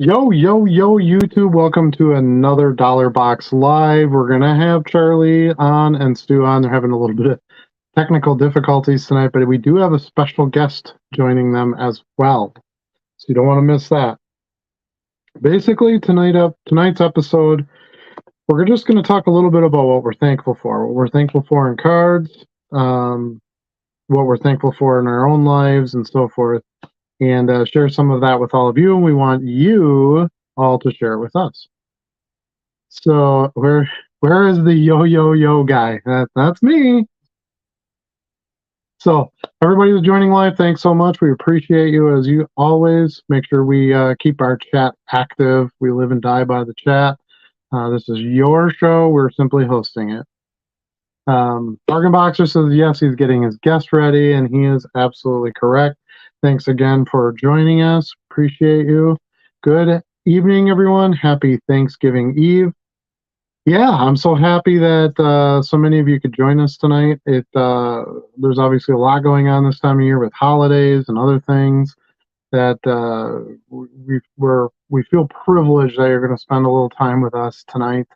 Yo, yo, yo, YouTube. Welcome to another Dollar Box Live. We're going to have Charlie on and Stu on. They're having a little bit of technical difficulties tonight, but we do have a special guest joining them as well. So you don't want to miss that. Basically, tonight's episode, we're just going to talk a little bit about what we're thankful for. What we're thankful for in cards, what we're thankful for in our own lives, and so forth. And share some of that with all of you. And we want you all to share it with us. So where is the yo guy? That's me. So everybody who's joining live, thanks so much. We appreciate you as you always. Make sure we keep our chat active. We live and die by the chat. This is your show. We're simply hosting it. Bargain Boxer says yes, he's getting his guest ready, and he is absolutely correct. Thanks again for joining us. Appreciate you. Good evening, everyone. Happy Thanksgiving Eve. Yeah, I'm so happy that so many of you could join us tonight. There's obviously a lot going on this time of year with holidays and other things that we feel privileged that you're going to spend a little time with us tonight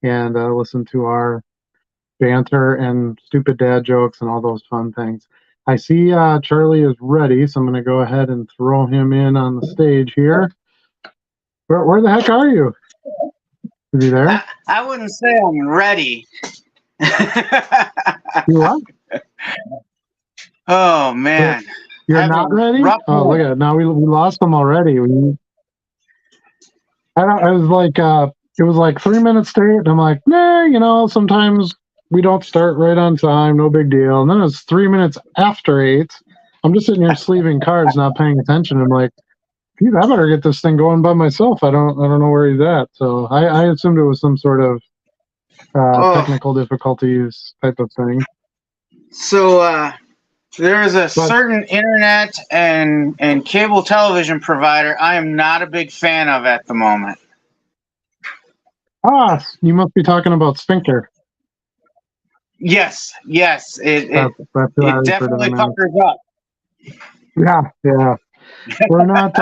and listen to our banter and stupid dad jokes and all those fun things. I see Charlie is ready, so I'm going to go ahead and throw him in on the stage here. Where the heck are you? Is he there? I wouldn't say I'm ready. You are? Oh, man. You're not ready? Oh, look at it. Now we lost him already. It was like 3 minutes straight, and I'm like, nah, sometimes we don't start right on time, no big deal. And then it's 3 minutes after 8. I'm just sitting here sleeving cards, not paying attention. I'm like, geez, I better get this thing going by myself. I don't know where he's at. So I assumed it was some sort of technical difficulties type of thing. So there is a certain internet and cable television provider I am not a big fan of at the moment. Ah, you must be talking about Sphincter. Yes. It definitely puckers up. Yeah. We're not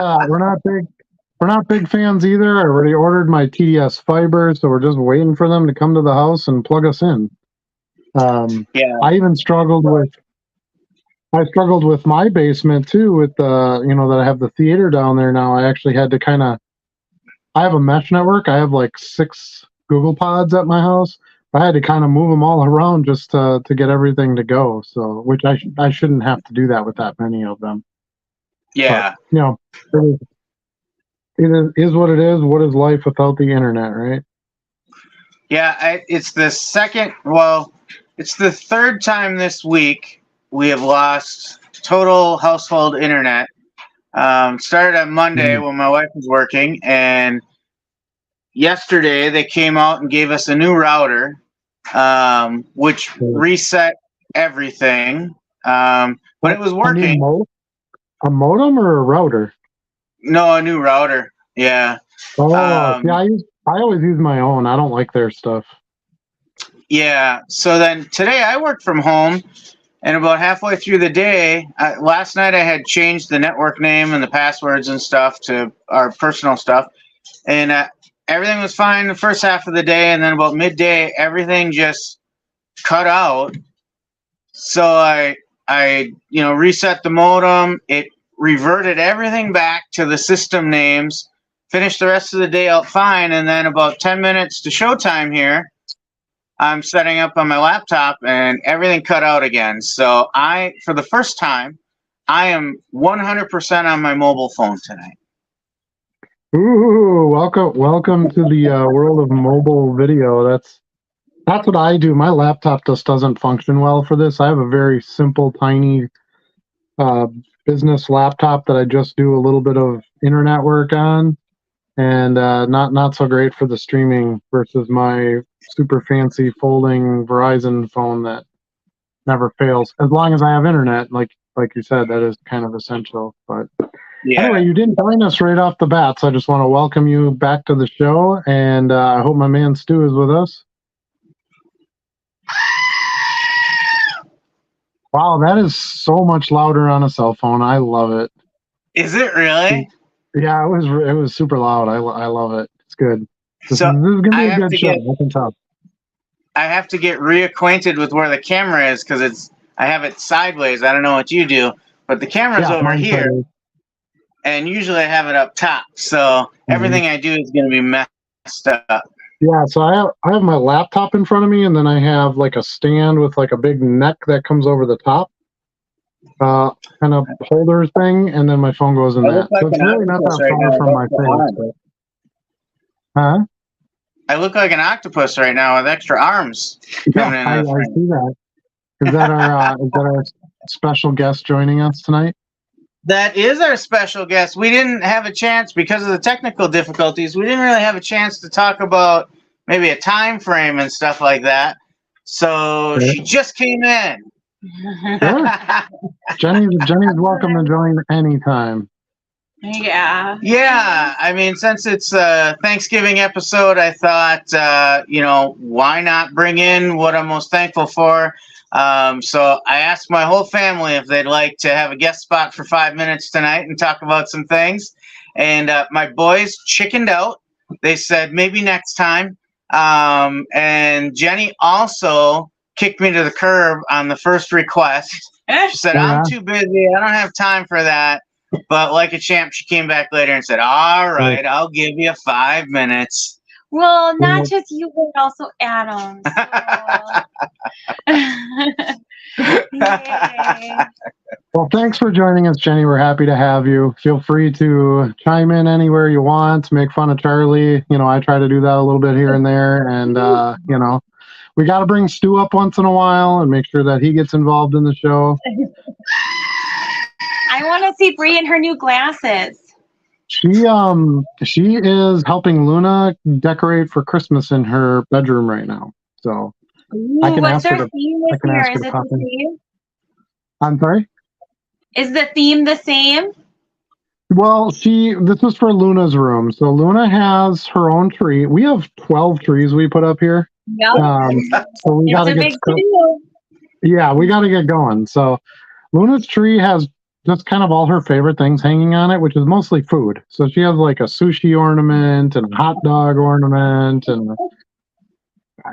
big fans either. I already ordered my TDS fiber, so we're just waiting for them to come to the house and plug us in. I even struggled with my basement too, with that I have the theater down there now. I actually had to I have a mesh network. I have like 6 Google Pods at my house. I had to kind of move them all around just to get everything to go. So, which I shouldn't have to do that with that many of them. Yeah. But, it is what it is. What is life without the internet, right? Yeah, it's the third time this week we have lost total household internet. Started on Monday when my wife was working, and yesterday they came out and gave us a new router, which reset everything. But it was working. A modem or a router? No, a new router. Yeah. Oh, I always use my own. I don't like their stuff. Yeah. So then today I worked from home, and about halfway through the day, last night I had changed the network name and the passwords and stuff to our personal stuff, and everything was fine the first half of the day, and then about midday everything just cut out. So I reset the modem. It reverted everything back to the system names, finished the rest of the day out fine, and then about 10 minutes to showtime here, I'm setting up on my laptop and everything cut out again. So for the first time, I am 100% on my mobile phone tonight. Ooh, welcome to the world of mobile video. That's what I do. My laptop just doesn't function well for this. I have a very simple, tiny business laptop that I just do a little bit of internet work on, and not so great for the streaming versus my super fancy folding Verizon phone that never fails as long as I have internet. Like you said, that is kind of essential. But anyway, you didn't join us right off the bat, so I just want to welcome you back to the show, and I hope my man Stu is with us. Wow, that is so much louder on a cell phone. I love it. Is it really? Yeah, it was super loud. I love it. It's good. This So is gonna I be a have good to show. get I can tell. I have to get reacquainted with where the camera is because I have it sideways. I don't know what you do, but the camera's Yeah, over mine's here, better. and usually I have it up top. So Mhm. everything I do is going to be messed up. Yeah, so I have my laptop in front of me, and then I have like a stand with like a big neck that comes over the top, uh, kind of holder thing, and then my phone goes in I look that. like So it's an really not octopus that right far now from with my extra face. arms. But, huh? I look like an octopus right now with extra arms Yeah, coming into the I frame. see that. Is that our special guest joining us tonight? That is our special guest. We didn't have a chance because of the technical difficulties. We didn't really have a chance to talk about maybe a time frame and stuff like that. So Sure. she just came in. Sure. Jenny's welcome to join anytime. Yeah. Yeah, I mean, since it's a Thanksgiving episode, I thought, why not bring in what I'm most thankful for? So I asked my whole family if they'd like to have a guest spot for 5 minutes tonight and talk about some things. And my boys chickened out. They said maybe next time. And Jenny also kicked me to the curb on the first request. She said, Yeah. I'm too busy. I don't have time for that. But like a champ, she came back later and said, all right, I'll give you 5 minutes. Well, not just you, but also Adam. Yay. Well, thanks for joining us, Jenny. We're happy to have you. Feel free to chime in anywhere you want, make fun of Charlie. I try to do that a little bit here and there. And, we got to bring Stu up once in a while and make sure that he gets involved in the show. I want to see Bree in her new glasses. She is helping Luna decorate for Christmas in her bedroom right now. So Ooh, I can what's ask her their to- theme I this can year? ask her Is to it pop the in. same? I'm sorry? Is the theme the same? Well, this is for Luna's room. So Luna has her own tree. We have 12 trees we put up here. Yep. So we got It's to a get big to-do. Yeah, we got to get going. So Luna's tree has just kind of all her favorite things hanging on it, which is mostly food. So she has like a sushi ornament and a hot dog ornament and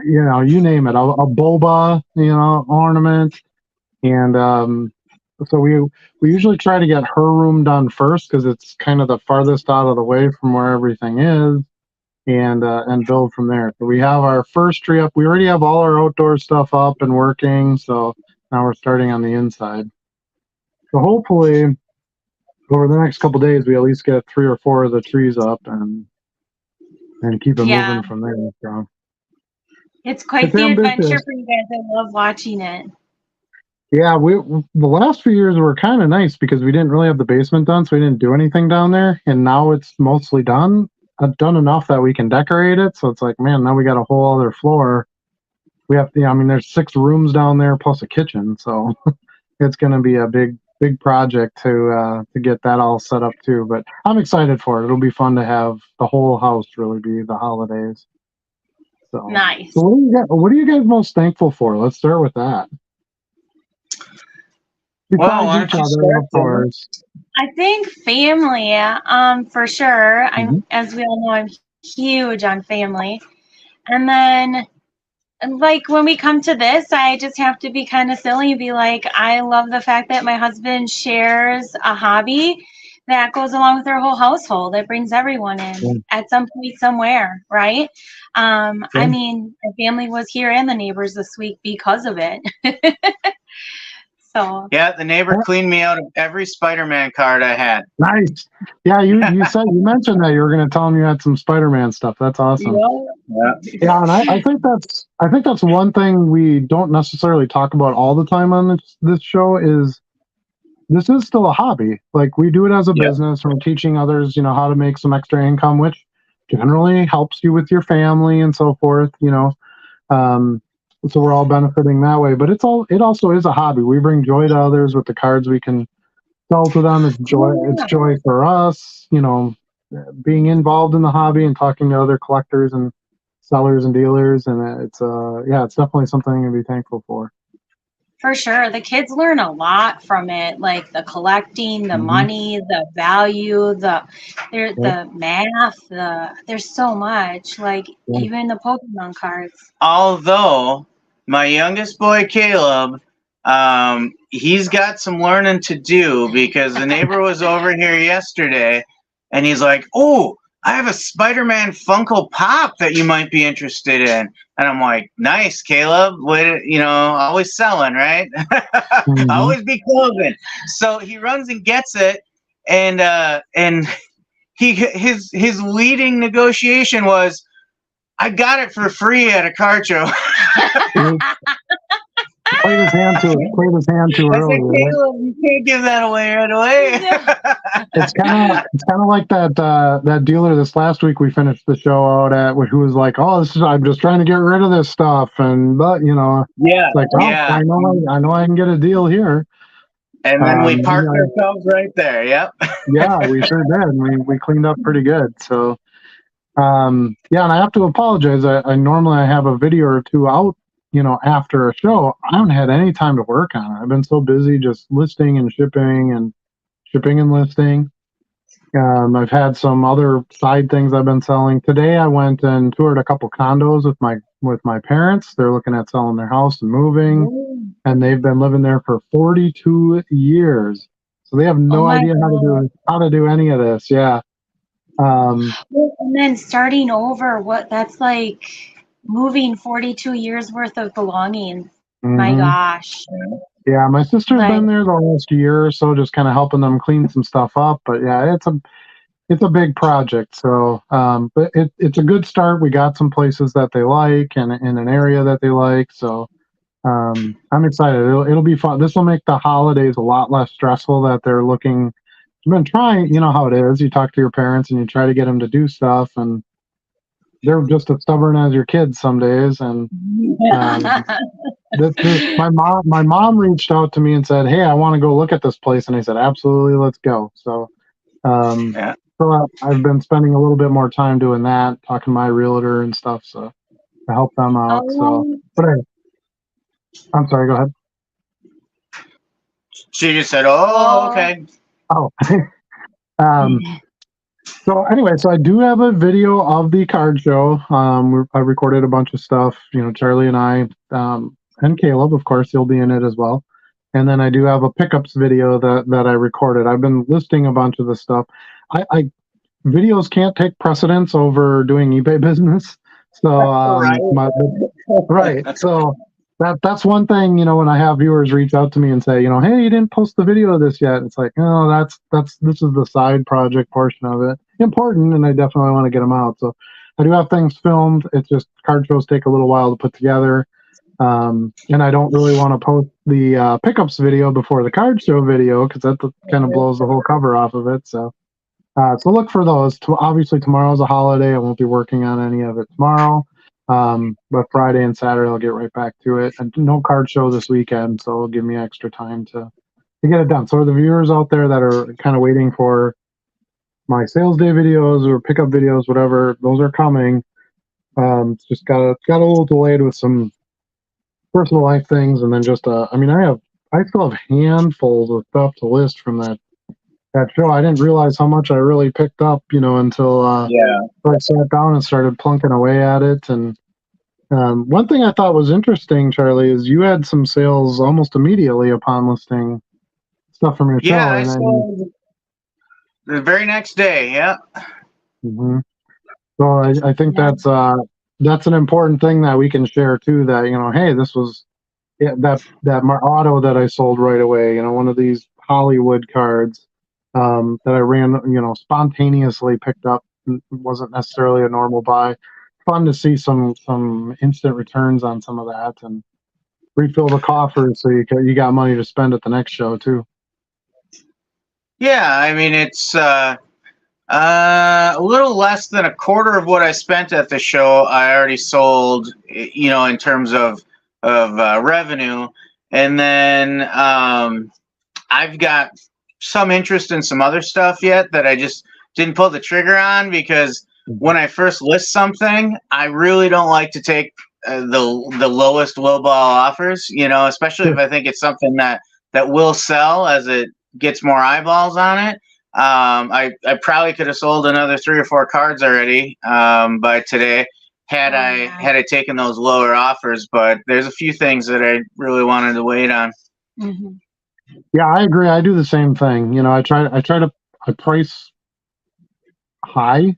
you name it, a boba, ornament. And so we usually try to get her room done first because it's kind of the farthest out of the way from where everything is, and build from there. So we have our first tree up. We already have all our outdoor stuff up and working. So now we're starting on the inside. So hopefully over the next couple days we at least get 3 or 4 of the trees up and keep it Yeah. moving from there. So It's quite It's the ambitious. adventure for you guys. I love watching it. yeah, the last few years were kind of nice because we didn't really have the basement done, so we didn't do anything down there. And now it's mostly done. I've done enough that we can decorate it. So it's like, man, now we got a whole other floor. We have, there's 6 rooms down there plus a kitchen, so it's going to be a big project to get that all set up too. But I'm excited for it. It'll be fun to have the whole house really be the holidays. So Nice. So what are you guys most thankful for? Let's start with that. Well, why don't you start, of course. I think family, for sure. As we all know, I'm huge on family. And then, like, when we come to this, I just have to be kind of silly and be like, I love the fact that my husband shares a hobby that goes along with our whole household. It brings everyone in at some point somewhere, right? I mean, our family was here and the neighbors this week because of it. So Yeah, the neighbor cleaned me out of every Spider-Man card I had. Nice. Yeah, you mentioned that you were going to tell him you had some Spider-Man stuff. That's awesome. Yeah, and I think that's one thing we don't necessarily talk about all the time on this show is this is still a hobby. Like we do it as a business, and we're teaching others, how to make some extra income, which generally helps you with your family and so forth. So we're all benefiting that way. But it also is a hobby. We bring joy to others with the cards we can sell to them. It's joy. It's joy for us. Being involved in the hobby and talking to other collectors and sellers and dealers, and it's definitely something to be thankful for. For sure. The kids learn a lot from it, like the collecting, the money, the value, the math, there's so much, like even the Pokemon cards. Although my youngest boy, Caleb, he's got some learning to do because the neighbor was over here yesterday and he's like, "Oh, I have a Spider-Man Funko Pop that you might be interested in." And I'm like, "Nice, Caleb. Always selling, right? Always be clothing." So he runs and gets it, and his leading negotiation was, "I got it for free at a card show." Played his hand too early. Caleb, you can't give that away right away. It's kind of like that dealer this last week we finished the show out at, who was like, "Oh, I'm just trying to get rid of this stuff," but like, I know I can get a deal here. And then we parked ourselves right there. Yep. Yeah, we sure did. We cleaned up pretty good. So, and I have to apologize. I normally have a video or two out, after a show. I haven't had any time to work on it. I've been so busy just listing and shipping and listing. I've had some other side things I've been selling. Today I went and toured a couple condos with my parents. They're looking at selling their house and moving, and they've been living there for 42 years. So they have no idea how to do any of this. Yeah. And then starting over, that's like moving 42 years worth of belongings. My gosh. Yeah, my sister's been there the last year or so, just kind of helping them clean some stuff up. But yeah, it's a big project. So, but it's a good start. We got some places that they like and in an area that they like. So, I'm excited. It'll be fun. This will make the holidays a lot less stressful. That they're looking. I've been trying. You know how it is. You talk to your parents and you try to get them to do stuff, and they're just as stubborn as your kids some days. And my mom reached out to me and said, "Hey, I want to go look at this place," and I said, "Absolutely, let's go." So, so I've been spending a little bit more time doing that, talking to my realtor and stuff, so to help them out. But I'm sorry. Go ahead. She just said, "Oh, okay." Oh. So anyway, so I do have a video of the card show. I recorded a bunch of stuff. Charlie and I, and Caleb, of course, he'll be in it as well. And then I do have a pickups video that I recorded. I've been listing a bunch of the stuff. Videos can't take precedence over doing eBay business. So right. So that's one thing. When I have viewers reach out to me and say, "Hey, you didn't post the video of this yet," it's like, no, this is the side project portion of it. Important, and I definitely want to get them out. So I do have things filmed. It's just card shows take a little while to put together. And I don't really want to post the pickups video before the card show video because that kind of blows the whole cover off of it. So look for those. Obviously, tomorrow's a holiday. I won't be working on any of it tomorrow. But Friday and Saturday, I'll get right back to it. And no card show this weekend, so it'll give me extra time to get it done. So the viewers out there that are kind of waiting for my sales day videos or pickup videos, whatever, those are coming. It's just got a little delayed with some personal life things, and then just I still have handfuls of stuff to list from that show. I didn't realize how much I really picked up, until I sat down and started plunking away at it. And one thing I thought was interesting, Charlie, is you had some sales almost immediately upon listing stuff from your show. Yeah, I sold the very next day. Yeah. Mm-hmm. So I think that's an important thing that we can share too. That hey, this was that auto that I sold right away. One of these Hollywood cards that I ran, spontaneously picked up. It wasn't necessarily a normal buy. Fun to see some instant returns on some of that and refill the coffers so you got money to spend at the next show too. Yeah, it's a little less than a quarter of what I spent at the show. I already sold, in terms of revenue, and then I've got some interest in some other stuff yet that I just didn't pull the trigger on because when I first list something, I really don't like to take the lowest lowball offers, especially if I think it's something that will sell as it gets more eyeballs on it. I probably could have sold another 3 or 4 cards already by today had I taken those lower offers. But there's a few things that I really wanted to wait on. Mm-hmm. Yeah, I agree. I do the same thing. I price high.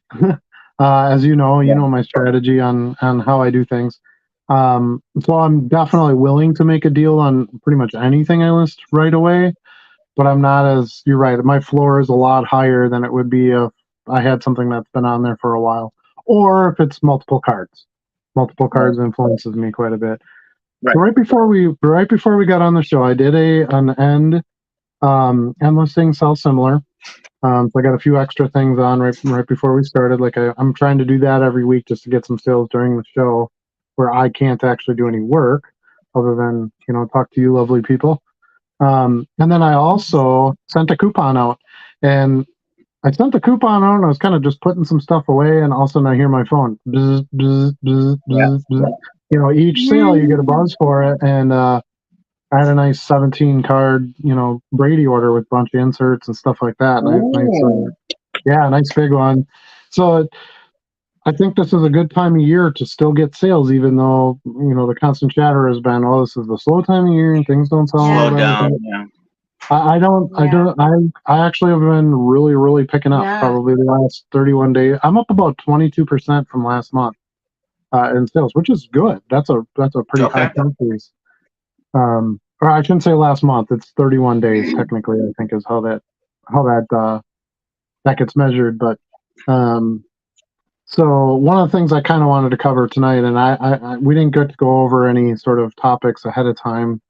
As you know my strategy on how I do things. So I'm definitely willing to make a deal on pretty much anything I list right away, but I'm not as, you're right, my floor is a lot higher than it would be if I had something that's been on there for a while, or if it's multiple cards. Multiple cards influences me quite a bit. Right. So right before we got on the show, I did an end listing sell similar. So I got a few extra things on right before we started. Like I'm trying to do that every week just to get some sales during the show where I can't actually do any work other than, talk to you lovely people. And then I also sent a coupon out, and I sent the coupon out and I was kind of just putting some stuff away, and all of a sudden I hear my phone. Bzz, bzz, bzz, bzz, bzz. Each sale you get a buzz for it. And, I had a nice 17 card, Brady order with a bunch of inserts and stuff like that. Nice big one. So I think this is a good time of year to still get sales, even though, the constant chatter has been, oh, this is the slow time of year and things don't sell. Slow down. Yeah. I actually have been really, really picking up probably the last 31 days. I'm up about 22% from last month in sales, which is good. That's a pretty high increase. Or I shouldn't say last month. It's 31 days technically, I think, is how that gets measured. But so one of the things I kind of wanted to cover tonight, and we didn't get to go over any sort of topics ahead of time,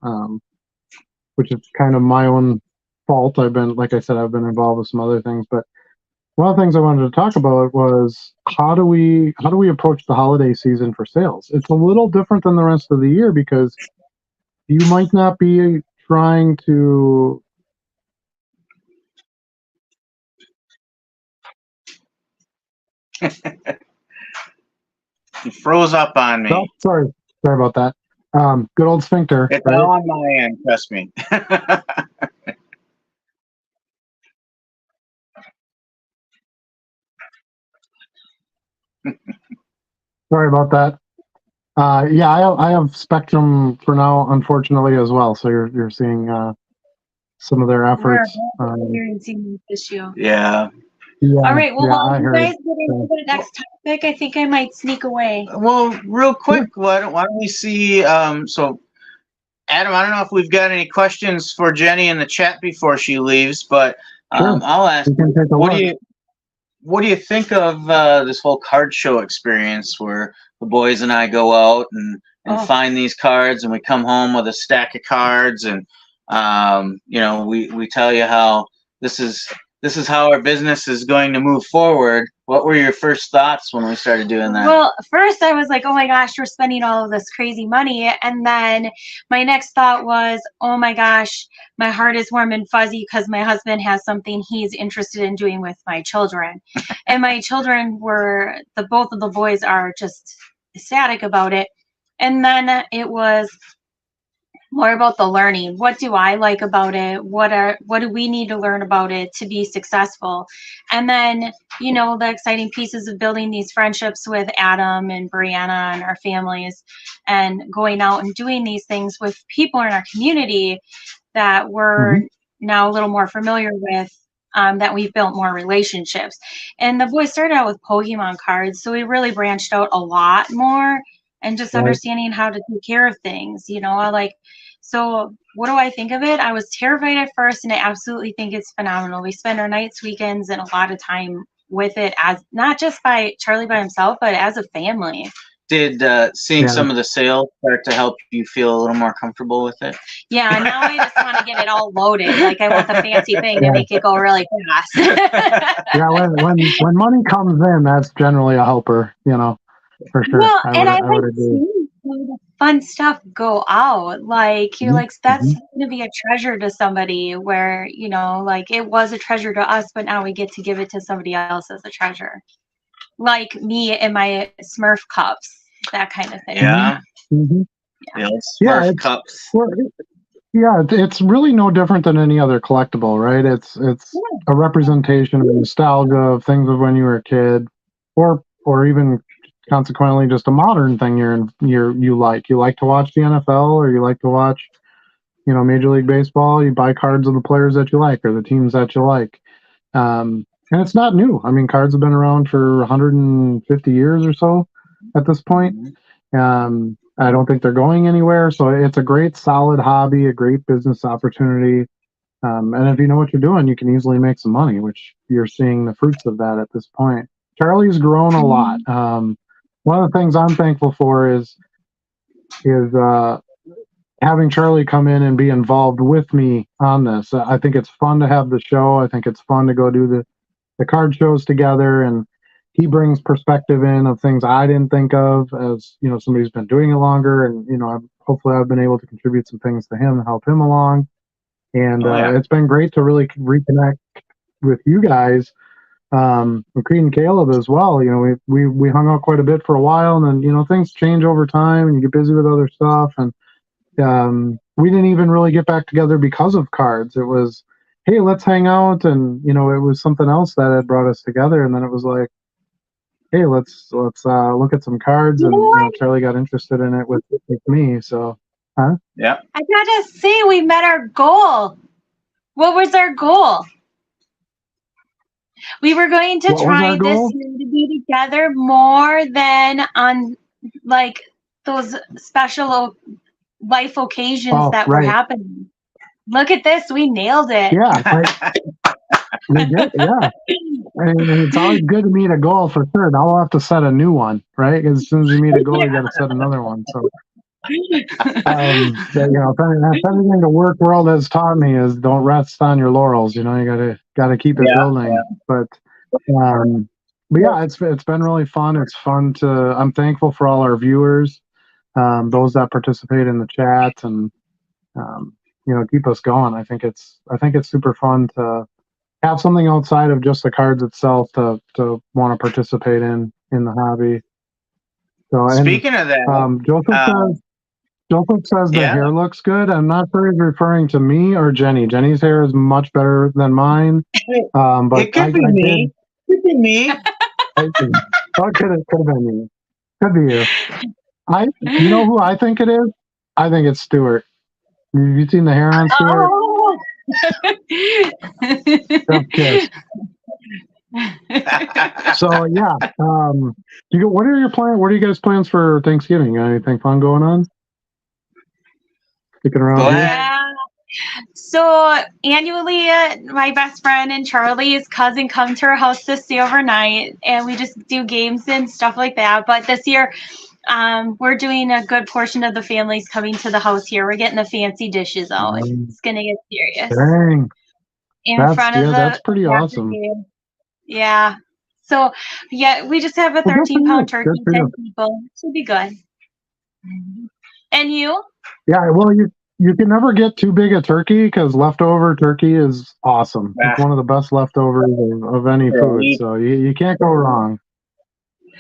which is kind of my own fault. Like I said, I've been involved with some other things, but one of the things I wanted to talk about was how do we approach the holiday season for sales? It's a little different than the rest of the year because you might not be trying to. You froze up on me. Oh, sorry about that. Good old sphincter. It's right? all on my end, trust me. Sorry about that. I have Spectrum for now, unfortunately, as well. So you're seeing some of their efforts. Experiencing this issue. Yeah. All right. Well, while you guys get into the next topic, I think I might sneak away. Well, real quick, why don't we see? So, Adam, I don't know if we've got any questions for Jenny in the chat before she leaves, but I'll ask. What do you think of this whole card show experience where the boys and I go out and find these cards, and we come home with a stack of cards, and we tell you how this is how our business is going to move forward. What were your first thoughts when we started doing that? Well, first I was like, oh my gosh, we're spending all of this crazy money. And then my next thought was, oh my gosh, my heart is warm and fuzzy because my husband has something he's interested in doing with my children. And my children both of the boys are just ecstatic about it. And then it was more about the learning. What do I like about it? What do we need to learn about it to be successful? And then, the exciting pieces of building these friendships with Adam and Brianna and our families, and going out and doing these things with people in our community that we're now a little more familiar with, that we've built more relationships. And the boys started out with Pokemon cards, so we really branched out a lot more, and just understanding how to take care of things, So what do I think of it? I was terrified at first, and I absolutely think it's phenomenal. We spend our nights, weekends, and a lot of time with it, as not just by Charlie by himself, but as a family. Did seeing some of the sales start to help you feel a little more comfortable with it? Yeah, now I just want to get it all loaded. Like I want the fancy thing to make it go really fast. Yeah, when money comes in, that's generally a helper, for sure. Well, and I like seeing the fun stuff go out. Like you're like, that's going to be a treasure to somebody where, like it was a treasure to us, but now we get to give it to somebody else as a treasure. Like me and my Smurf cups. that kind of thing. Yeah. Mm-hmm. The old Yeah, Smurf it's- cups. Well, it's really no different than any other collectible, right? It's a representation of nostalgia of things of when you were a kid, or even consequently just a modern thing you like. You like to watch the NFL, or you like to watch, Major League Baseball. You buy cards of the players that you like or the teams that you like. And it's not new. I mean, cards have been around for 150 years or so at this point. I don't think they're going anywhere. So it's a great, solid hobby, a great business opportunity. And if you know what you're doing, you can easily make some money, which you're seeing the fruits of that at this point. Charlie's grown a lot. One of the things I'm thankful for is having Charlie come in and be involved with me on this. I think it's fun to have the show. I think it's fun to go do the card shows together, and he brings perspective in of things I didn't think of, as somebody who's been doing it longer, and hopefully I've been able to contribute some things to him and help him along. And it's been great to really reconnect with you guys, with Creed and Caleb as well. We hung out quite a bit for a while, and then things change over time, and you get busy with other stuff, and we didn't even really get back together because of cards. It was, hey, let's hang out, and it was something else that had brought us together, and then it was like, hey, let's look at some cards, and Charlie got interested in it with me. So, Yeah. I gotta say, we met our goal. What was our goal? We were going to try this year to be together more than on like those special life occasions that were happening. Look at this, we nailed it. Yeah. We did, yeah. And it's always good to meet a goal for sure. Now we'll have to set a new one, right? Because as soon as you meet a goal, you got to set another one. So, if anything the work world has taught me is don't rest on your laurels. You gotta keep it building. Yeah. But yeah, it's been really fun. It's fun I'm thankful for all our viewers, those that participate in the chat, and keep us going. I think it's super fun to have something outside of just the cards itself to want to participate in the hobby. So, speaking of that, Joseph says the hair looks good. I'm not sure he's referring to me or Jenny. Jenny's hair is much better than mine. But it could be me. Could be me. It could have been me. Could be you. You know who I think it is? I think it's Stuart. Have you seen the hair on Stuart? Oh. So yeah, what are your plans? What are you guys' plans for Thanksgiving? Anything fun going on? Sticking around here? Yeah. So annually, my best friend and Charlie's cousin come to our house to stay overnight, and we just do games and stuff like that. But this year, we're doing a good portion of the family's coming to the house here. We're getting the fancy dishes out. It's gonna get serious. Dang. That's pretty awesome. Yeah. So yeah, we just have a 13-pound turkey, 10 people. It should be good. And you? Yeah, well, you can never get too big a turkey because leftover turkey is awesome. It's one of the best leftovers of any food. So you can't go wrong.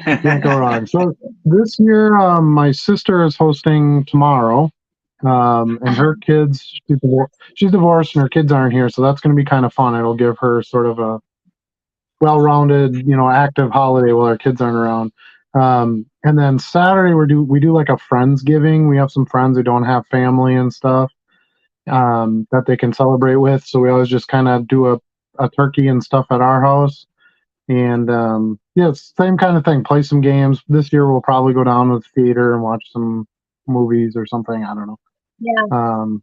You can't go wrong. So this year, my sister is hosting tomorrow, and her kids, she's divorced and her kids aren't here. So that's going to be kind of fun. It'll give her sort of a well-rounded, active holiday while our kids aren't around. And then Saturday we do like a Friendsgiving. We have some friends who don't have family and stuff that they can celebrate with. So we always just kind of do a turkey and stuff at our house. And yeah, it's the same kind of thing. Play some games. This year we'll probably go down to the theater and watch some movies or something. I don't know. Yeah.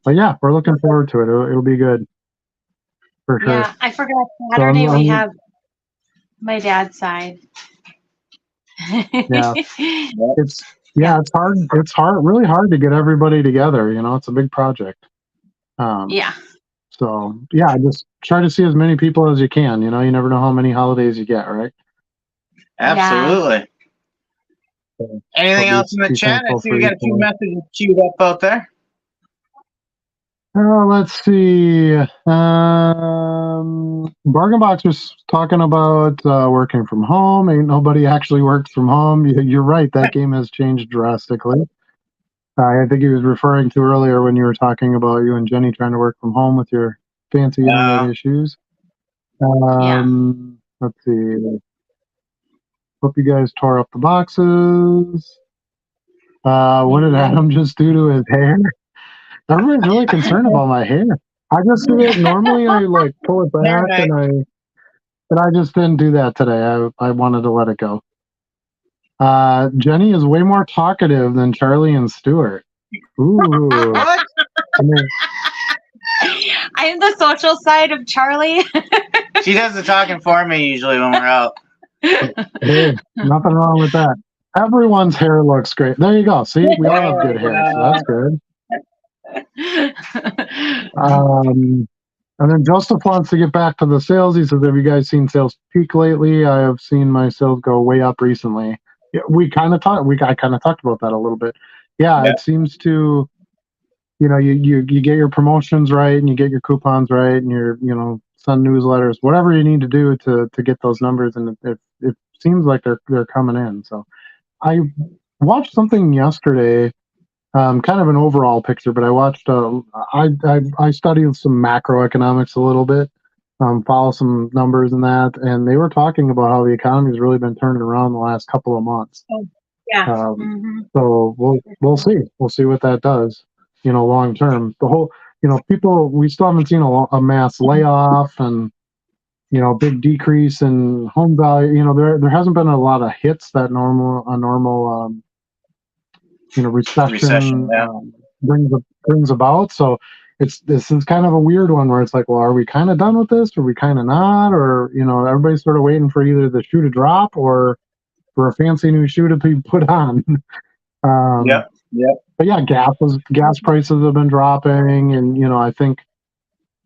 But yeah, we're looking forward to it. It'll be good for sure. Yeah, I forgot Saturday we have my dad's side. Yeah. It's hard. It's really hard to get everybody together. It's a big project. Yeah. So yeah, just try to see as many people as you can. You never know how many holidays you get, right? Absolutely. Yeah. Anything else in the chat? I see we got a few messages queued up out there. Let's see. Bargain Box was talking about working from home. Ain't nobody actually works from home. You're right. That game has changed drastically. I think he was referring to earlier when you were talking about you and Jenny trying to work from home with your fancy internet issues. Let's see. Hope you guys tore up the boxes. What did Adam just do to his hair? Everybody's really concerned about my hair. I just do it normally. I like pull it back, and I just didn't do that today. I wanted to let it go. Jenny is way more talkative than Charlie and Stuart. Ooh. What? I'm the social side of Charlie. She does the talking for me usually when we're out. Hey, nothing wrong with that. Everyone's hair looks great. There you go. See, we all have good hair, so that's good. And then Joseph wants to get back to the sales. He says, have you guys seen sales peak lately? I have seen my sales go way up recently. Yeah, I kind of talked about that a little bit. Yeah, it seems to, you get your promotions right, and you get your coupons right, and your, send newsletters, whatever you need to do to get those numbers, and it seems like they're coming in. So I watched something yesterday, kind of an overall picture, but I watched, I studied some macroeconomics a little bit, follow some numbers and that, and they were talking about how the economy has really been turning around the last couple of months. Yeah. So we'll see. We'll see what that does, long term. The whole, people, we still haven't seen a mass layoff and, big decrease in home value. There hasn't been a lot of hits that a normal recession brings about. So this is kind of a weird one where it's like, well, are we kind of done with this? Or are we kind of not? Or, everybody's sort of waiting for either the shoe to drop or for a fancy new shoe to be put on. Yep. But yeah, gas prices have been dropping, and I think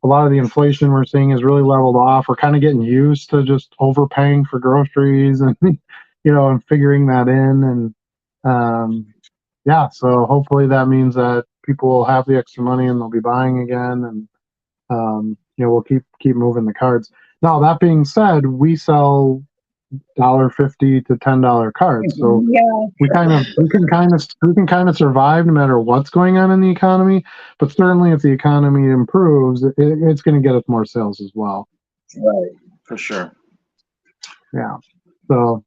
a lot of the inflation we're seeing is really leveled off. We're kind of getting used to just overpaying for groceries and and figuring that in, and so hopefully that means that people will have the extra money and they'll be buying again, and we'll keep moving the cards. Now, that being said, we sell $1.50 to $10 cards, so we can kind of survive no matter what's going on in the economy. But certainly, if the economy improves, it's going to get us more sales as well. Right, for sure. Yeah. So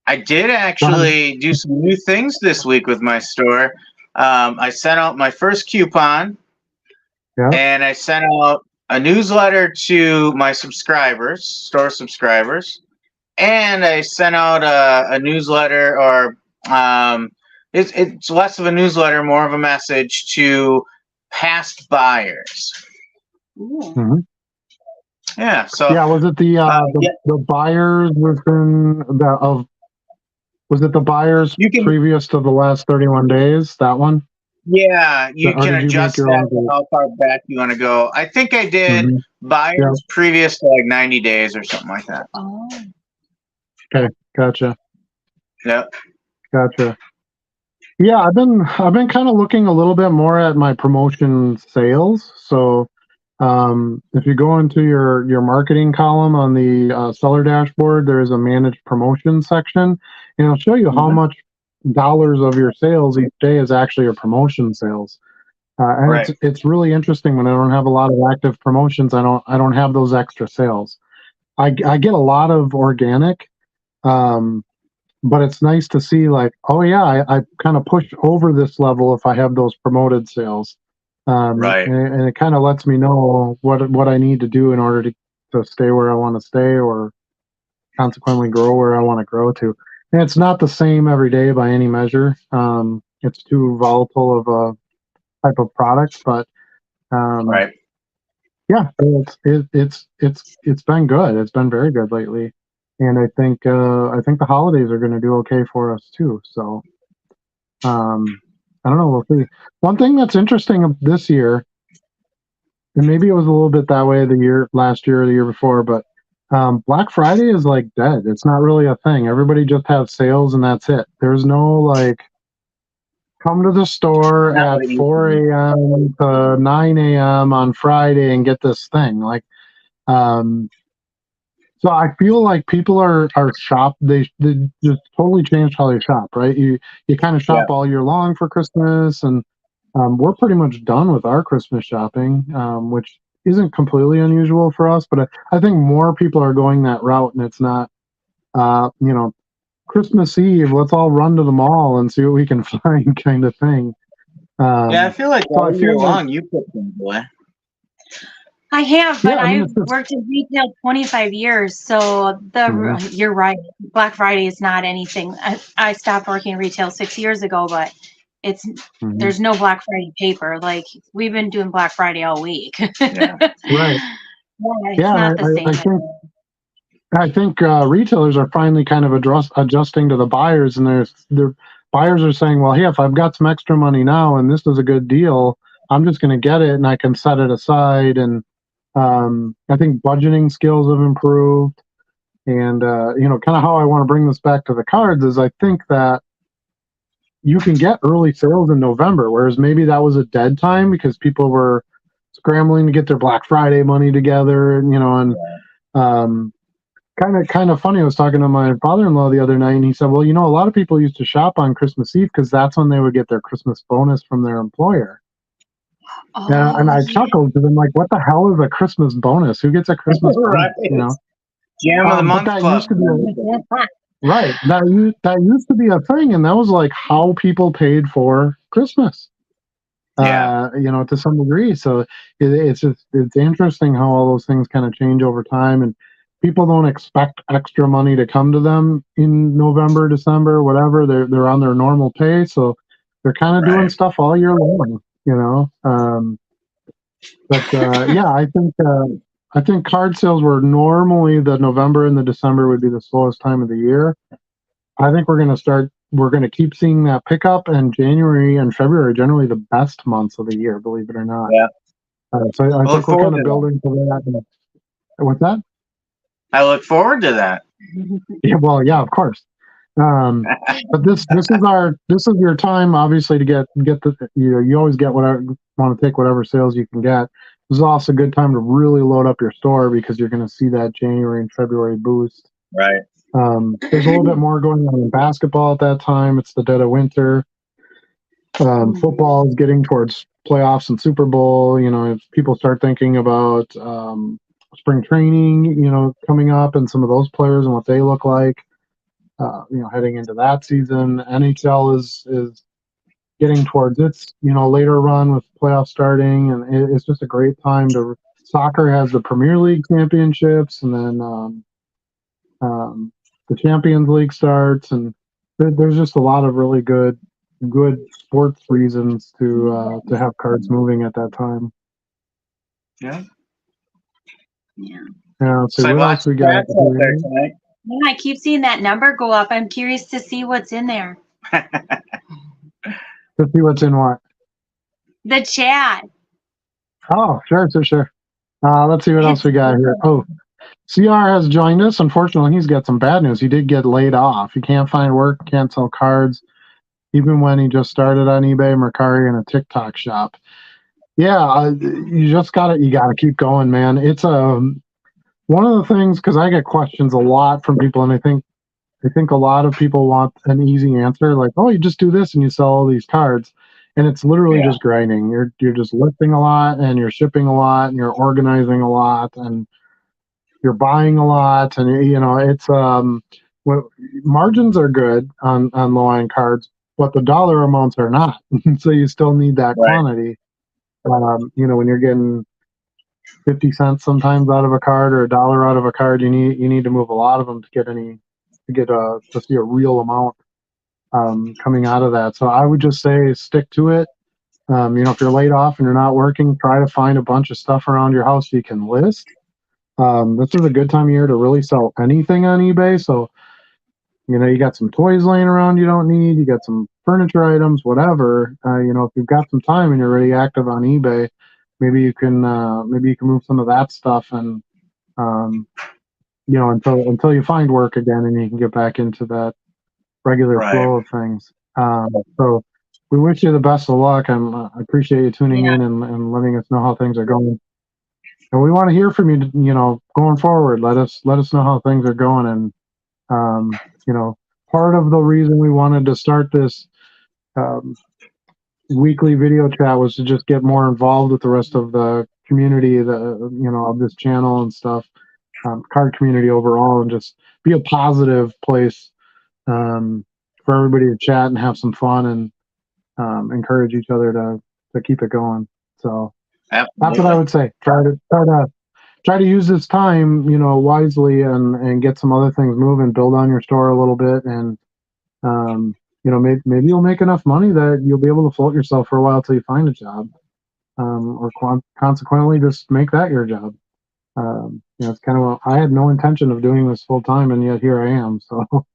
I did actually do some new things this week with my store. I sent out my first coupon, and I sent out a newsletter to my store subscribers, and I sent out a newsletter, or it's less of a newsletter, more of a message to past buyers. Mm-hmm. Yeah. So was it the buyers within was it the buyers previous to the last 31 days? That one? Yeah, you can adjust that how far back you want to go. I think I did buyers previous to like 90 days or something like that. Oh. Okay, gotcha. Yep. Gotcha. Yeah, I've been kind of looking a little bit more at my promotion sales. So if you go into your marketing column on the seller dashboard, there's a managed promotion section, and it'll show you how much dollars of your sales each day is actually your promotion sales. And it's really interesting when I don't have a lot of active promotions. I don't have those extra sales. I get a lot of organic, but it's nice to see like, oh yeah, I kind of push over this level if I have those promoted sales. And it kind of lets me know what I need to do in order to stay where I want to stay, or consequently grow where I want to grow to. And it's not the same every day by any measure. It's too volatile of a type of product, but yeah, it's been good. It's been very good lately, and I think the holidays are going to do okay for us too. So I don't know. We'll see. One thing that's interesting this year, and maybe it was a little bit that way last year or the year before, but Black Friday is like dead. It's not really a thing. Everybody just has sales and that's it. There's no like come to the store Not at what it used 4 to be. a.m. to 9 a.m. on Friday and get this thing. Like, so I feel like people are they just totally changed how they shop, right? You kind of Yeah. shop all year long for Christmas, and we're pretty much done with our Christmas shopping, which isn't completely unusual for us. But I think more people are going that route, and it's not, Christmas Eve. Let's all run to the mall and see what we can find, kind of thing. Yeah, I feel like So I all year feel like, long you put things away. I have, but yeah, I mean, I've it's just, worked in retail 25 years, so you're right. Black Friday is not anything. I stopped working in retail 6 years ago, but Mhm. there's no Black Friday paper. Like we've been doing Black Friday all week. Yeah. Right. Yeah, it's Yeah, not and the same. I think retailers are finally kind of adjusting to the buyers, and their buyers are saying, "Well, hey, if I've got some extra money now, and this is a good deal, I'm just going to get it, and I can set it aside." And I think budgeting skills have improved, and kind of how I want to bring this back to the cards is I think that you can get early sales in November, whereas maybe that was a dead time because people were scrambling to get their Black Friday money together, and. Kind of funny. I was talking to my father-in-law the other night, and he said, "Well, a lot of people used to shop on Christmas Eve because that's when they would get their Christmas bonus from their employer." And Oh, I yeah. chuckled because I'm like, "What the hell is a Christmas bonus? Who gets a Christmas Right. bonus?" Jam of the But month that club. used to be right. That used to be a thing, and that was like how people paid for Christmas. Yeah. To some degree. So it's interesting how all those things kind of change over time, and people don't expect extra money to come to them in November, December, whatever. They're on their normal pay, so they're kind of doing Right. stuff all year long. But yeah, I think card sales were normally the November and the December would be the slowest time of the year. I think we're going to keep seeing that pickup, and January and February are generally the best months of the year, believe it or not. Yeah. So I I look think we're forward kind to of that. building to that. What's that? I look forward to that. Yeah, well, yeah, of course. But this is your time, obviously, to get you always get whatever want to take whatever sales you can get. This is also a good time to really load up your store because you're going to see that January and February boost. Right. There's a little bit more going on in basketball at that time. It's the dead of winter. Football is getting towards playoffs and Super Bowl. If people start thinking about spring training, coming up, and some of those players and what they look like, heading into that season. NHL is getting towards its later run with playoffs starting, and it's just a great time to. Soccer has the Premier League championships, and then the Champions League starts, and there's just a lot of really good sports reasons to have cards moving at that time. Yeah. Yeah. Yeah. So It's like what lots else we of got? cats out there tonight. Yeah, I keep seeing that number go up. I'm curious to see what's in there. Let's see what's in what. The chat. Oh, sure. Let's see what else we got here. Oh, CR has joined us. Unfortunately, he's got some bad news. He did get laid off. He can't find work, can't sell cards, even when he just started on eBay, Mercari, and a TikTok shop. Yeah, you gotta keep going, man. It's one of the things, because I get questions a lot from people, and I think a lot of people want an easy answer, like, oh, you just do this and you sell all these cards, and it's literally just grinding. You're just lifting a lot, and you're shipping a lot, and you're organizing a lot, and you're buying a lot, and it's margins are good on low end cards, but the dollar amounts are not. So you still need that quantity. When you're getting 50 cents sometimes out of a card or $1 out of a card, you need to move a lot of them to see a real amount coming out of that. So I would just say stick to it. If you're laid off and you're not working, try to find a bunch of stuff around your house you can list. This is a good time of year to really sell anything on eBay. So, you got some toys laying around you don't need, you got some furniture items, whatever. If you've got some time and you're really active on eBay, maybe you can move some of that stuff, and until you find work again and you can get back into that regular flow of things. So we wish you the best of luck. I appreciate you tuning Yeah. in and letting us know how things are going. And we want to hear from you, going forward. Let us know how things are going. And, part of the reason we wanted to start this weekly video chat was to just get more involved with the rest of the community, of this channel and stuff, card community overall, and just be a positive place for everybody to chat and have some fun and encourage each other to keep it going. So that's what I would say. Try to use this time, wisely and get some other things moving, build on your store a little bit, and maybe you'll make enough money that you'll be able to float yourself for a while till you find a job, or consequently just make that your job. It's kind of I had no intention of doing this full time, and yet here I am. So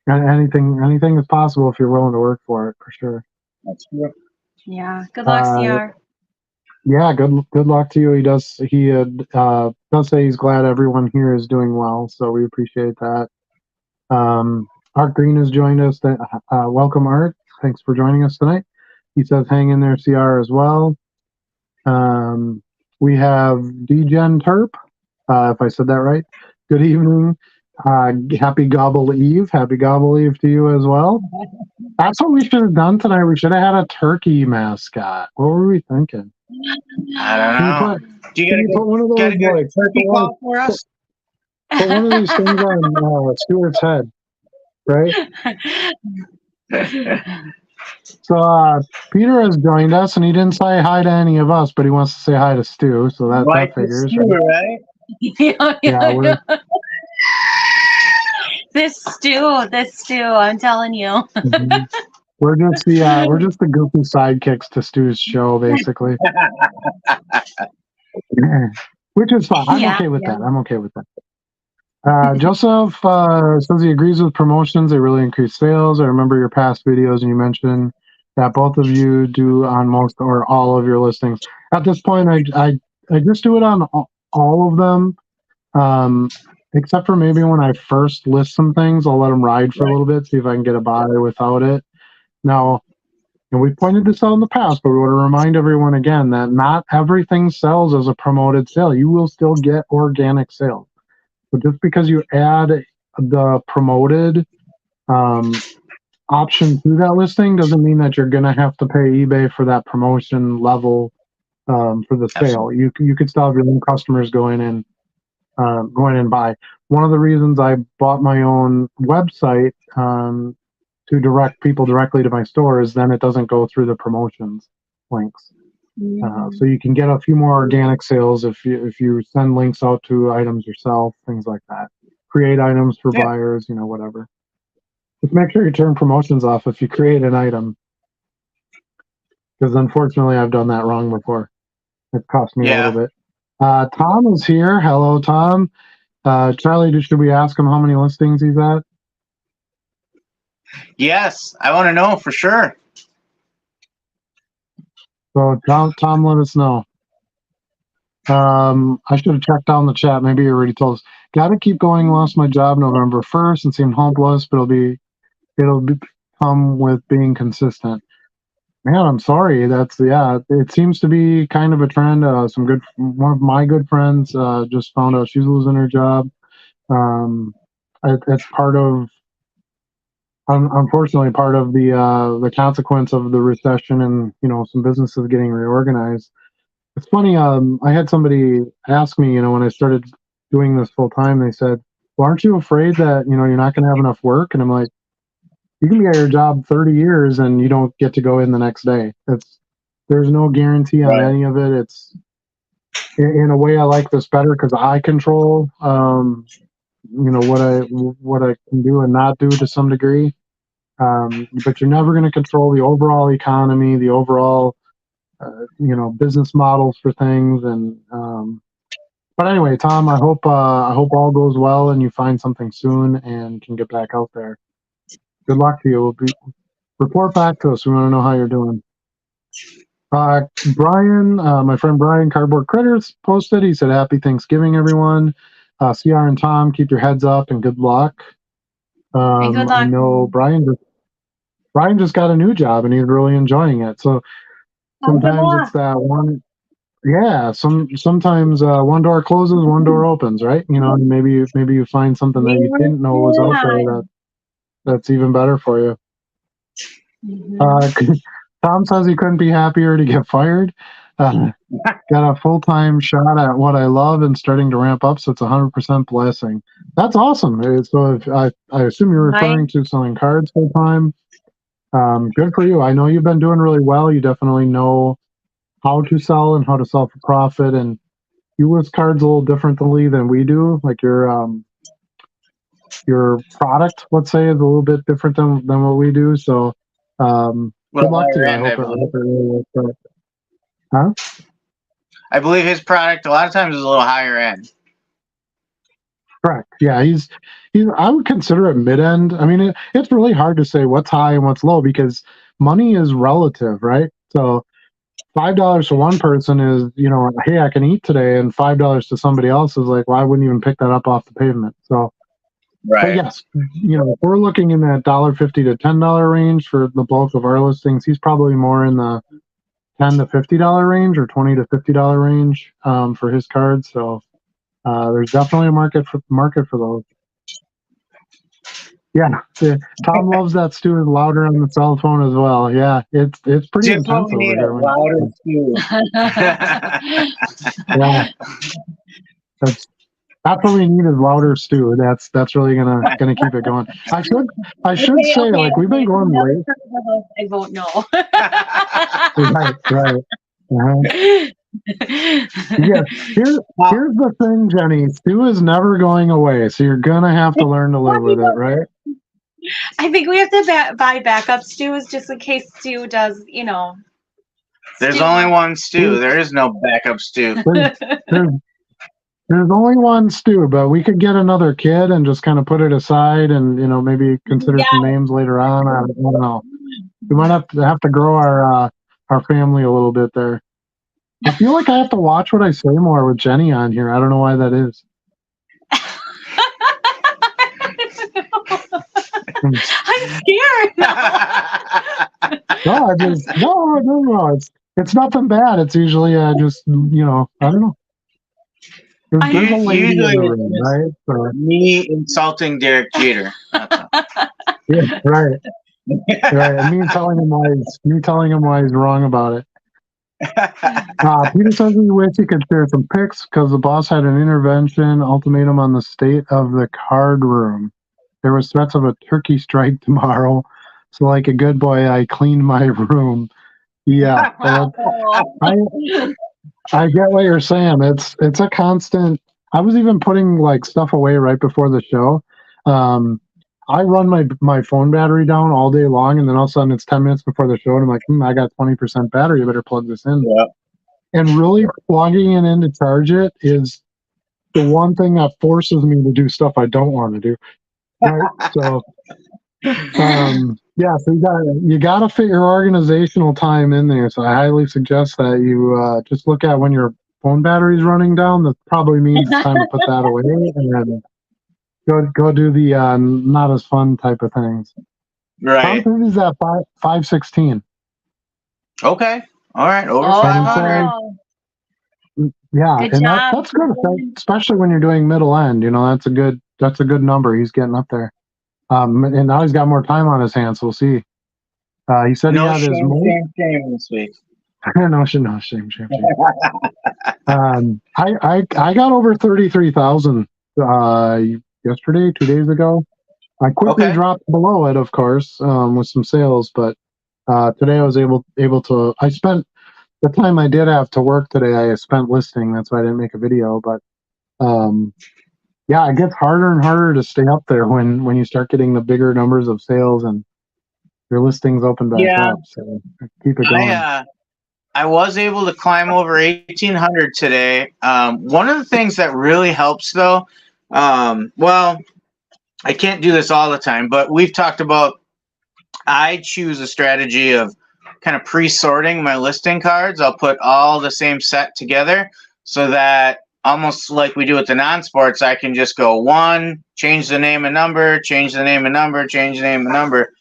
anything is possible if you're willing to work for it, for sure. That's true. Yeah. Good luck, CR. Yeah, good luck to you. He does say he's glad everyone here is doing well, so we appreciate that. Art Green has joined us. Welcome, Art. Thanks for joining us tonight. He says, hang in there, CR, as well. We have DGen Terp, if I said that right. Good evening. Happy Gobble Eve. Happy Gobble Eve to you as well. That's what we should have done tonight. We should have had a turkey mascot. What were we thinking? I don't know. Do you put one of those turkey call for us? Put one of these things on Stuart's head, right? So Peter has joined us, and he didn't say hi to any of us, but he wants to say hi to Stu, so that figures. Stu, right? Yeah. This stew, I'm telling you. Mm-hmm. We're just the goofy sidekicks to Stu's show, basically. Which is fine. I'm okay with that. Joseph says he agrees with promotions. They really increase sales. I remember your past videos, and you mentioned that both of you do on most or all of your listings. At this point, I just do it on all of them, except for maybe when I first list some things. I'll let them ride for a little bit, see if I can get a buy without it. Now, and we pointed this out in the past, but we want to remind everyone again that not everything sells as a promoted sale. You will still get organic sales. But just because you add the promoted option to that listing doesn't mean that you're going to have to pay eBay for that promotion level for the sale. You could still have your own customers go in and buy. One of the reasons I bought my own website to direct people directly to my stores, then it doesn't go through the promotions links. So you can get a few more organic sales if you send links out to items yourself, things like that. Create items for buyers, whatever. Just make sure you turn promotions off if you create an item, because unfortunately I've done that wrong before. It cost me a little bit. Tom is here. Hello, Tom. Charlie, should we ask him how many listings he's at? Yes, I want to know for sure. So Tom, let us know. I should have checked down the chat. Maybe you already told us. Got to keep going. Lost my job November 1st and seemed hopeless, but it'll come with being consistent. Man, I'm sorry. It seems to be kind of a trend. One of my good friends just found out she's losing her job. It's part of, unfortunately, part of the consequence of the recession and, some businesses getting reorganized. It's funny. I had somebody ask me, when I started doing this full time, they said, well, aren't you afraid that, you're not going to have enough work? And I'm like, you can be at your job 30 years and you don't get to go in the next day. There's no guarantee on any of it. It's, in a way, I like this better because I control, what I can do and not do to some degree. But you're never going to control the overall economy, the overall, business models for things. And, but anyway, Tom, I hope all goes well and you find something soon and can get back out there. Good luck to you. Report back to us. We want to know how you're doing. Brian, my friend Brian, Cardboard Critters, posted. He said, happy Thanksgiving, everyone. CR and Tom, keep your heads up and good luck. Good luck. I know Brian Brian just got a new job and he's really enjoying it. So sometimes Yeah. it's that one. Yeah, sometimes one door closes, one door opens, right? You know, and maybe you find something that you didn't know was out there that's even better for you. Mhm. Tom says he couldn't be happier to get fired. Got a full-time shot at what I love and starting to ramp up, so it's 100% blessing. That's awesome. So if I assume you're referring to selling cards full time. Good for you. I know you've been doing really well. You definitely know how to sell and how to sell for profit, and you list cards a little differently than we do. Like your product, let's say, is a little bit different than what we do. So good luck to you. I hope it really works out. Huh? I believe his product a lot of times is a little higher end. Correct. Yeah, he's. I would consider it mid end. I mean, it's really hard to say what's high and what's low because money is relative, right? So $5 to one person is, hey, I can eat today, and $5 to somebody else is like, well, I wouldn't even pick that up off the pavement. So, but Right. yes, if we're looking in that $1.50 to $10 range for the bulk of our listings, he's probably more in the $10 to $50 range or $20 to $50 range for his cards. So there's definitely a market for those. Yeah, Tom loves that Stu is louder on the cell phone as well. Yeah, it's pretty Just what intense we over need, here. a louder Stu. Yeah, that's what we need is louder Stu. That's really gonna keep it going. I should say like we've been going late. I vote no. Right. Yeah, here's the thing, Jenny. Stu is never going away, so you're gonna have to learn to live with it, right? I think we have to buy backup stews just in case Stu does, There's Stu. only one Stu. There is no backup Stu. There's only one Stu, but we could get another kid and just kind of put it aside, and maybe consider some names later on. I don't know. We might have to grow our family a little bit there. I feel like I have to watch what I say more with Jenny on here. I don't know why that is. I'm scared. No. It's nothing bad. It's usually just I don't know. There's a lady in the room, right? So, me insulting Derek Jeter. yeah, right. Right. And me telling him why he's wrong about it. Peter says he wishes he could share some pics because the boss had an intervention ultimatum on the state of the card room. There was threats of a turkey strike tomorrow. So like a good boy, I cleaned my room. Yeah. I get what you're saying. It's a constant. I was even putting like stuff away right before the show. I run my phone battery down all day long, and then all of a sudden it's 10 minutes before the show, and I'm like, I got 20% battery. I better plug this in. Yeah. And really plugging it in to charge it is the one thing that forces me to do stuff I don't want to do. Right? So, yeah. So you gotta fit your organizational time in there. So I highly suggest that you just look at when your phone battery's running down. That probably means it's time to put that away, and then go do the not as fun type of things. Right. Tom is at 516. Okay. All right. Over 500. Yeah, Good and job. that's good, especially when you're doing middle end. That's a good number. He's getting up there. And now he's got more time on his hands. So we'll see. He said No he had shame this week. no shame. I got over 33,000 yesterday, 2 days ago. I quickly dropped below it, of course, with some sales, but today I was able to. I spent the time I did have to work today. I spent listing. That's why I didn't make a video. But yeah, it gets harder and harder to stay up there when you start getting the bigger numbers of sales and your listings open back up. So keep it going. I was able to climb over 1,800 today. One of the things that really helps, though, well, I can't do this all the time, but we've talked about. I choose a strategy of kind of pre-sorting my listing cards. I'll put all the same set together so that almost like we do with the non-sports, I can just go one, change the name and number, change the name and number, change the name and number.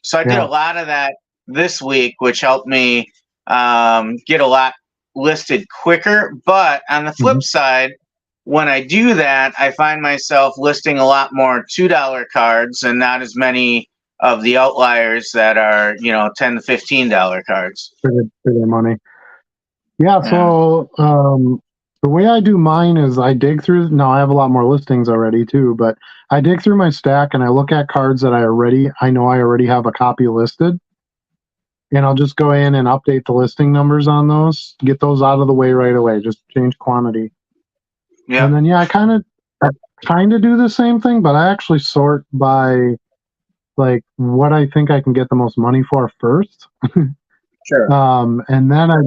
So I did a lot of that this week, which helped me get a lot listed quicker. But on the flip side, when I do that, I find myself listing a lot more $2 cards and not as many of the outliers that are, $10 to $15 cards. For their money. Yeah, so the way I do mine is I dig through. Now I have a lot more listings already too, but I dig through my stack and I look at cards that I know I already have a copy listed, and I'll just go in and update the listing numbers on those, get those out of the way right away. Just change quantity. Yeah, and then I kind of do the same thing, but I actually sort by like what I think I can get the most money for first. Sure. And then I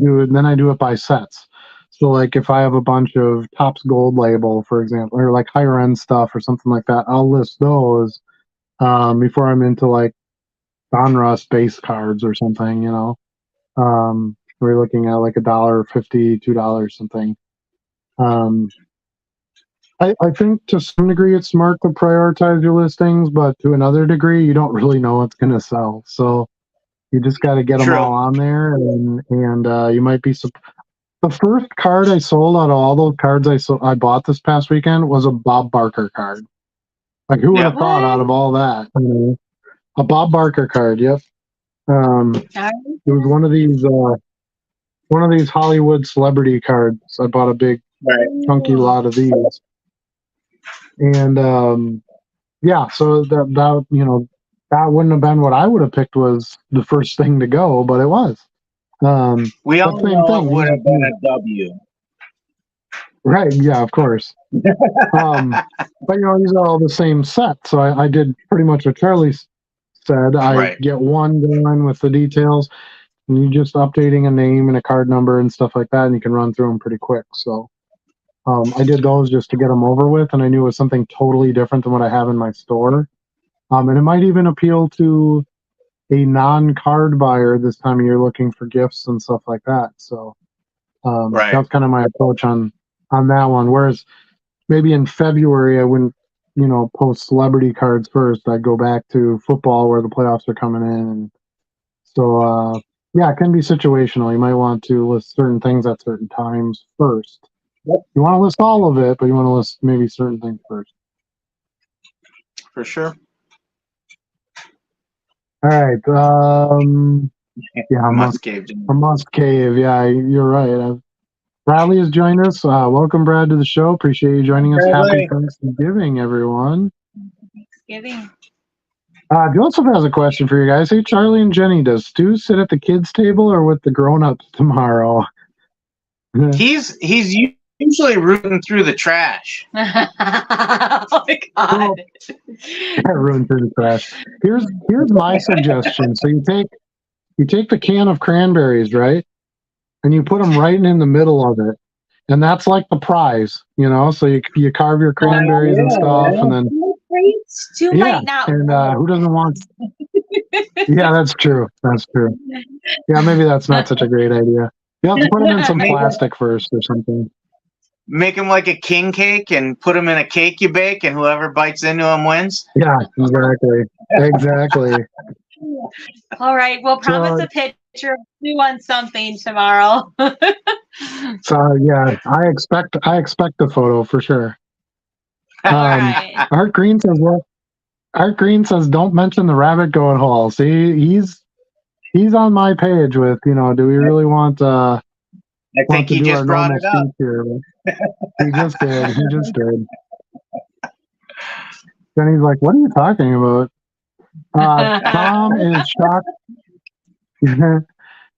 do it by sets. So like if I have a bunch of Topps Gold Label, for example, or like higher end stuff or something like that, I'll list those before I'm into like Donruss base cards or something, we're looking at like $1.50, $2 something. I think to some degree it's smart to prioritize your listings, but to another degree you don't really know what's going to sell. So you just got to get them all on there, and you might be the first card I sold out of all those cards I bought this past weekend was a Bob Barker card. Like who would have thought out of all that? A Bob Barker card, yep. It was one of these Hollywood celebrity cards. I bought a big chunky lot of these. And so that wouldn't have been what I would have picked was the first thing to go, but it was. We all know it would have been a W. Right, yeah, of course. But these are all the same set, so I did pretty much what Charlie said. I get one going with the details, and you just updating a name and a card number and stuff like that, and you can run through them pretty quick. So I did those just to get them over with, and I knew it was something totally different than what I have in my store. And it might even appeal to a non-card buyer this time of year looking for gifts and stuff like that. So that's kind of my approach on that one. Whereas maybe in February, I wouldn't, post celebrity cards first. I'd go back to football where the playoffs are coming in. And so, it can be situational. You might want to list certain things at certain times first. Yep. You want to list all of it, but you want to list maybe certain things first. For sure. All right. Musk Cave. Musk Cave. Yeah, you're right. Bradley has joined us. Welcome, Brad, to the show. Appreciate you joining us. Happy Thanksgiving, everyone. Thanksgiving. Joseph has a question for you guys. Hey, Charlie and Jenny, does Stu sit at the kids' table or with the grown-ups tomorrow? He's usually rooting through the trash. Oh my God. Rooting through the trash. Here's my suggestion. So you take the can of cranberries, right? And you put them right in the middle of it. And that's like the prize, so you carve your cranberries and stuff, and then Stu might not. And who doesn't want? Yeah, that's true. That's true. Yeah, maybe that's not such a great idea. You have to put them in some plastic first or something. Make them like a king cake and put them in a cake you bake, and whoever bites into them wins. Yeah, exactly. All right, we'll promise a picture of you on something tomorrow. So yeah, I expect the photo for sure. Right. Art Green says, don't mention the rabbit going whole. See, he's on my page with, do we really want I think he just brought it up. Here? He just did. Then he's like, what are you talking about? Tom is shocked.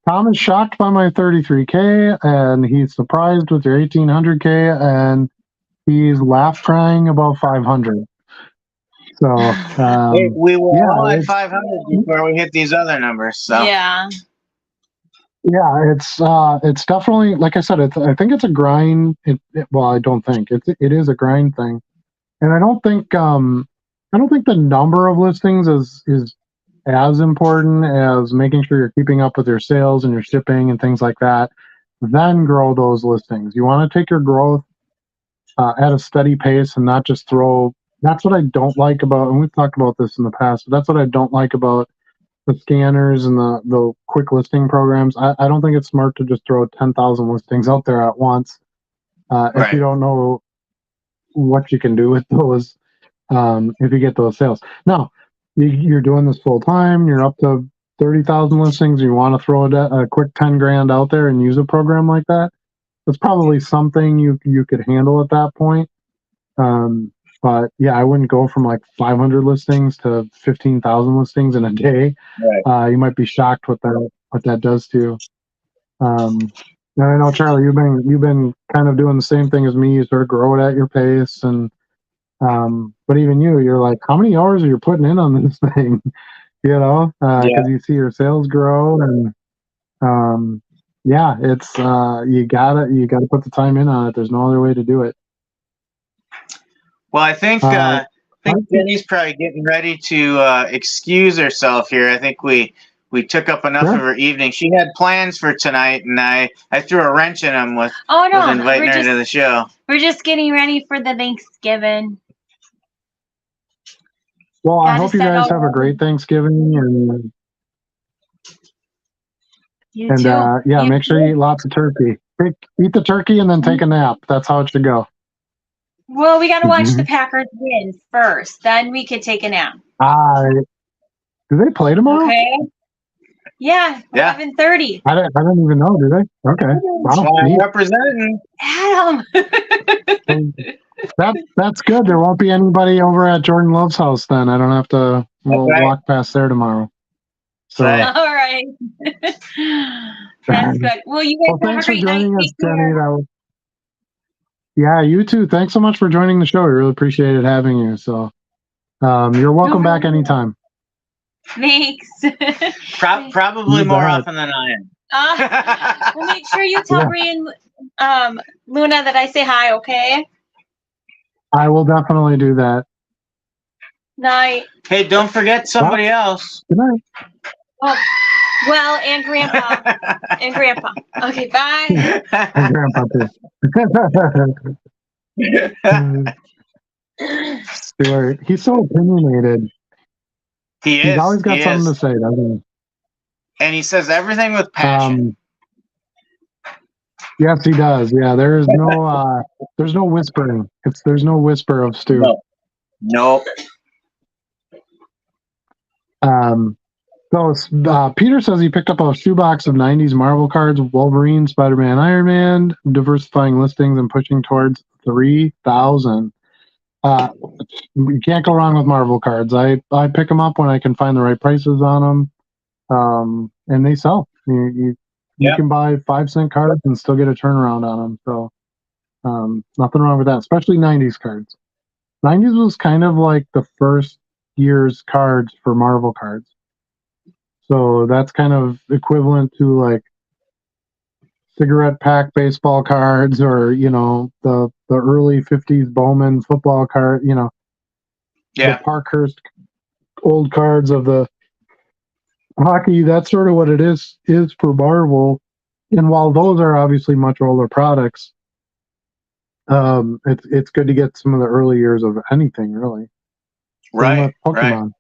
Tom is shocked by my 33K, and he's surprised with your 1800K, and he's laugh crying about 500. So we were all at 500 before we hit these other numbers. So yeah, it's definitely, like I said, I think it's a grind. I don't think it is a grind thing, and I don't think the number of listings is as important as making sure you're keeping up with your sales and your shipping and things like that. Then grow those listings. You want to take your growth at a steady pace and not just throw. That's what I don't like about, and we've talked about this in the past, but that's what I don't like about the scanners and the quick listing programs, I don't think it's smart to just throw 10,000 listings out there at once if Right. you don't know what you can do with those. If you get those sales. Now, you're doing this full time. You're up to 30,000 listings. You want to throw a quick 10 grand out there and use a program like that. That's probably something you could handle at that point. But yeah, I wouldn't go from like 500 listings to 15,000 listings in a day. Right. You might be shocked what that does to you. And I know, Charlie, you've been kind of doing the same thing as me. You sort of grow it at your pace, and but even you're like, how many hours are you putting in on this thing? Because you see your sales grow, and yeah, it's you gotta put the time in on it. There's no other way to do it. Well, I think Jenny's probably getting ready to excuse herself here. I think we took up enough of her evening. She had plans for tonight, and I threw a wrench in them with inviting her to the show. We're just getting ready for the Thanksgiving. Well, I hope you guys have a great Thanksgiving, and make sure you eat lots of turkey. Eat the turkey and then take a nap. That's how it should go. Well, we got to watch the Packers win first. Then we could take a nap. Do they play tomorrow? Okay. Yeah, 11:30. I didn't even know. Do they? Okay. Wow. Representing Adam. That's good. There won't be anybody over at Jordan Love's house then. I don't have to walk past there tomorrow. So. All right. That's good. Well, you guys have a great night. Us, Jenny. Yeah, you too. Thanks so much for joining the show. We really appreciated having you. So you're welcome back anytime. Thanks. Probably more often than I am. Well, make sure you tell Bree and Luna that I say hi, okay? I will definitely do that. Night. Hey, don't forget somebody else. Good night. Oh, well, and Grandpa. And Grandpa. Okay, bye. And Grandpa, too. Stuart, he's so opinionated. He's always got something to say, doesn't he? And he says everything with passion. Yes, he does. Yeah, there's no whispering. There's no whisper of Stu. Nope. So Peter says he picked up a shoebox of 90s Marvel cards, Wolverine, Spider-Man, Iron Man, diversifying listings and pushing towards 3,000. You can't go wrong with Marvel cards. I pick them up when I can find the right prices on them, and they sell. You can buy 5-cent cards and still get a turnaround on them. So nothing wrong with that, especially 90s cards. 90s was kind of like the first year's cards for Marvel cards. So that's kind of equivalent to like cigarette pack baseball cards, or the early 50s Bowman football card, the Parkhurst old cards of the hockey. That's sort of what it is for Marvel. And while those are obviously much older products, it's good to get some of the early years of anything, really. Right. Pokemon.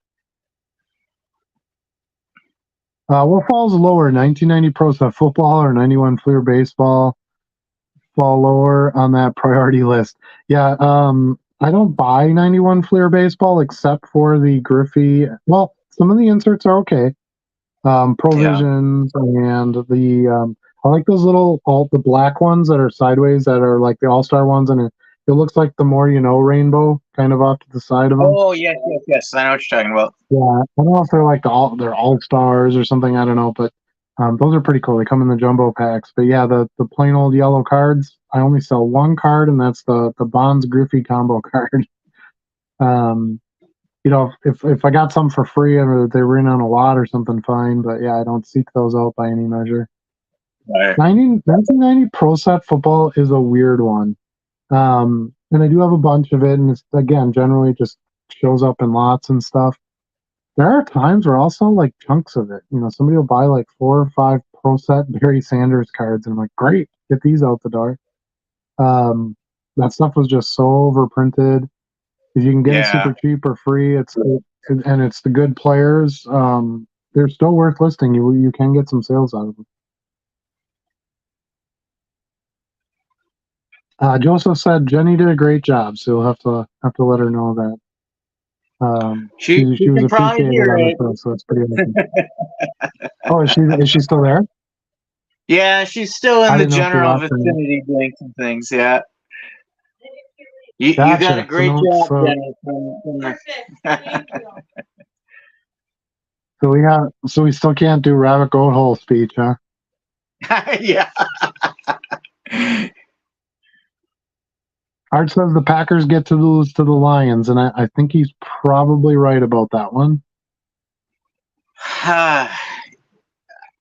What falls lower, 1990 Pro Set Football or 91 Fleer Baseball? Fall lower on that priority list. Yeah, I don't buy 91 Fleer Baseball except for the Griffey. Well, some of the inserts are okay. Provisions and the I like those the black ones that are sideways, that are like the All-Star ones, and it looks like the More You Know rainbow kind of off to the side of them. Oh, yes. I know what you're talking about. Yeah, I don't know if they're like they're All-Stars or something. I don't know, but those are pretty cool. They come in the jumbo packs. But yeah, the plain old yellow cards, I only sell one card, and that's the Bonds Griffey combo card. If I got some for free or they were in on a lot or something, fine. But yeah, I don't seek those out by any measure. Right. 1990 Pro Set Football is a weird one. And I do have a bunch of it, and it's, again, generally just shows up in lots and stuff. There are times where I'll sell like chunks of it. Somebody will buy like 4 or 5 Pro Set Barry Sanders cards, and I'm like, great, get these out the door. That stuff was just so overprinted. If you can get it super cheap or free, it's the good players. they're still worth listing. You can get some sales out of them. Joseph said Jenny did a great job, so you'll have to let her know that. She was can probably appreciated hear on the it. show, so that's pretty awesome. Oh, is she still there? Yeah, she's still in I the didn't know if she general watched or not. vicinity doing some things. Yeah. You Gotcha. got a great So job, so- Jenny. So we still can't do rabbit goat hole speech, huh? Yeah. Art says the Packers get to lose to the Lions, and I think he's probably right about that one.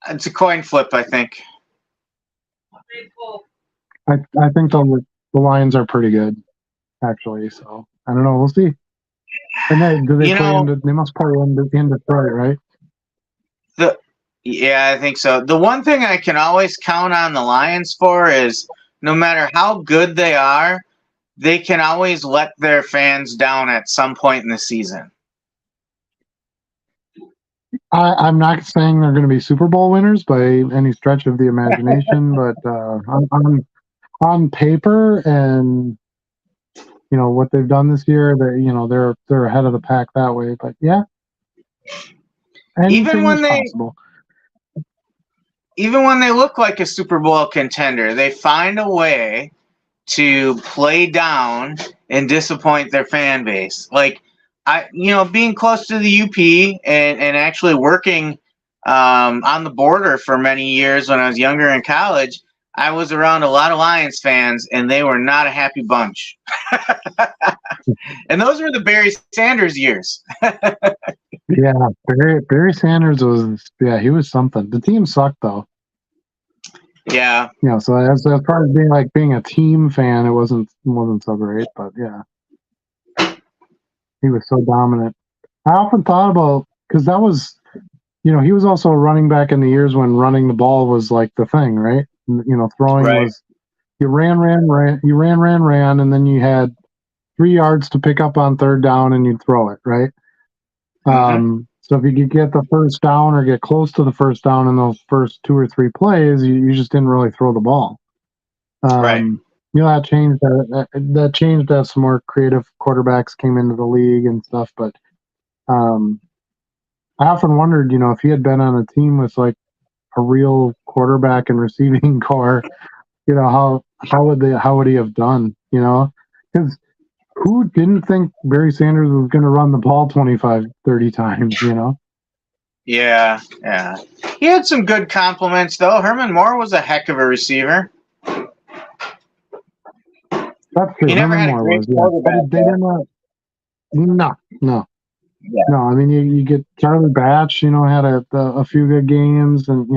It's a coin flip, I think. I think the Lions are pretty good, actually. So I don't know. We'll see. And do they play they must play in Detroit, right? Yeah, I think so. The one thing I can always count on the Lions for is no matter how good they are, they can always let their fans down at some point in the season. I'm not saying they're going to be Super Bowl winners by any stretch of the imagination, but on paper and what they've done this year, they're ahead of the pack that way. But yeah, even when possible. Even when they look like a Super Bowl contender, they find a way to play down and disappoint their fan base. Like being close to the UP and actually working on the border for many years when I was younger in college, I was around a lot of Lions fans, and they were not a happy bunch. And those were the Barry Sanders years. Yeah, Barry Sanders he was something. The team sucked though. Yeah. So as far as being a team fan, it wasn't so great, but yeah. He was so dominant. I often thought about, because that was, he was also a running back in the years when running the ball was like the thing, right? Throwing was, you ran, and then you had 3 yards to pick up on third down and you'd throw it, right? Mm-hmm. So if you could get the first down or get close to the first down in those first 2 or 3 plays, you just didn't really throw the ball. Right. That changed. That changed as some more creative quarterbacks came into the league and stuff. But I often wondered, if he had been on a team with like a real quarterback and receiving core, how would he have done? Because who didn't think Barry Sanders was going to run the ball 25, 30 times? Yeah. He had some good compliments, though. Herman Moore was a heck of a receiver. That's true. He never had a great quarterback. They didn't. No. Yeah. No, I mean you get Charlie Batch. Had a few good games, and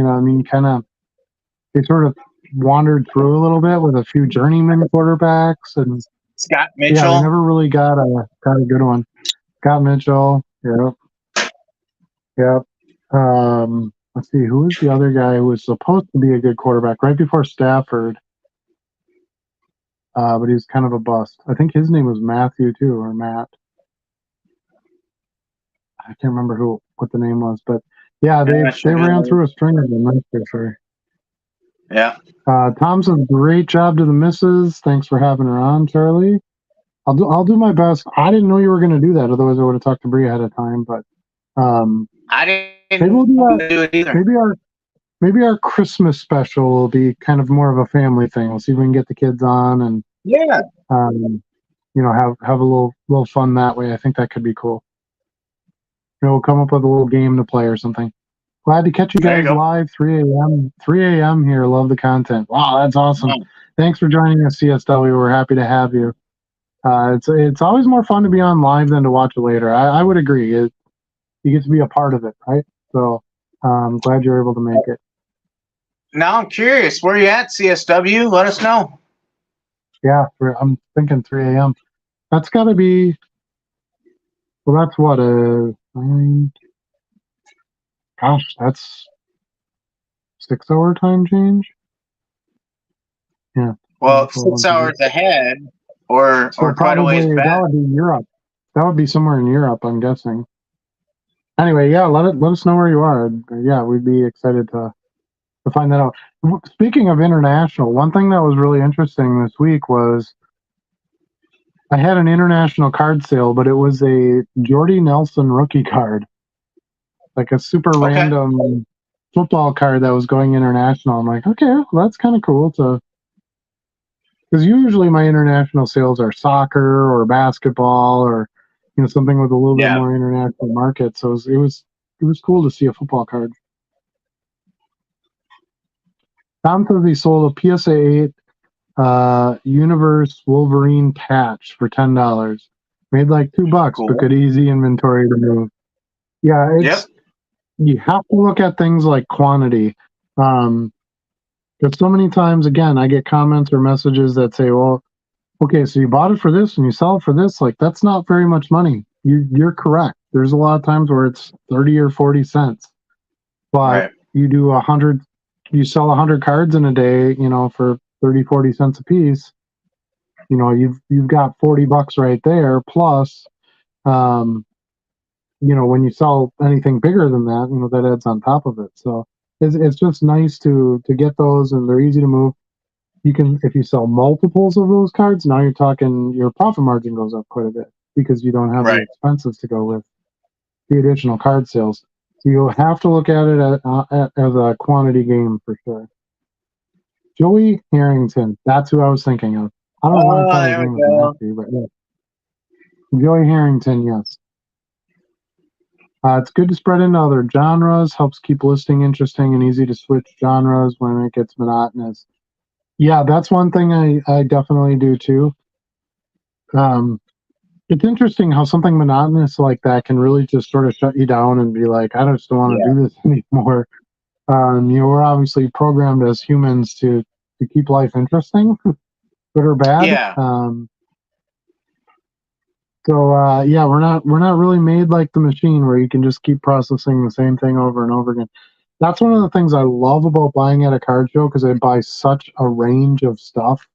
they sort of wandered through a little bit with a few journeyman quarterbacks, and Scott Mitchell. Yeah, they never really got a good one. Scott Mitchell. Yep. Let's see, who was the other guy who was supposed to be a good quarterback right before Stafford? But he was kind of a bust. I think his name was Matthew too, or Matt. I can't remember what the name was, but yeah, they ran through a string of them, that's for sure. Yeah. Tom says, great job to the missus. Thanks for having her on, Charlie. I'll do my best. I didn't know you were going to do that. Otherwise, I would have talked to Bree ahead of time. But I didn't do it either. Maybe our Christmas special will be kind of more of a family thing. We'll see if we can get the kids on and have a little fun that way. I think that could be cool. We'll come up with a little game to play or something. Glad to catch you guys live, 3 a.m. here. Love the content. Wow, that's awesome. Wow. Thanks for joining us, CSW. We're happy to have you. It's always more fun to be on live than to watch it later. I would agree. You get to be a part of it, right? So I'm glad you're able to make it. Now I'm curious. Where you at, CSW? Let us know. Yeah, I'm thinking 3 a.m. That's got to be. Well, that's what gosh, that's 6-hour time change. Yeah. Well, 6 hours ahead, or quite a ways back. That would be Europe. That would be somewhere in Europe, I'm guessing. Anyway, yeah, let us know where you are. Yeah, we'd be excited to find that out. Speaking of international, one thing that was really interesting this week was I had an international card sale, but it was a Jordy Nelson rookie card, like a super Okay. random football card that was going international. I'm like, okay, well, that's kind of cool to, because usually my international sales are soccer or basketball or something with a little bit Yeah. more international market. So it was cool to see a football card. Tom says he sold a PSA 8 Universe Wolverine patch for $10. Made like $2, Cool. but good easy inventory to move. Yeah, it's you have to look at things like quantity. Because so many times, again, I get comments or messages that say, well, okay, so you bought it for this and you sell it for this. Like, that's not very much money. You're correct. There's a lot of times where it's 30 or 40 cents. But Right. you do 100, you sell 100 cards in a day, for 30, 40 cents a piece. You've got $40 right there. Plus, when you sell anything bigger than that, that adds on top of it. So it's just nice to get those, and they're easy to move. You can, if you sell multiples of those cards, now you're talking, your profit margin goes up quite a bit because you don't have the Right. expenses to go with the additional card sales. So you'll have to look at it as a quantity game for sure. Joey Harrington, that's who I was thinking of. I don't know why I thought his There name we was go. Matthew, but yeah. Joey Harrington, yes. It's good to spread into other genres, helps keep listing interesting and easy to switch genres when it gets monotonous. Yeah, that's one thing I definitely do too. It's interesting how something monotonous like that can really just sort of shut you down and be like, I just don't want to do this anymore. We're obviously programmed as humans to keep life interesting, good or bad. Yeah. Yeah, we're not really made like the machine where you can just keep processing the same thing over and over again. That's one of the things I love about buying at a card show, because I buy such a range of stuff.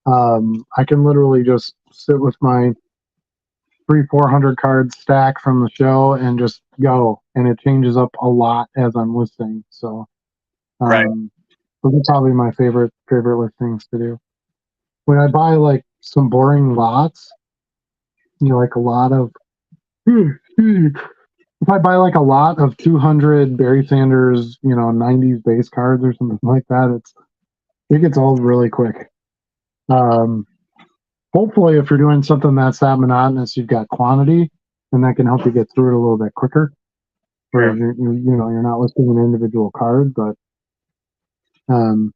I can literally just sit with my 300-400 card stack from the show and just go, and it changes up a lot as I'm listing. So, Right. those are probably my favorite listings to do. When I buy like some boring lots, like a lot of, if I buy like a lot of 200 Barry Sanders, 90s base cards or something like that, it gets old really quick. Hopefully, if you're doing something that's that monotonous, you've got quantity, and that can help you get through it a little bit quicker. Whereas you're not listing an individual card, but I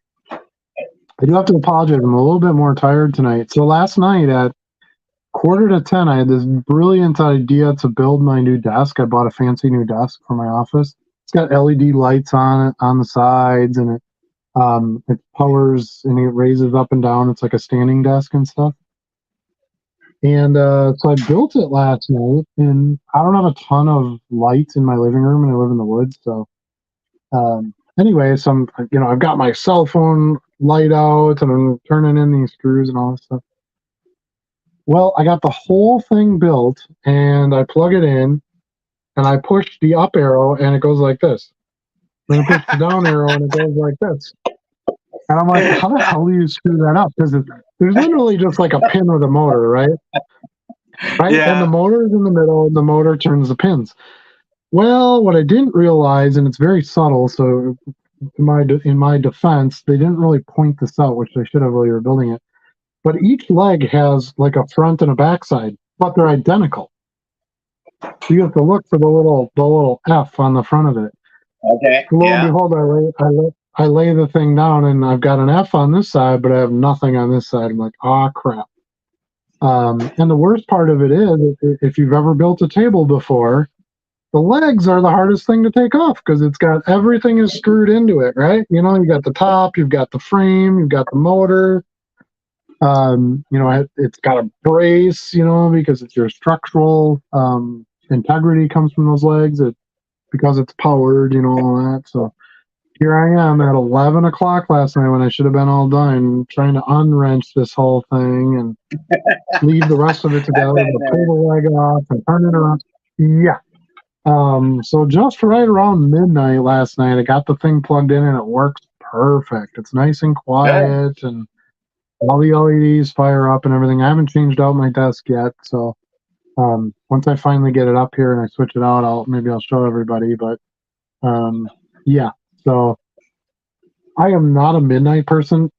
do have to apologize. I'm a little bit more tired tonight. So last night at 9:45, I had this brilliant idea to build my new desk. I bought a fancy new desk for my office. It's got LED lights on it on the sides, and it powers and it raises up and down. It's like a standing desk and stuff. And so I built it last night, and I don't have a ton of lights in my living room, and I live in the woods. So anyway, so I've got my cell phone light out, and I'm turning in these screws and all this stuff. Well, I got the whole thing built, and I plug it in, and I push the up arrow, and it goes like this. Then I push the down arrow, and it goes like this. And I'm like, how the hell do you screw that up? Because there's literally just like a pin with a motor, right? Right? Yeah. And the motor is in the middle, and the motor turns the pins. Well, what I didn't realize, and it's very subtle, so in my defense, they didn't really point this out, which they should have while you were building it. But each leg has like a front and a backside, but they're identical. So you have to look for the little F on the front of it. Okay. Lo and behold, I lay the thing down, and I've got an F on this side, but I have nothing on this side. I'm like, crap. And the worst part of it is, if you've ever built a table before, the legs are the hardest thing to take off because it's got everything is screwed into it, right? You got the top, you've got the frame, you've got the motor. It's got a brace, because it's your structural integrity comes from those legs. Because it's powered, all that. So here I am at 11 o'clock last night when I should have been all done, trying to unwrench this whole thing and leave the rest of it together, to pull the leg off and turn it around. Yeah. So just right around midnight last night, I got the thing plugged in and it works perfect. It's nice and quiet and all the LEDs fire up and everything. I haven't changed out my desk yet, so once I finally get it up here and I switch it out, I'll show everybody. But yeah, so I am not a midnight person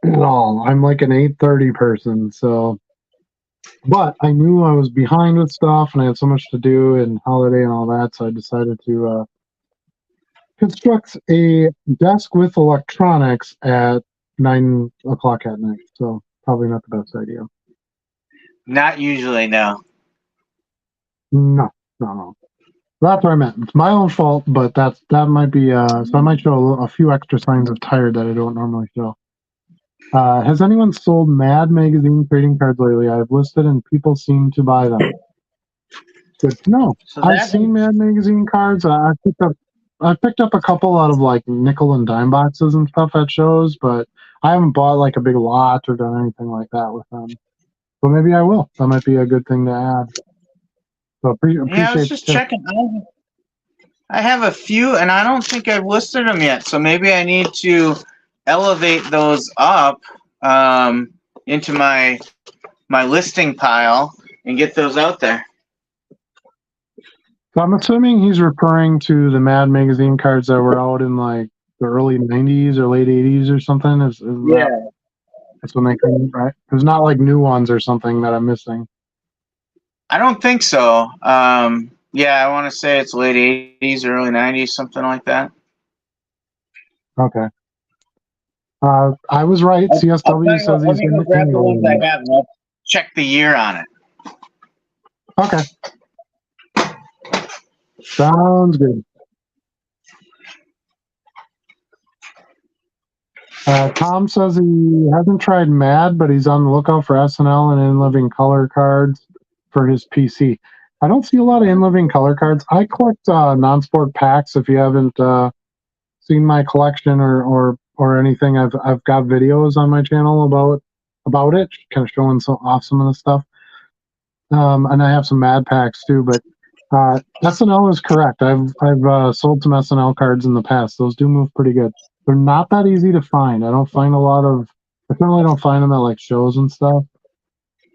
at all. I'm like an 8:30 person. So, but I knew I was behind with stuff and I had so much to do and holiday and all that, so I decided to construct a desk with electronics at 9 o'clock at night. So probably not the best idea. Not usually, no. No. That's what I meant. It's my own fault, but that might be so I might show a few extra signs of tired that I don't normally show. Has anyone sold Mad Magazine trading cards lately? I've listed and people seem to buy them. Good to know. So I've seen Mad Magazine cards. I picked up a couple out of like nickel and dime boxes and stuff at shows, but I haven't bought like a big lot or done anything like that with them. But maybe I will. That might be a good thing to add. So appreciate. Yeah, I was just checking. I have a few, and I don't think I've listed them yet. So maybe I need to elevate those up into my listing pile and get those out there. So I'm assuming he's referring to the Mad Magazine cards that were out in like the early 90s or late 80s or something. That's when they came, right? There's not like new ones or something that I'm missing. I don't think so. Yeah, I want to say it's late 80s, early 90s, something like that. Okay. I was right. CSW says he's going to grab the ones I have and I'll check the year on it. Okay. Sounds good. Tom says he hasn't tried Mad, but he's on the lookout for SNL and In Living Color cards for his PC. I don't see a lot of In Living Color cards. I collect non-sport packs. If you haven't seen my collection or anything, I've got videos on my channel about it, kind of showing off some of the stuff. And I have some Mad packs too, but SNL is correct. I've sold some SNL cards in the past. Those do move pretty good. They're not that easy to find. I certainly don't find them at like shows and stuff.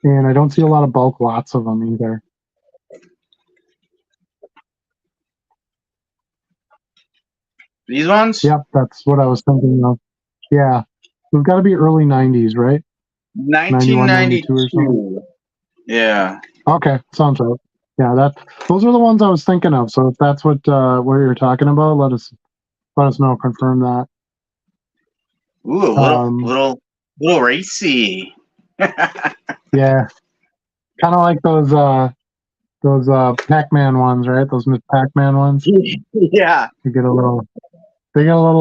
And I don't see a lot of bulk lots of them either. These ones? Yep, that's what I was thinking of. Yeah. We've got to be early 90s, right? 1992 or something. Yeah. Okay, sounds right. Yeah, those are the ones I was thinking of. So if that's what you're talking about, let us know. Confirm that. Ooh, a little racy. Yeah, kind of like those Pac-Man ones, right? Those Miss Pac-Man ones. Yeah. They get a little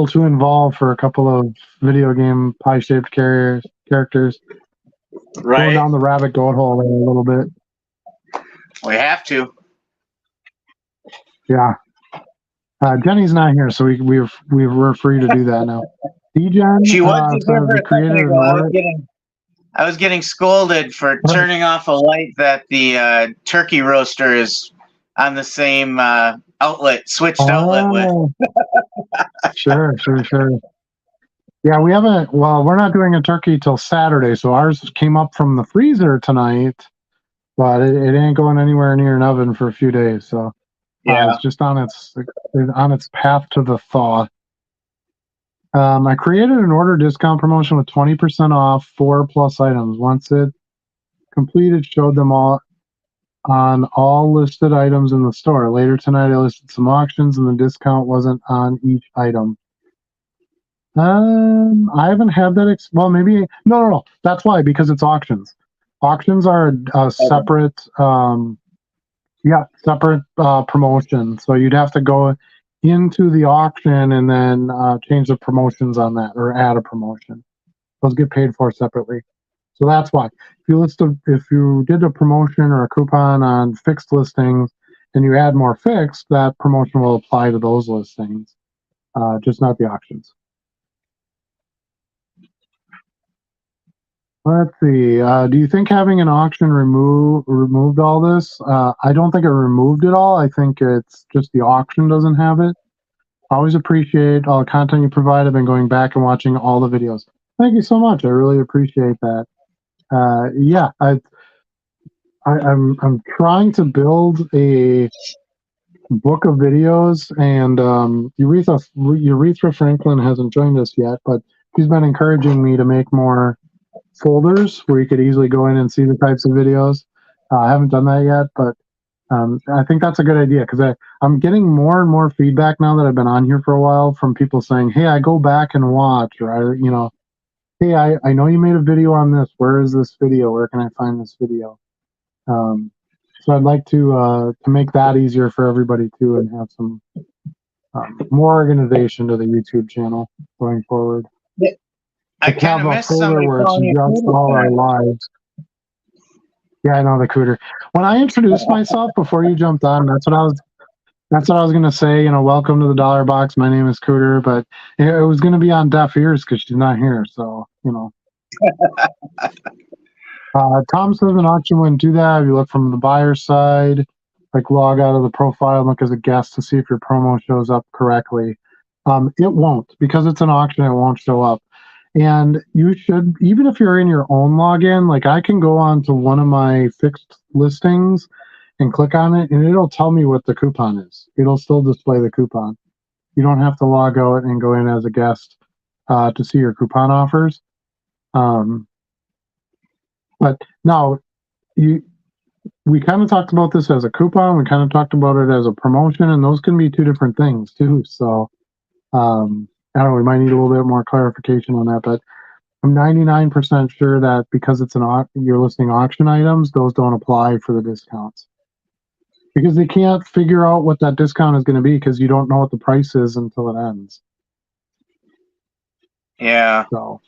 too involved for a couple of video game pie-shaped characters. Right. Going down the rabbit goat hole there a little bit. We have to. Yeah. Jenny's not here, so we're free to do that now. D-Jen, she was the creator. I was getting scolded for turning off a light that the turkey roaster is on the same switched outlet with. Sure. Yeah, we're not doing a turkey till Saturday, so ours came up from the freezer tonight, but it ain't going anywhere near an oven for a few days, so yeah, it's just on its path to the thaw. I created an order discount promotion with 20% off 4+ items. Once it completed, showed them all on all listed items in the store. Later tonight, I listed some auctions, and the discount wasn't on each item. I haven't had that. Well, maybe no. That's why, because it's auctions. Auctions are a separate, separate promotion. So you'd have to go into the auction and then change the promotions on that or add a promotion. Those get paid for separately. So that's why. If you did a promotion or a coupon on fixed listings and you add more fixed, that promotion will apply to those listings, just not the auctions. Let's see. Do you think having an auction removed all this? I don't think it removed it all. I think it's just the auction doesn't have it. Always appreciate all the content you provide. I've been going back and watching all the videos. Thank you so much. I really appreciate that. Yeah, I'm trying to build a book of videos, and Urethra Franklin hasn't joined us yet, but she's been encouraging me to make more folders where you could easily go in and see the types of videos. I haven't done that yet, but I think that's a good idea because I'm getting more and more feedback now that I've been on here for a while from people saying, "Hey, I go back and watch," or "Hey, I know you made a video on this. Where is this video? Where can I find this video?" So I'd like to make that easier for everybody too, and have some more organization to the YouTube channel going forward. I kind of have a missed folder somebody where calling it's you just all our lives. Yeah, I know the Cooter. When I introduced myself before you jumped on, that's what I was gonna say. Welcome to the Dollar Box. My name is Cooter, but it was gonna be on deaf ears because she's not here. So Tom says an auction wouldn't do that. If you look from the buyer side, like log out of the profile and look as a guest to see if your promo shows up correctly. It won't, because it's an auction. It won't show up. And you should, even if you're in your own login, like I can go on to one of my fixed listings and click on it, and it'll tell me what the coupon is. It'll still display the coupon. You don't have to log out and go in as a guest to see your coupon offers. But now, we kind of talked about this as a coupon. We kind of talked about it as a promotion, and those can be two different things too. So, I don't know, we might need a little bit more clarification on that, but I'm 99% sure that because it's you're listing auction items, those don't apply for the discounts. Because they can't figure out what that discount is going to be because you don't know what the price is until it ends. Yeah. So.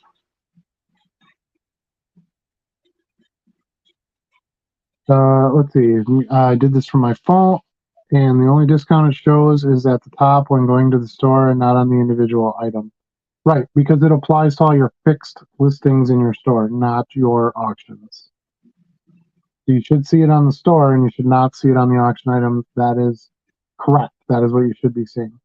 Let's see. I did this from my phone, and the only discount it shows is at the top when going to the store and not on the individual item. Right, because it applies to all your fixed listings in your store, not your auctions. You should see it on the store, and you should not see it on the auction item. That is correct. That is what you should be seeing.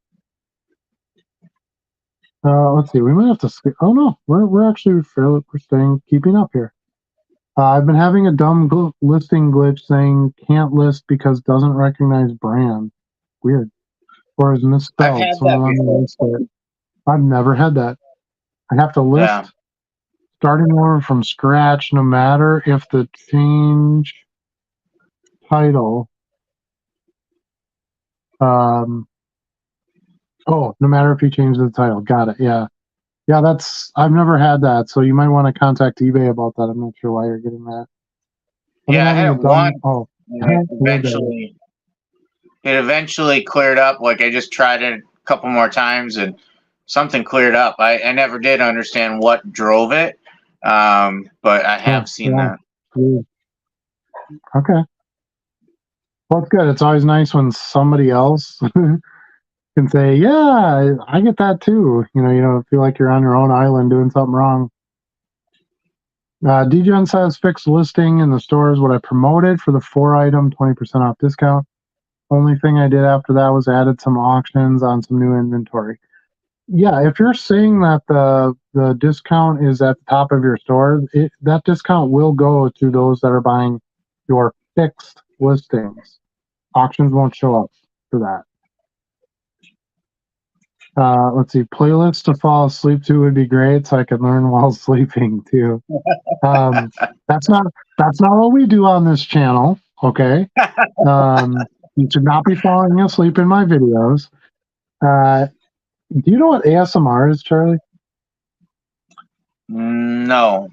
Let's see. We might have to skip. Oh no, we're actually keeping up here. I've been having a dumb listing glitch saying can't list because doesn't recognize brand. Weird. Or is misspelled. I've had that before. I've never had that. I have to list starting over from scratch, no matter if the change title. No matter if you change the title. Got it. Yeah. Yeah, I've never had that, so you might want to contact eBay about that. I'm not sure why you're getting that. Yeah, I had it once. It eventually cleared up. Like I just tried it a couple more times and something cleared up. I never did understand what drove it, but I have seen that. Okay. Well, it's good. It's always nice when somebody else can say, yeah, I get that too. You don't feel like you're on your own island doing something wrong. DGen says fixed listing in the store is what I promoted for the 4-item 20% off discount. Only thing I did after that was added some auctions on some new inventory. Yeah, if you're saying that the discount is at the top of your store, that discount will go to those that are buying your fixed listings. Auctions won't show up for that. Let's see, playlists to fall asleep to would be great, so I could learn while sleeping too. That's not what we do on this channel. Okay, you should not be falling asleep in my videos. Do you know what ASMR is, Charlie? No.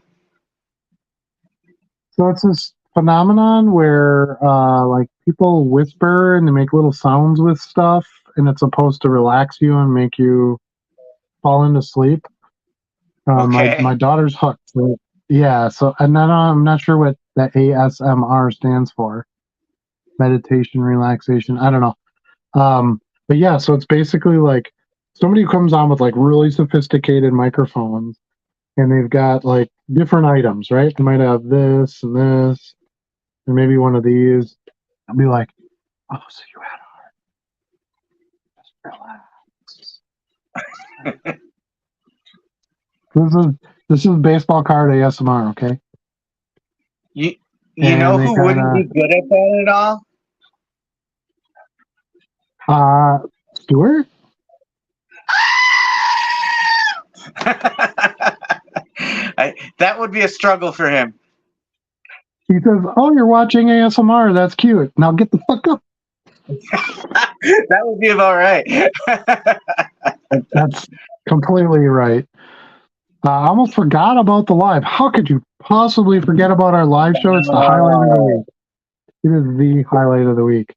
So it's this phenomenon where like people whisper and they make little sounds with stuff, and it's supposed to relax you and make you fall into sleep. Okay. My daughter's hooked. So, yeah. So and then I'm not sure what that ASMR stands for. Meditation, relaxation. I don't know. But yeah. So it's basically like somebody who comes on with like really sophisticated microphones, and they've got like different items, right? They might have this and this, and maybe one of these. I'll be like, oh, so you had a heart. Just relax. This is baseball card ASMR, okay? You And know they who wouldn't be good at that at all? Stuart? That would be a struggle for him. He says, oh, you're watching ASMR. That's cute. Now get the fuck up. That would be about right. That's completely right. I almost forgot about the live. How could you possibly forget about our live show? It's the highlight of the week. It is the highlight of the week.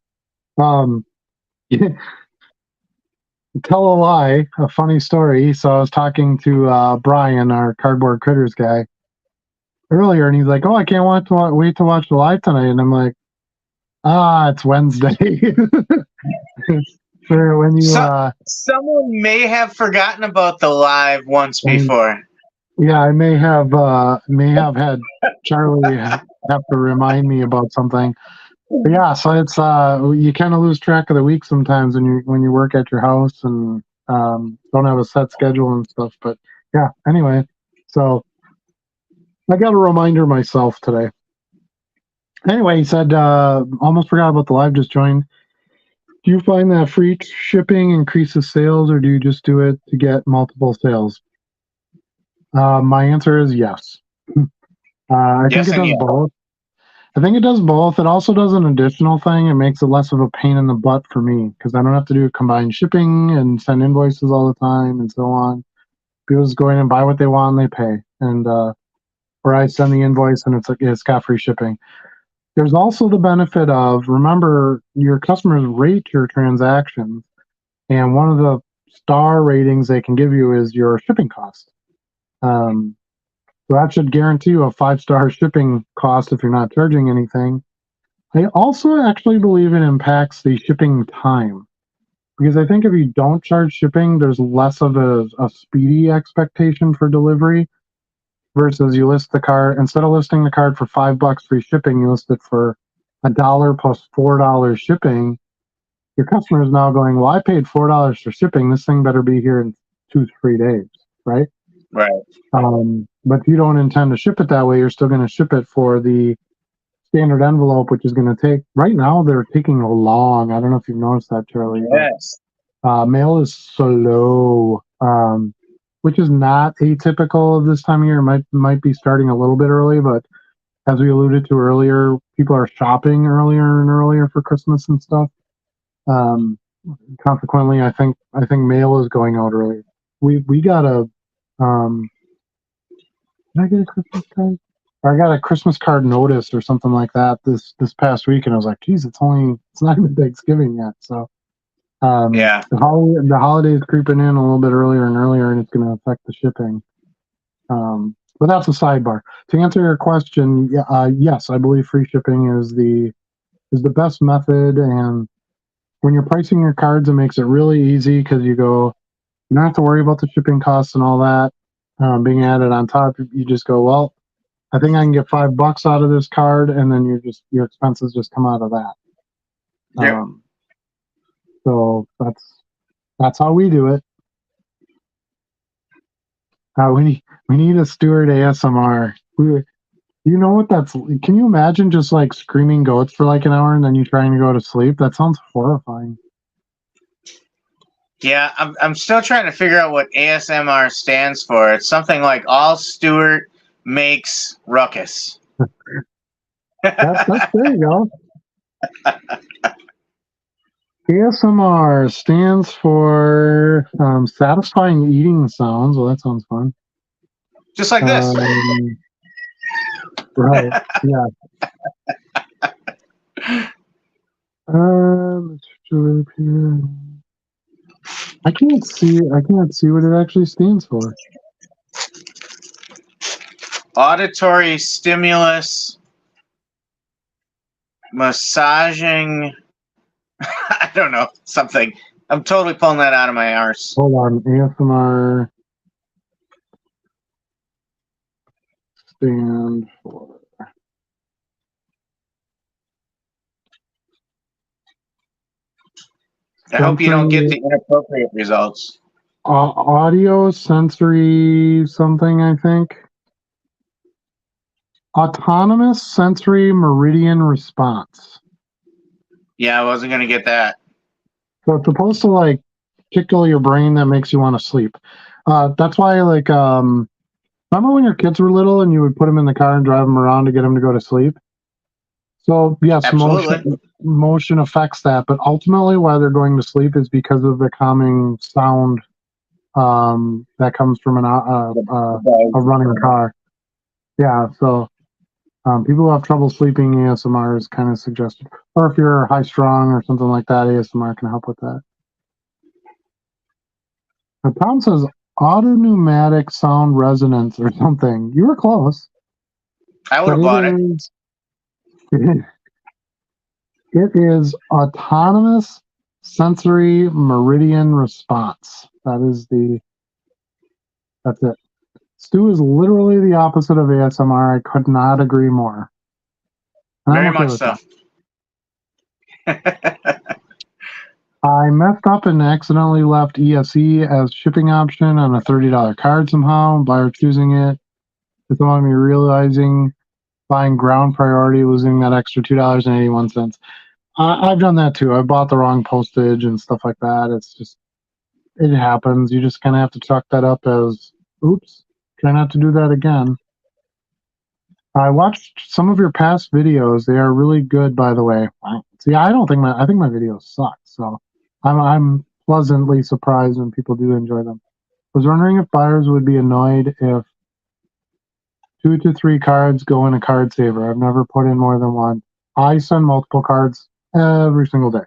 Tell a lie, a funny story. So I was talking to Brian, our Cardboard Critters guy, earlier, and he's like, "Oh, I can't wait to watch the live tonight." And I'm like, it's Wednesday. For when you someone may have forgotten about the live once before. Yeah, I may have had Charlie have to remind me about something. But yeah, so it's you kind of lose track of the week sometimes when you work at your house and don't have a set schedule and stuff. But yeah, anyway, so I got a reminder myself today. Anyway, he said, almost forgot about the live, just joined. Do you find that free shipping increases sales, or do you just do it to get multiple sales? My answer is yes. I think it does both. I think it does both. It also does an additional thing. It makes it less of a pain in the butt for me because I don't have to do combined shipping and send invoices all the time and so on. People just go in and buy what they want and they pay. And or I send the invoice and it's got free shipping. There's also the benefit of, remember, your customers rate your transactions, and one of the star ratings they can give you is your shipping cost. So that should guarantee you a 5-star shipping cost if you're not charging anything. I also actually believe it impacts the shipping time, because I think if you don't charge shipping, there's less of a speedy expectation for delivery versus you list the card, instead of listing the card for $5 free shipping, you list it for $1 plus $4 shipping. Your customer is now going, well, I paid $4 for shipping. This thing better be here in 2-3 days, right? Right. But if you don't intend to ship it that way, you're still going to ship it for the standard envelope, which is going to take, right now, they're taking long. I don't know if you've noticed that, Charlie. Yes. Mail is slow, which is not atypical of this time of year. It might be starting a little bit early, but as we alluded to earlier, people are shopping earlier and earlier for Christmas and stuff. Consequently, I think mail is going out earlier. We got a did I get a Christmas card? Or I got a Christmas card notice or something like that this past week, and I was like, geez, it's not even Thanksgiving yet. So yeah, the holidays creeping in a little bit earlier and earlier, and it's going to affect the shipping. But that's a sidebar. To answer your question, yes, I believe free shipping is the best method. And when you're pricing your cards, it makes it really easy because you don't have to worry about the shipping costs and all that being added on top. You just go, well, I think I can get $5 out of this card, and then your expenses just come out of that. Yep. So that's how we do it. We need a Stuart ASMR. You know what that's? Can you imagine just like screaming goats for like an hour and then you trying to go to sleep? That sounds horrifying. Yeah, I'm still trying to figure out what ASMR stands for. It's something like all Stuart makes ruckus. That's there you go. ASMR stands for satisfying eating sounds. Well, that sounds fun. Just like this. Right. Yeah. I can't see what it actually stands for. Auditory stimulus, massaging. I don't know, something. I'm totally pulling that out of my arse. Hold on, ASMR. stand for? I hope you don't get Sensory, the inappropriate results. audio sensory something, I think. Autonomous sensory meridian response. Yeah, I wasn't going to get that. So it's supposed to like tickle your brain that makes you want to sleep. That's why like remember when your kids were little and you would put them in the car and drive them around to get them to go to sleep? So yes, Absolutely. motion affects that, but ultimately why they're going to sleep is because of the calming sound that comes from a running car. Yeah, so people who have trouble sleeping, ASMR is kind of suggested. Or if you're high strung or something like that, ASMR can help with that. The Tom says auto pneumatic sound resonance or something. You were close. I would But have bought it. It is autonomous sensory meridian response. That's it. Stu is literally the opposite of ASMR. I could not agree more. And Very I'm okay much with so. that. I messed up and accidentally left ESE as shipping option on a $30 card somehow. Buyer choosing it. It's on me realizing buying ground priority, losing that extra $2.81. I've done that too. I bought the wrong postage and stuff like that. It's just, it happens. You just kind of have to chalk that up as, oops, try not to do that again. I watched some of your past videos. They are really good, by the way. See, I think my videos suck. So I'm pleasantly surprised when people do enjoy them. I was wondering if buyers would be annoyed if 2 to 3 cards go in a card saver. I've never put in more than one. I send multiple cards every single day.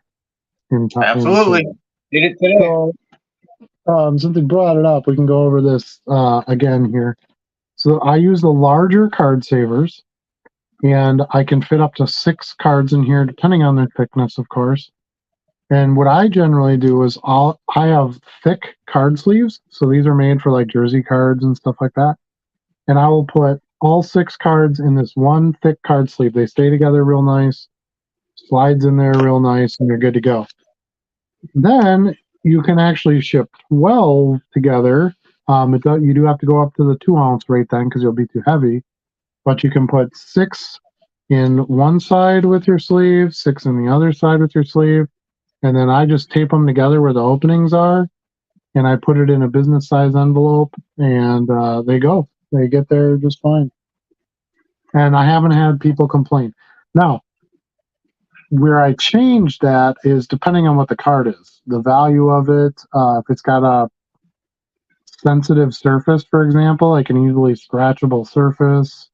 Absolutely. Did it today. So, since they brought it up, we can go over this again here. So I use the larger card savers, and I can fit up to 6 cards in here, depending on their thickness, of course. And what I generally do is I have thick card sleeves, so these are made for like jersey cards and stuff like that. And I will put all 6 cards in this one thick card sleeve. They stay together real nice, slides in there real nice, and you're good to go. Then you can actually ship 12 together. You do have to go up to the 2-ounce rate then because you'll be too heavy. But you can put 6 in one side with your sleeve, 6 in the other side with your sleeve, and then I just tape them together where the openings are, and I put it in a business size envelope, and they go. They get there just fine. And I haven't had people complain. Now, where I change that is depending on what the card is, the value of it. If it's got a sensitive surface, for example, like an easily scratchable surface,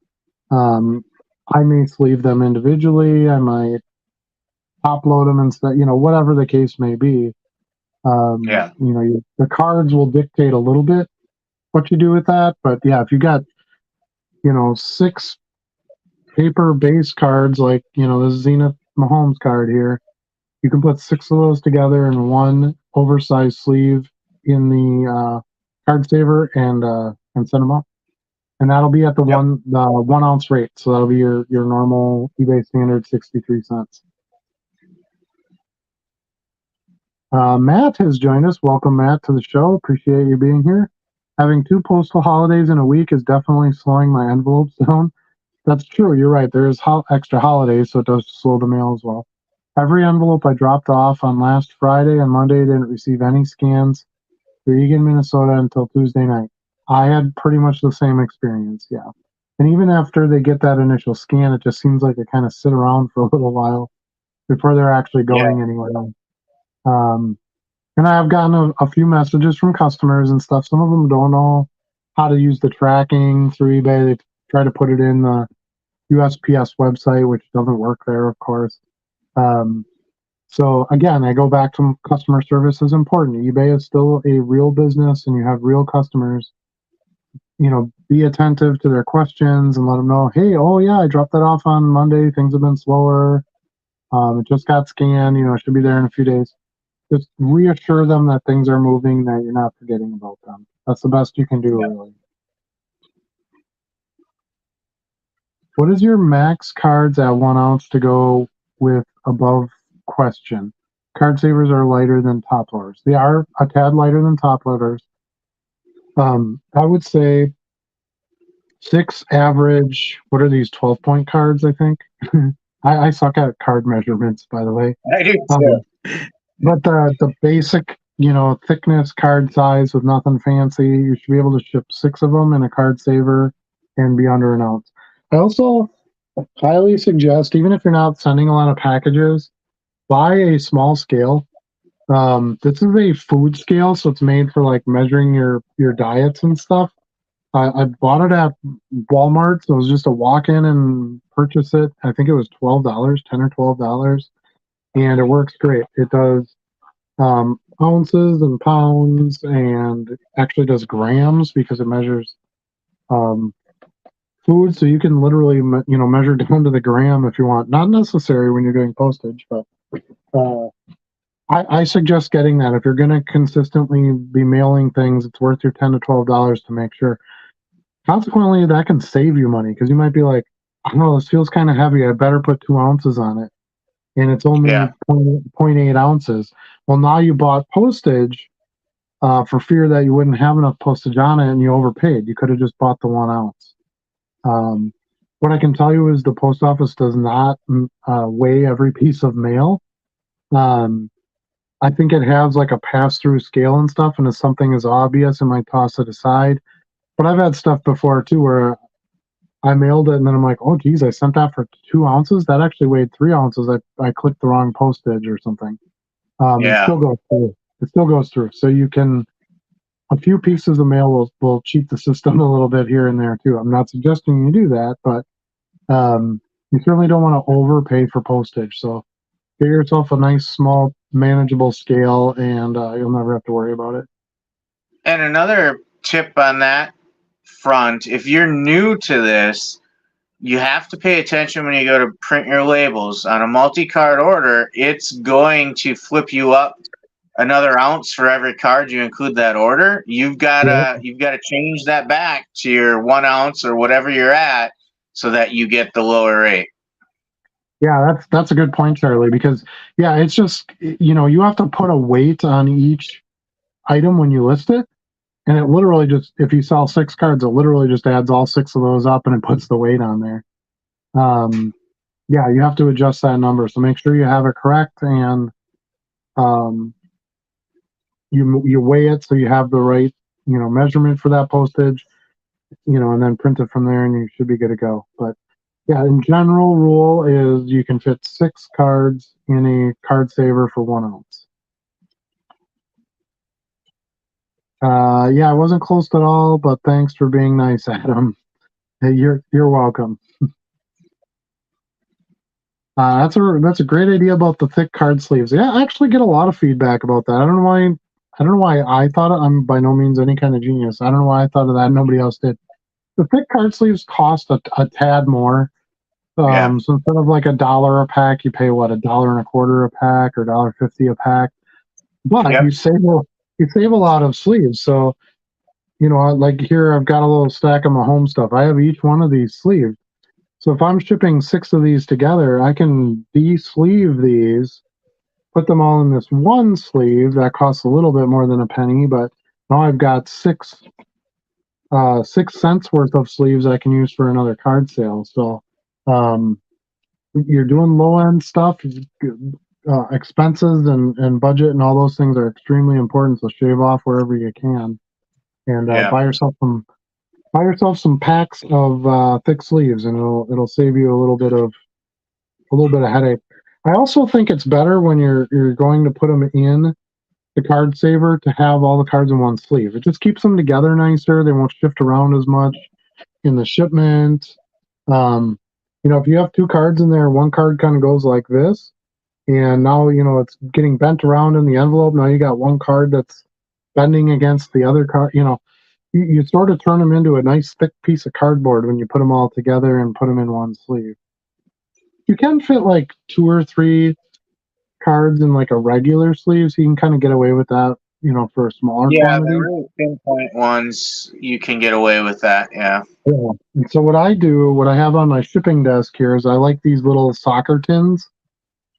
I may sleeve them individually. I might top load them instead, whatever the case may be. Yeah. The cards will dictate a little bit what you do with that. But yeah, if you got, 6 paper base cards, like, the Zenith Mahomes card here, you can put 6 of those together in one oversized sleeve in the card saver and send them up. And that'll be at the 1 ounce rate. So that'll be your normal eBay standard 63 cents. Matt has joined us. Welcome, Matt, to the show. Appreciate you being here. Having 2 postal holidays in a week is definitely slowing my envelopes down. That's true. You're right. There is extra holidays, so it does slow the mail as well. Every envelope I dropped off on last Friday and Monday didn't receive any scans to Eagan, Minnesota until Tuesday night. I had pretty much the same experience, yeah. And even after they get that initial scan, it just seems like they kind of sit around for a little while before they're actually going anywhere. And I've gotten a few messages from customers and stuff. Some of them don't know how to use the tracking through eBay. They try to put it in the USPS website, which doesn't work there, of course. So again, I go back to customer service is important. eBay is still a real business, and you have real customers. Be attentive to their questions and let them know, hey, oh yeah, I dropped that off on Monday. Things have been slower. It just got scanned. It should be there in a few days. Just reassure them that things are moving, that you're not forgetting about them. That's the best you can do, really. What is your max cards at 1 ounce to go with above question? Card savers are lighter than top loaders. They are a tad lighter than top loaders. I would say 6 average. What are these 12-point cards? I think. I suck at card measurements, by the way. I do too. But the basic, thickness, card size with nothing fancy, you should be able to ship 6 of them in a card saver and be under an ounce. I also highly suggest, even if you're not sending a lot of packages, buy a small scale. This is a food scale, so it's made for like measuring your diets and stuff. I bought it at Walmart, so it was just a walk in and purchase it. I think it was $12, $10 or $12, and it works great. It does ounces and pounds, and actually does grams because it measures food. So you can literally, measure down to the gram if you want. Not necessary when you're doing postage, but I suggest getting that. If you're going to consistently be mailing things, it's worth your $10 to $12 to make sure. Consequently, that can save you money because you might be like, I don't know, this feels kind of heavy. I better put 2 ounces on it. And it's only 0.8 ounces. Well, now you bought postage for fear that you wouldn't have enough postage on it and you overpaid. You could have just bought the 1 ounce. What I can tell you is the post office does not weigh every piece of mail. I think it has like a pass-through scale and stuff, and if something is obvious, it might toss it aside. But I've had stuff before too where I mailed it and then I'm like, oh geez, I sent that for 2 ounces. That actually weighed 3 ounces. I clicked the wrong postage or something. It still goes through. It still goes through. So you can, a few pieces of mail will cheat the system a little bit here and there too. I'm not suggesting you do that, but you certainly don't want to overpay for postage. So get yourself a nice, small, manageable scale, and you'll never have to worry about it. And another tip on that front, if you're new to this, you have to pay attention when you go to print your labels. On a multi-card order, it's going to flip you up another ounce for every card you include that order. You've got to change that back to your 1 ounce or whatever you're at so that you get the lower rate. Yeah, that's a good point, Charlie, because it's just, you have to put a weight on each item when you list it. And it literally just, if you sell 6 cards, it literally just adds all 6 of those up and it puts the weight on there. You have to adjust that number. So make sure you have it correct, and you weigh it so you have the right, measurement for that postage, and then print it from there and you should be good to go. But in general rule is you can fit 6 cards in a card saver for 1 ounce. I wasn't close at all, but thanks for being nice, Adam. Hey, you're welcome. That's a great idea about the thick card sleeves. Yeah, I actually get a lot of feedback about that. I don't know why I thought it. I'm by no means any kind of genius. I don't know why I thought of that. Nobody else did. The thick card sleeves cost a tad more. So instead of like $1 a pack, you pay what, $1.25 a pack or $1.50 a pack. But you save a lot of sleeves. So, like here, I've got a little stack of my home stuff. I have each one of these sleeved. So if I'm shipping 6 of these together, I can de-sleeve these, put them all in this one sleeve. That costs a little bit more than a penny, but now I've got 6 cents worth of sleeves I can use for another card sale. So you're doing low-end stuff. Expenses and budget and all those things are extremely important. So shave off wherever you can, and buy yourself some packs of thick sleeves, and it'll save you a little bit of headache. I also think it's better when you're going to put them in the card saver to have all the cards in one sleeve. It just keeps them together nicer. They won't shift around as much in the shipment. If you have 2 cards in there, one card kind of goes like this. And now, it's getting bent around in the envelope. Now you got one card that's bending against the other card. You sort of turn them into a nice thick piece of cardboard when you put them all together and put them in one sleeve. You can fit like 2 or 3 cards in like a regular sleeve, so you can kind of get away with that for a smaller Yeah, the quantity. really pinpoint ones, you can get away with that. Yeah. Yeah. And so what I have on my shipping desk here is I like these little soccer tins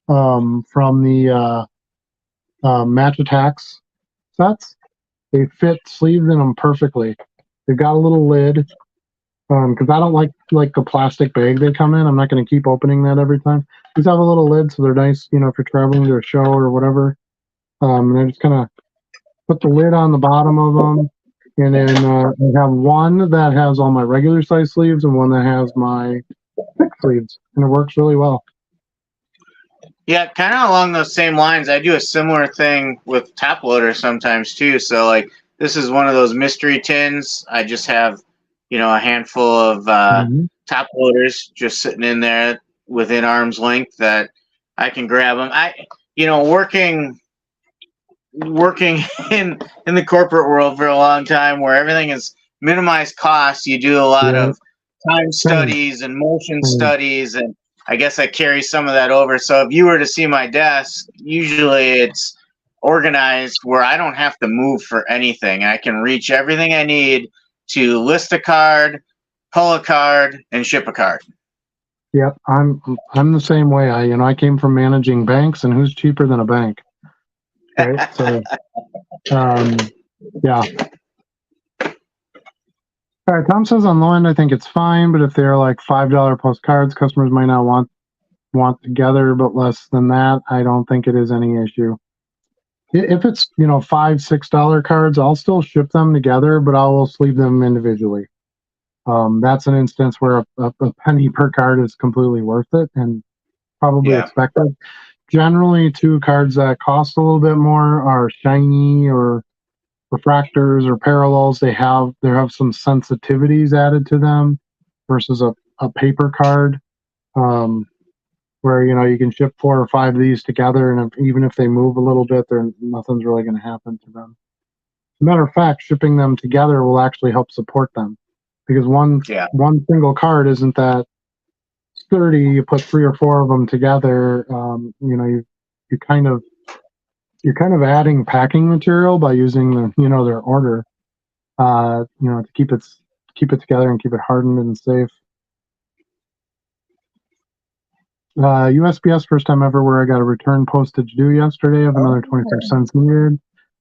from the Match Attacks sets. They fit sleeves in them perfectly. They've got a little lid because I don't like the plastic bag they come in. I'm not going to keep opening that every time. These have a little lid, so they're nice. If you're traveling to a show or whatever, and I just kind of put the lid on the bottom of them, and then I have one that has all my regular size sleeves and one that has my thick sleeves, and it works really well. Yeah, kind of along those same lines. I do a similar thing with top loaders sometimes too. So like this is one of those mystery tins. I just have, a handful of top loaders just sitting in there within arm's length that I can grab them. Working in the corporate world for a long time where everything is minimized costs, you do a lot of time studies and motion studies, and I guess I carry some of that over. So if you were to see my desk, usually it's organized where I don't have to move for anything. I can reach everything I need to list a card, pull a card, and ship a card. Yep, I'm the same way. I came from managing banks, and who's cheaper than a bank? Right. So, yeah. All right. Tom says on low end, I think it's fine, but if they're like $5 postcards, customers might not want together, but less than that, I don't think it is any issue. If it's $5, $6 cards, I'll still ship them together, but I will sleeve them individually. That's an instance where a penny per card is completely worth it and probably expected. Generally, 2 cards that cost a little bit more are shiny or refractors or parallels. They have some sensitivities added to them versus a paper card, where you can ship 4 or 5 of these together, and even if they move a little bit, nothing's really going to happen to them. As a matter of fact, shipping them together will actually help support them because one single card isn't that sturdy. You put 3 or 4 of them together, you're kind of adding packing material by using their order, to keep it together and keep it hardened and safe. USPS first time ever where I got a return postage due yesterday of another 24 cents needed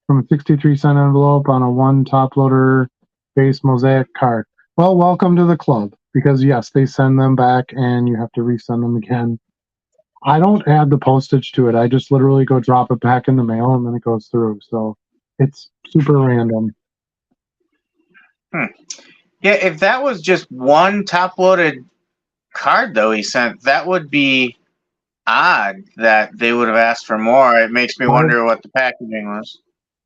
from a 63-cent envelope on a 1 top loader base mosaic card. Well, welcome to the club, because yes, they send them back and you have to resend them again. I don't add the postage to it. I just literally go drop it back in the mail and then it goes through. So it's super random. Yeah, if that was just 1 top-loaded card, though, he sent, that would be odd that they would have asked for more. It makes me wonder what the packaging was.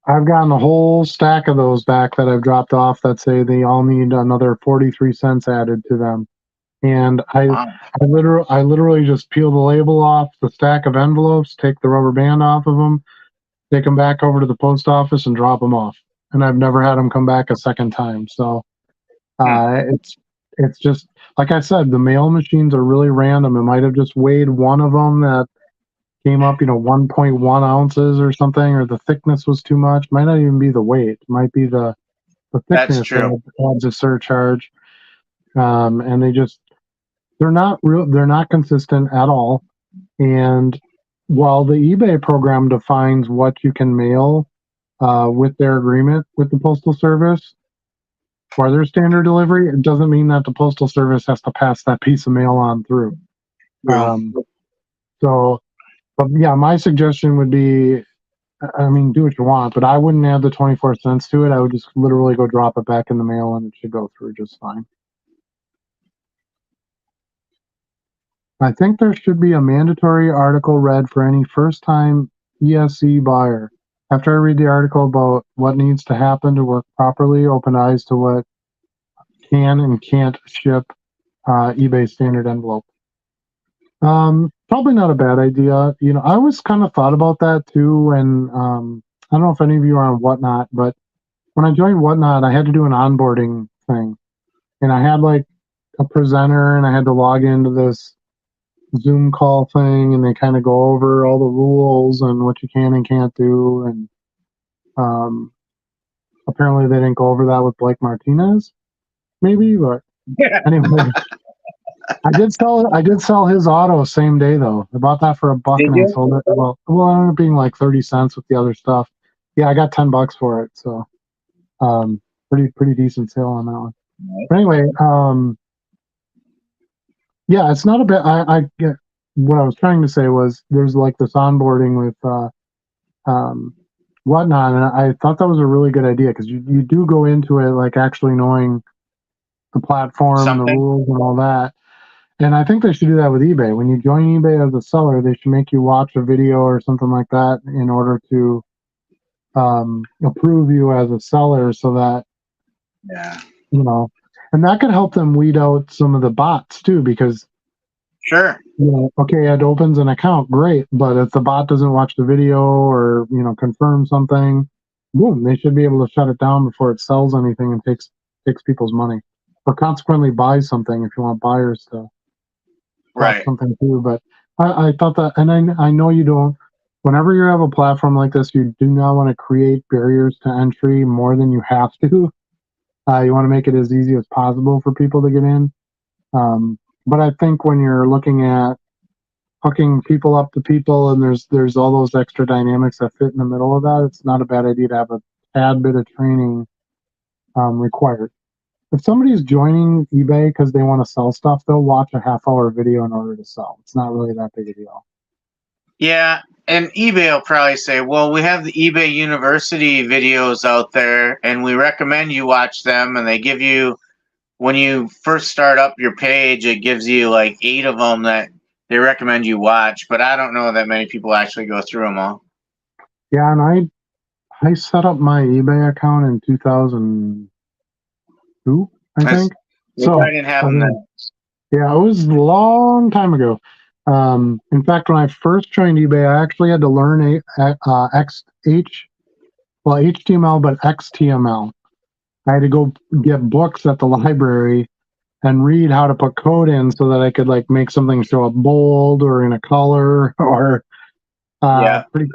I've gotten a whole stack of those back that I've dropped off that say they all need another 43 cents added to them. And I literally just peel the label off the stack of envelopes, take the rubber band off of them, take them back over to the post office and drop them off. And I've never had them come back a second time. So it's just, like I said, the mail machines are really random. It might have just weighed one of them that came up, 1.1 ounces or something, or the thickness was too much. Might not even be the weight. It might be the thickness that adds a surcharge. And they're not consistent at all. And while the eBay program defines what you can mail with their agreement with the Postal Service for their standard delivery, it doesn't mean that the Postal Service has to pass that piece of mail on through. But yeah, my suggestion would be, do what you want, but I wouldn't add the 24 cents to it. I would just literally go drop it back in the mail and it should go through just fine. I think there should be a mandatory article read for any first-time ESE buyer. After I read the article about what needs to happen to work properly, open eyes to what can and can't ship eBay standard envelope. Probably not a bad idea. I always kind of thought about that too, and I don't know if any of you are on Whatnot, but when I joined Whatnot, I had to do an onboarding thing, and I had like a presenter, and I had to log into this Zoom call thing, and they kind of go over all the rules and what you can and can't do, and Apparently they didn't go over that with Blake Martinez, maybe, but anyway. I did sell his auto same day though. I bought that for $1 Did and I you? sold it. Well, it ended up being like 30 cents with the other stuff. Yeah, I got $10 for it. So, pretty decent sale on that one. But anyway, yeah, it's not a bit. I get what I was trying to say was there's like this onboarding with, whatnot. And I thought that was a really good idea because you do go into it like actually knowing the platform, the Something. rules and all that. And I think they should do that with eBay. When you join eBay as a seller, they should make you watch a video or something like that in order to approve you as a seller so that, Yeah. you know, and that could help them weed out some of the bots too, because, Sure. you know, okay, it opens an account, great. But if the bot doesn't watch the video or, you know, confirm something, boom, they should be able to shut it down before it sells anything and takes people's money, or consequently buys something if you want buyers to Right. something too. But I thought that, and I know you don't. Whenever you have a platform like this, you do not want to create barriers to entry more than you have to. You want to make it as easy as possible for people to get in. But I think when you're looking at hooking people up to people, and there's all those extra dynamics that fit in the middle of that, it's not a bad idea to have a tad bit of training required. If somebody's joining eBay because they want to sell stuff, they'll watch a half-hour video in order to sell. It's not really that big a deal. Yeah, and eBay will probably say, well, we have the eBay University videos out there, and we recommend you watch them. And they give you, when you first start up your page, it gives you like 8 of them that they recommend you watch. But I don't know that many people actually go through them all. Yeah, and I set up my eBay account in 2002, I think. So I didn't have them then. Yeah, it was a long time ago. In fact, when I first joined eBay, I actually had to learn HTML, but XTML. I had to go get books at the library and read how to put code in so that I could like make something show up bold or in a color or pretty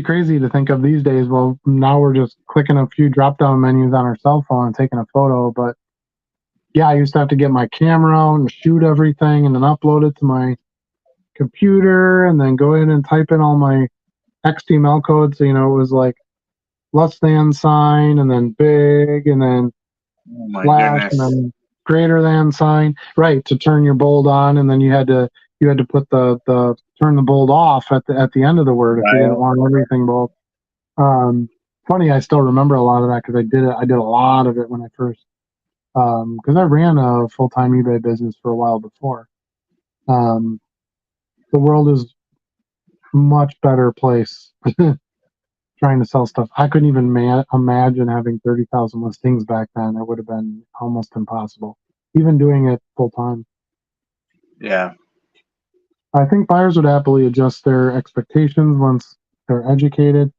crazy to think of these days. Well, now we're just clicking a few drop down menus on our cell phone and taking a photo. But yeah, I used to have to get my camera out and shoot everything and then upload it to my computer and then go in and type in all my XML code. So, you know, it was like less than sign and then big and then slash and then greater than sign, right, to turn your bold on. And then you had to put the turn the bold off at the end of the word if you didn't want everything bold. Funny, I still remember a lot of that because I did a lot of it when I first, because I ran a full-time eBay business for a while before. The world is a much better place trying to sell stuff. I couldn't even imagine having 30,000 listings back then. It would have been almost impossible, even doing it full-time. Yeah. I think buyers would happily adjust their expectations once they're educated.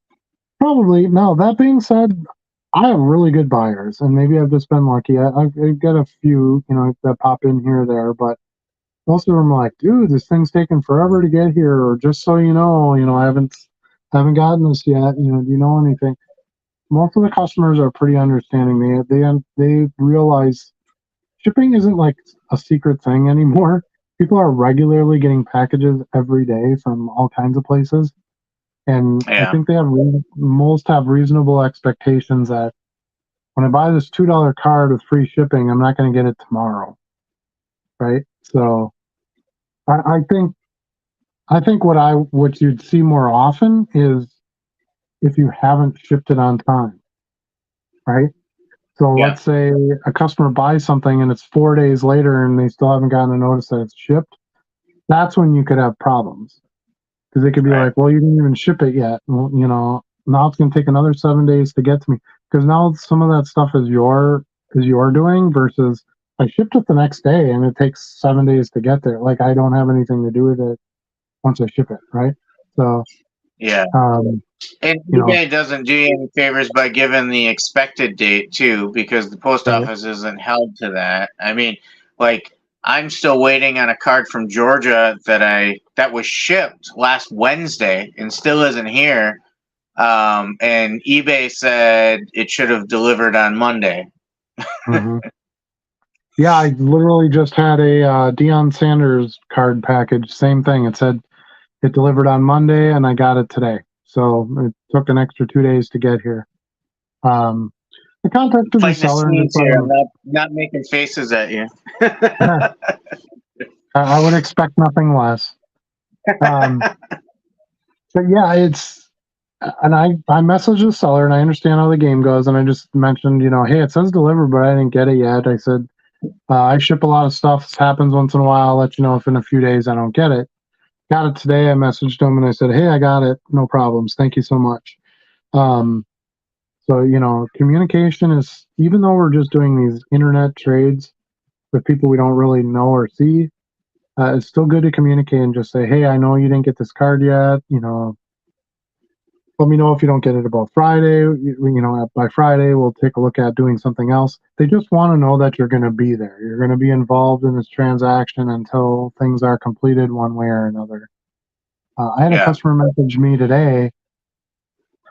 Probably. Now, that being said, I have really good buyers, and maybe I've just been lucky. I've got a few, you know, that pop in here or there, but most of them are like, dude, this thing's taking forever to get here, or just so you know, I haven't gotten this yet. You know, do you know anything? Most of the customers are pretty understanding. They realize shipping isn't like a secret thing anymore. People are regularly getting packages every day from all kinds of places. And I think most have reasonable expectations that when I buy this $2 card with free shipping, I'm not going to get it tomorrow. Right. So I think what you'd see more often is if you haven't shipped it on time. Right. So let's say a customer buys something and it's 4 days later and they still haven't gotten a notice that it's shipped. That's when you could have problems because they could be like, well, you didn't even ship it yet. Well, you know, now it's going to take another 7 days to get to me because now some of that stuff is your doing versus I shipped it the next day and it takes 7 days to get there. Like I don't have anything to do with it once I ship it. Right. So, yeah. And eBay doesn't do you any favors by giving the expected date too, because the post office isn't held to that. I mean, like I'm still waiting on a card from Georgia that was shipped last Wednesday and still isn't here. and eBay said it should have delivered on Monday. Mhm. Yeah, I literally just had a Deion Sanders card package. Same thing. It said it delivered on Monday, and I got it today. So it took an extra 2 days to get here. I contacted the Fighting the seller and scenes just let here. him. I'm not making faces at you. I would expect nothing less. But yeah, and I messaged the seller and I understand how the game goes, and I just mentioned, hey, it says delivered, but I didn't get it yet. I said, I ship a lot of stuff. This happens once in a while. I'll let you know if in a few days I don't get it. Got it today. I messaged him and I said, hey, I got it. No problems. Thank you so much. So, communication is, even though we're just doing these internet trades with people we don't really know or see, it's still good to communicate and just say, hey, I know you didn't get this card yet. Let me know if you don't get it about Friday. By Friday, we'll take a look at doing something else. They just want to know that you're going to be there. You're going to be involved in this transaction until things are completed one way or another. I had a customer message me today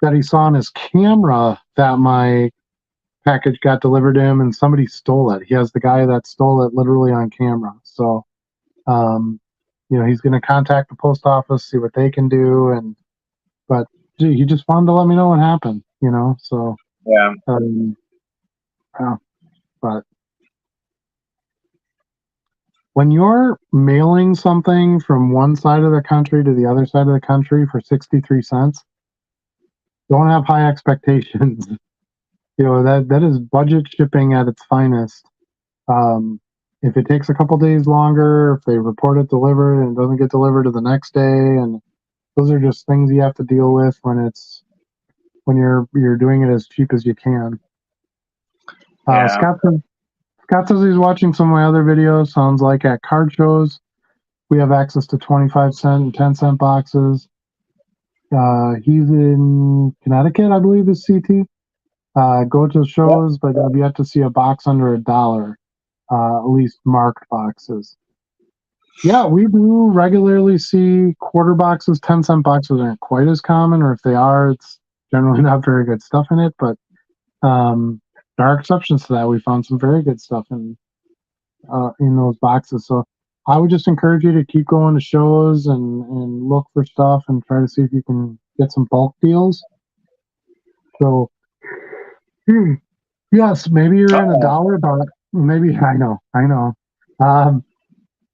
that he saw on his camera that my package got delivered to him and somebody stole it. He has the guy that stole it literally on camera. So, he's going to contact the post office, see what they can do. But he just wanted to let me know what happened, so. Yeah. But when you're mailing something from one side of the country to the other side of the country for 63 cents, don't have high expectations. That is budget shipping at its finest. If it takes a couple days longer, if they report it delivered and it doesn't get delivered to the next day, and those are just things you have to deal with when you're doing it as cheap as you can. Scott says he's watching some of my other videos. Sounds like at card shows, we have access to 25-cent and 10-cent boxes. He's in Connecticut, I believe, is CT. Go to shows, but I've yet to see a box under $1, at least marked boxes. Yeah, we do regularly see quarter boxes. 10-cent boxes aren't quite as common, or if they are, it's generally not very good stuff in it. But there are exceptions to that. We found some very good stuff in those boxes. So I would just encourage you to keep going to shows and look for stuff and try to see if you can get some bulk deals. So yes, maybe you're in $1 box. Maybe I know.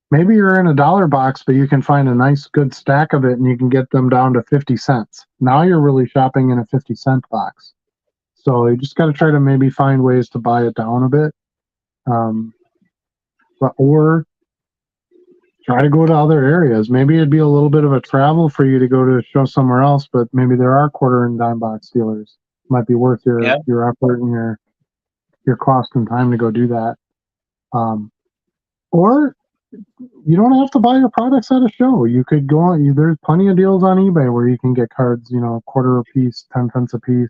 Maybe you're in $1 box, but you can find a nice good stack of it and you can get them down to 50 cents. Now you're really shopping in a 50-cent box. So you just got to try to maybe find ways to buy it down a bit. Or try to go to other areas. Maybe it'd be a little bit of a travel for you to go to a show somewhere else, but maybe there are quarter and dime box dealers. Might be worth your effort and your cost and time to go do that. Or you don't have to buy your products at a show. You could go on. There's plenty of deals on eBay where you can get cards, quarter a piece, 10 cents a piece.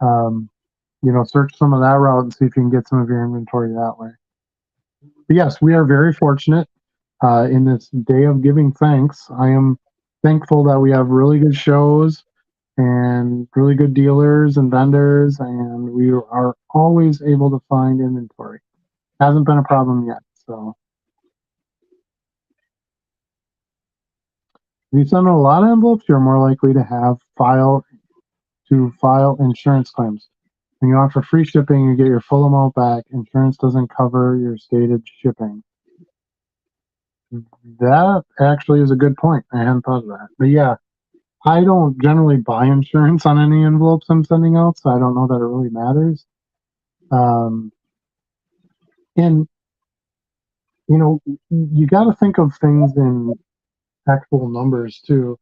Search some of that route and see if you can get some of your inventory that way. But yes, we are very fortunate in this day of giving thanks. I am thankful that we have really good shows and really good dealers and vendors, and we are always able to find inventory. Hasn't been a problem yet. So if you send a lot of envelopes, you're more likely to have file insurance claims. When you offer free shipping, you get your full amount back. Insurance doesn't cover your stated shipping. That actually is a good point. I hadn't thought of that. But yeah, I don't generally buy insurance on any envelopes I'm sending out, so I don't know that it really matters. And, you got to think of things in actual numbers too.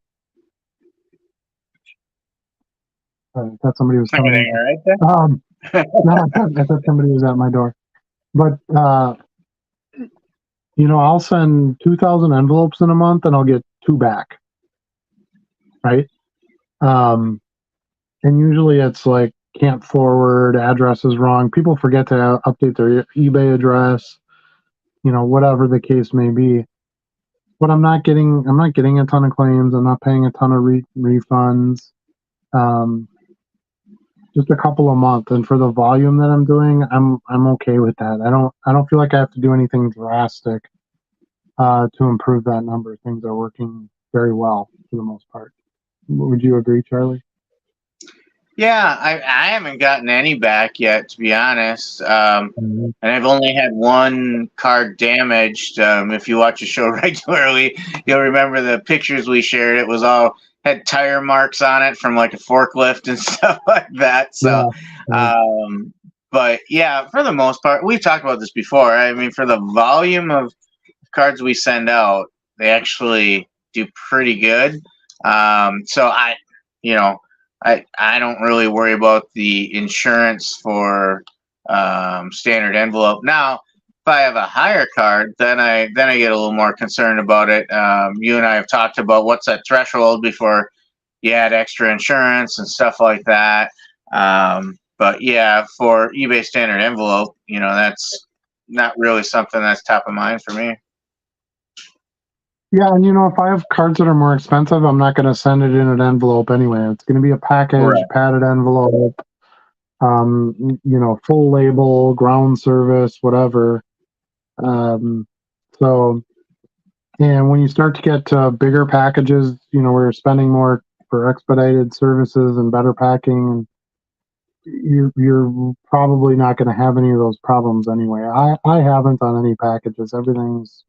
I thought somebody was coming in. Right there? No, I thought somebody was at my door. But, I'll send 2,000 envelopes in a month and I'll get 2 back. Right? And usually it's like, can't forward, address is wrong. People forget to update their eBay address, whatever the case may be. But I'm not getting a ton of claims. I'm not paying a ton of refunds. just a couple a month, and for the volume that I'm doing, I'm okay with that. I don't feel like I have to do anything drastic to improve that number. Things are working very well for the most part. Would you agree, Charlie? Yeah, I haven't gotten any back yet, to be honest. Mm-hmm. And I've only had one card damaged. If you watch the show regularly, you'll remember the pictures we shared. It was all had tire marks on it from like a forklift and stuff like that. So, but yeah, for the most part, we've talked about this before. I mean, for the volume of cards we send out, they actually do pretty good. So I don't really worry about the insurance for standard envelope. Now, if I have a higher card, then I get a little more concerned about it. You and I have talked about what's that threshold before you add extra insurance and stuff like that. But yeah, for eBay standard envelope, that's not really something that's top of mind for me. Yeah, and if I have cards that are more expensive, I'm not going to send it in an envelope anyway. It's going to be a package, Right. padded envelope, full label, ground service, whatever. So, and when you start to get bigger packages, where you're spending more for expedited services and better packing, you're probably not going to have any of those problems anyway. I haven't on any packages. Everything's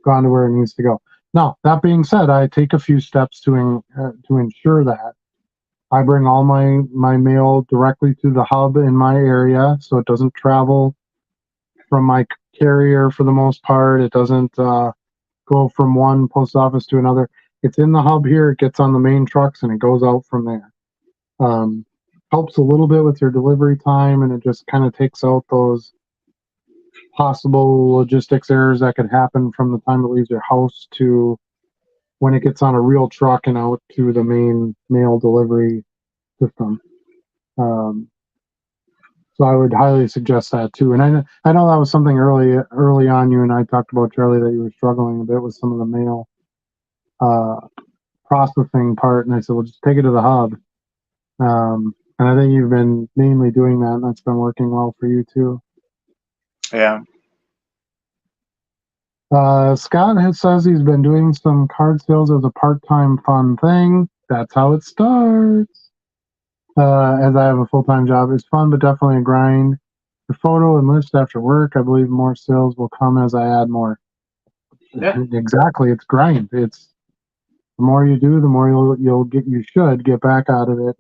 gone to where it needs to go. Now, that being said, I take a few steps to ensure that I bring all my mail directly to the hub in my area, so it doesn't travel from my carrier for the most part. It doesn't go from one post office to another. It's in the hub here. It gets on the main trucks and it goes out from there. Helps a little bit with your delivery time, and it just kind of takes out those possible logistics errors that could happen from the time it leaves your house to when it gets on a real truck and out to the main mail delivery system. So I would highly suggest that too. And I know that was something early on you and I talked about, Charlie, that you were struggling a bit with some of the mail processing part, and I said, well, just take it to the hub. And I think you've been mainly doing that, and that's been working well for you too. Yeah. Scott says he's been doing some card sales as a part-time fun thing. That's how it starts. As I have a full-time job, it's fun, but definitely a grind. The photo and list after work, I believe more sales will come as I add more. Yeah. Exactly, it's grind. It's the more you do, the more you should get back out of it.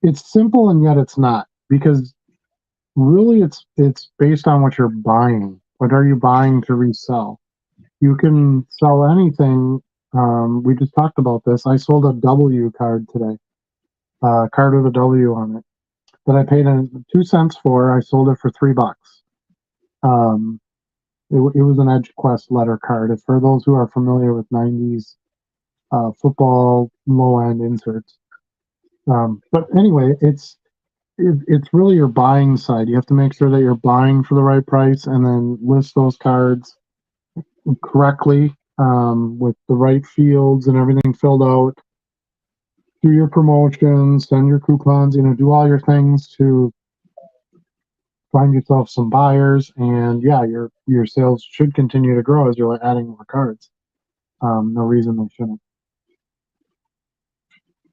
It's simple and yet it's not, because really it's based on what you're buying. What are you buying to resell? You can sell anything. We just talked about this. I sold a W card today, card with a W on it, that I paid 2 cents for. I sold it for $3. It was an EdgeQuest letter card. It's for those who are familiar with 90s football low-end inserts. But anyway, it's really your buying side. You have to make sure that you're buying for the right price and then list those cards correctly with the right fields and everything filled out. Do your promotions, send your coupons, do all your things to find yourself some buyers. And yeah, your sales should continue to grow as you're adding more cards. No reason they shouldn't.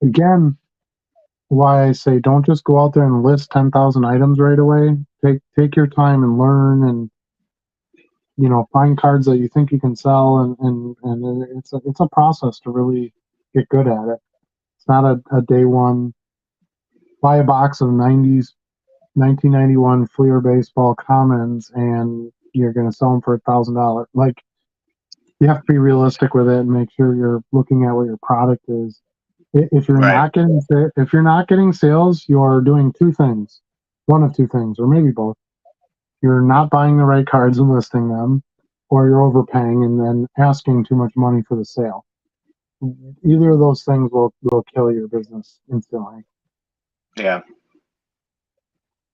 Again, why I say don't just go out there and list 10,000 items right away. Take your time and learn, and find cards that you think you can sell, and it's a process to really get good at it. It's not a day one. Buy a box of 1991 Fleer baseball commons and you're going to sell them for $1,000. Like, you have to be realistic with it and make sure you're looking at what your product is. If you're not getting sales, you're doing two things, one of two things, or maybe both. You're not buying the right cards and listing them, or you're overpaying and then asking too much money for the sale. Either of those things will kill your business instantly. Yeah.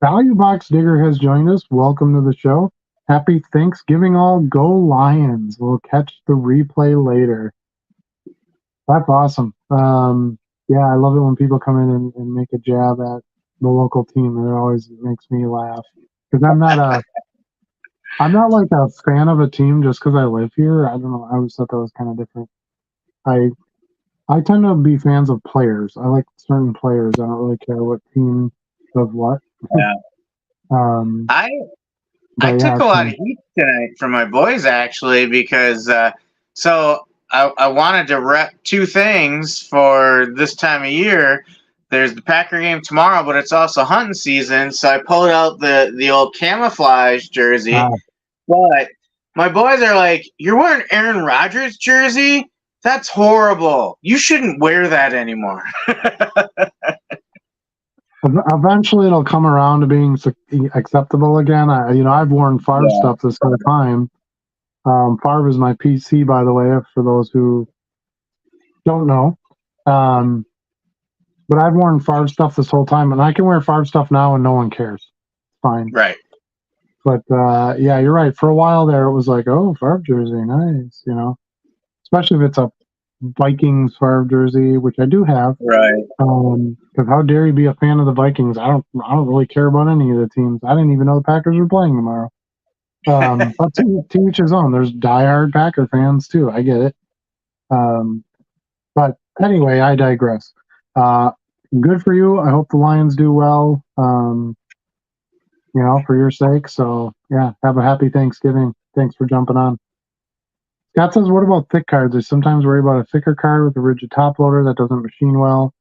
Value Box Digger has joined us. Welcome to the show. Happy Thanksgiving all. Go Lions. We'll catch the replay later. That's awesome. Yeah, I love it when people come in and make a jab at the local team. It always makes me laugh because I'm not like a fan of a team just because I live here. I don't know. I always thought that was kind of different. I I tend to be fans of players. I like certain players. I don't really care what team does what. Yeah. I But yeah, took a lot of heat tonight from my boys actually because so I wanted to rep two things for this time of year. There's the Packer game tomorrow, but it's also hunting season, so I pulled out the old camouflage jersey. But my boys are like, "You're wearing Aaron Rodgers jersey? That's horrible. You shouldn't wear that anymore." eventually it'll come around to being acceptable again. I've worn Favre stuff this whole time. Favre is my PC, by the way, for those who don't know. But I've worn Favre stuff this whole time, and I can wear Favre stuff now, and no one cares. Fine. Right. But yeah, you're right. For a while there, it was like, oh, Favre jersey, nice. Especially if it's a Vikings Favre jersey, which I do have. Right. Because how dare you be a fan of the Vikings? I don't really care about any of the teams. I didn't even know the Packers were playing tomorrow. But to each his own. There's diehard Packer fans too. I get it. But anyway, I digress. Good for you. I hope the Lions do well. For your sake. So yeah, have a happy Thanksgiving. Thanks for jumping on. Scott says, what about thick cards? I sometimes worry about a thicker card with a rigid top loader that doesn't machine well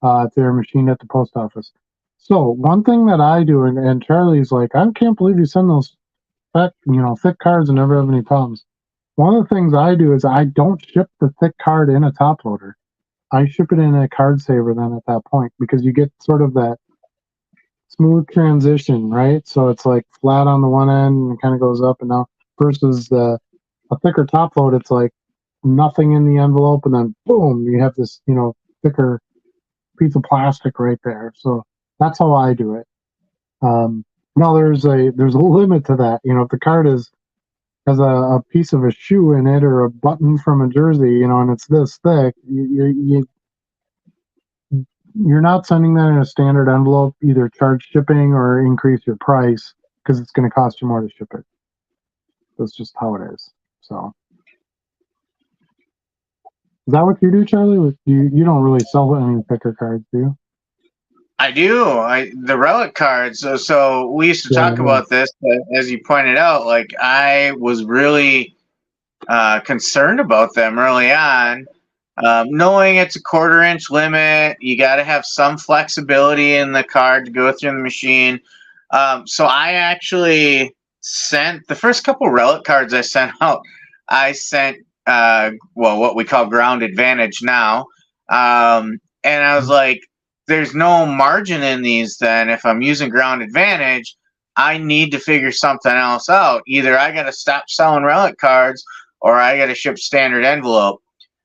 if they're machined at the post office. So one thing that I do, and Charlie's like, I can't believe you send those thick cards and never have any problems. One of the things I do is I don't ship the thick card in a top loader. I ship it in a card saver then at that point because you get sort of that smooth transition, right? So it's like flat on the one end and it kind of goes up and down versus a thicker top load. It's like nothing in the envelope and then boom, you have this, thicker piece of plastic right there. So that's how I do it. Now there's a limit to that. If the card has a piece of a shoe in it or a button from a jersey, and it's this thick, you're not sending that in a standard envelope, either charge shipping or increase your price because it's going to cost you more to ship it. That's just how it is. So, is that what you do, Charlie? You don't really sell any thicker cards, do you? I do. The relic cards. So we used to talk about this, but as you pointed out, like I was really concerned about them early on. Knowing it's a 1/4 inch limit, you got to have some flexibility in the card to go through the machine. So I actually sent the first couple relic cards I sent out. I sent what we call ground advantage now, and I was like, there's no margin in these. Then if I'm using ground advantage, I need to figure something else out. Either I got to stop selling relic cards, or I got to ship standard envelope.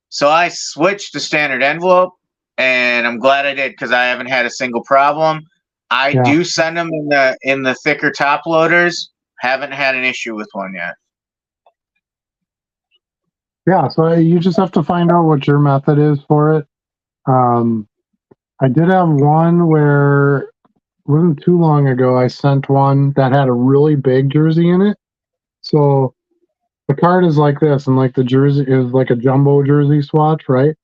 So I switched to standard envelope, and I'm glad I did because I haven't had a single problem. I do send them in the thicker top loaders. Haven't had an issue with one yet. Yeah, so you just have to find out what your method is for it. I did have one where it wasn't too long ago. I sent one that had a really big jersey in it. So the card is like this, and like the jersey is like a jumbo jersey swatch, right?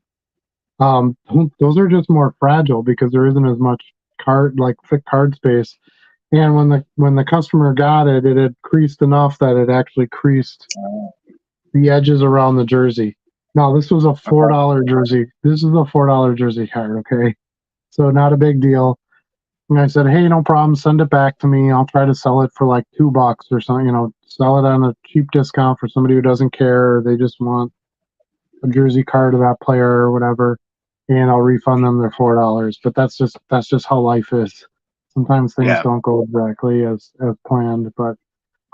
Those are just more fragile because there isn't as much thick card space. And when the customer got it, it had creased enough that it actually creased the edges around the jersey. Now this was a $4 jersey. This is a $4 jersey card, okay? So not a big deal. And I said, hey, no problem. Send it back to me. I'll try to sell it for like $2 or something. Sell it on a cheap discount for somebody who doesn't care. Or they just want a jersey card of that player or whatever, and I'll refund them their $4. But that's just how life is. Sometimes things don't go exactly as planned. But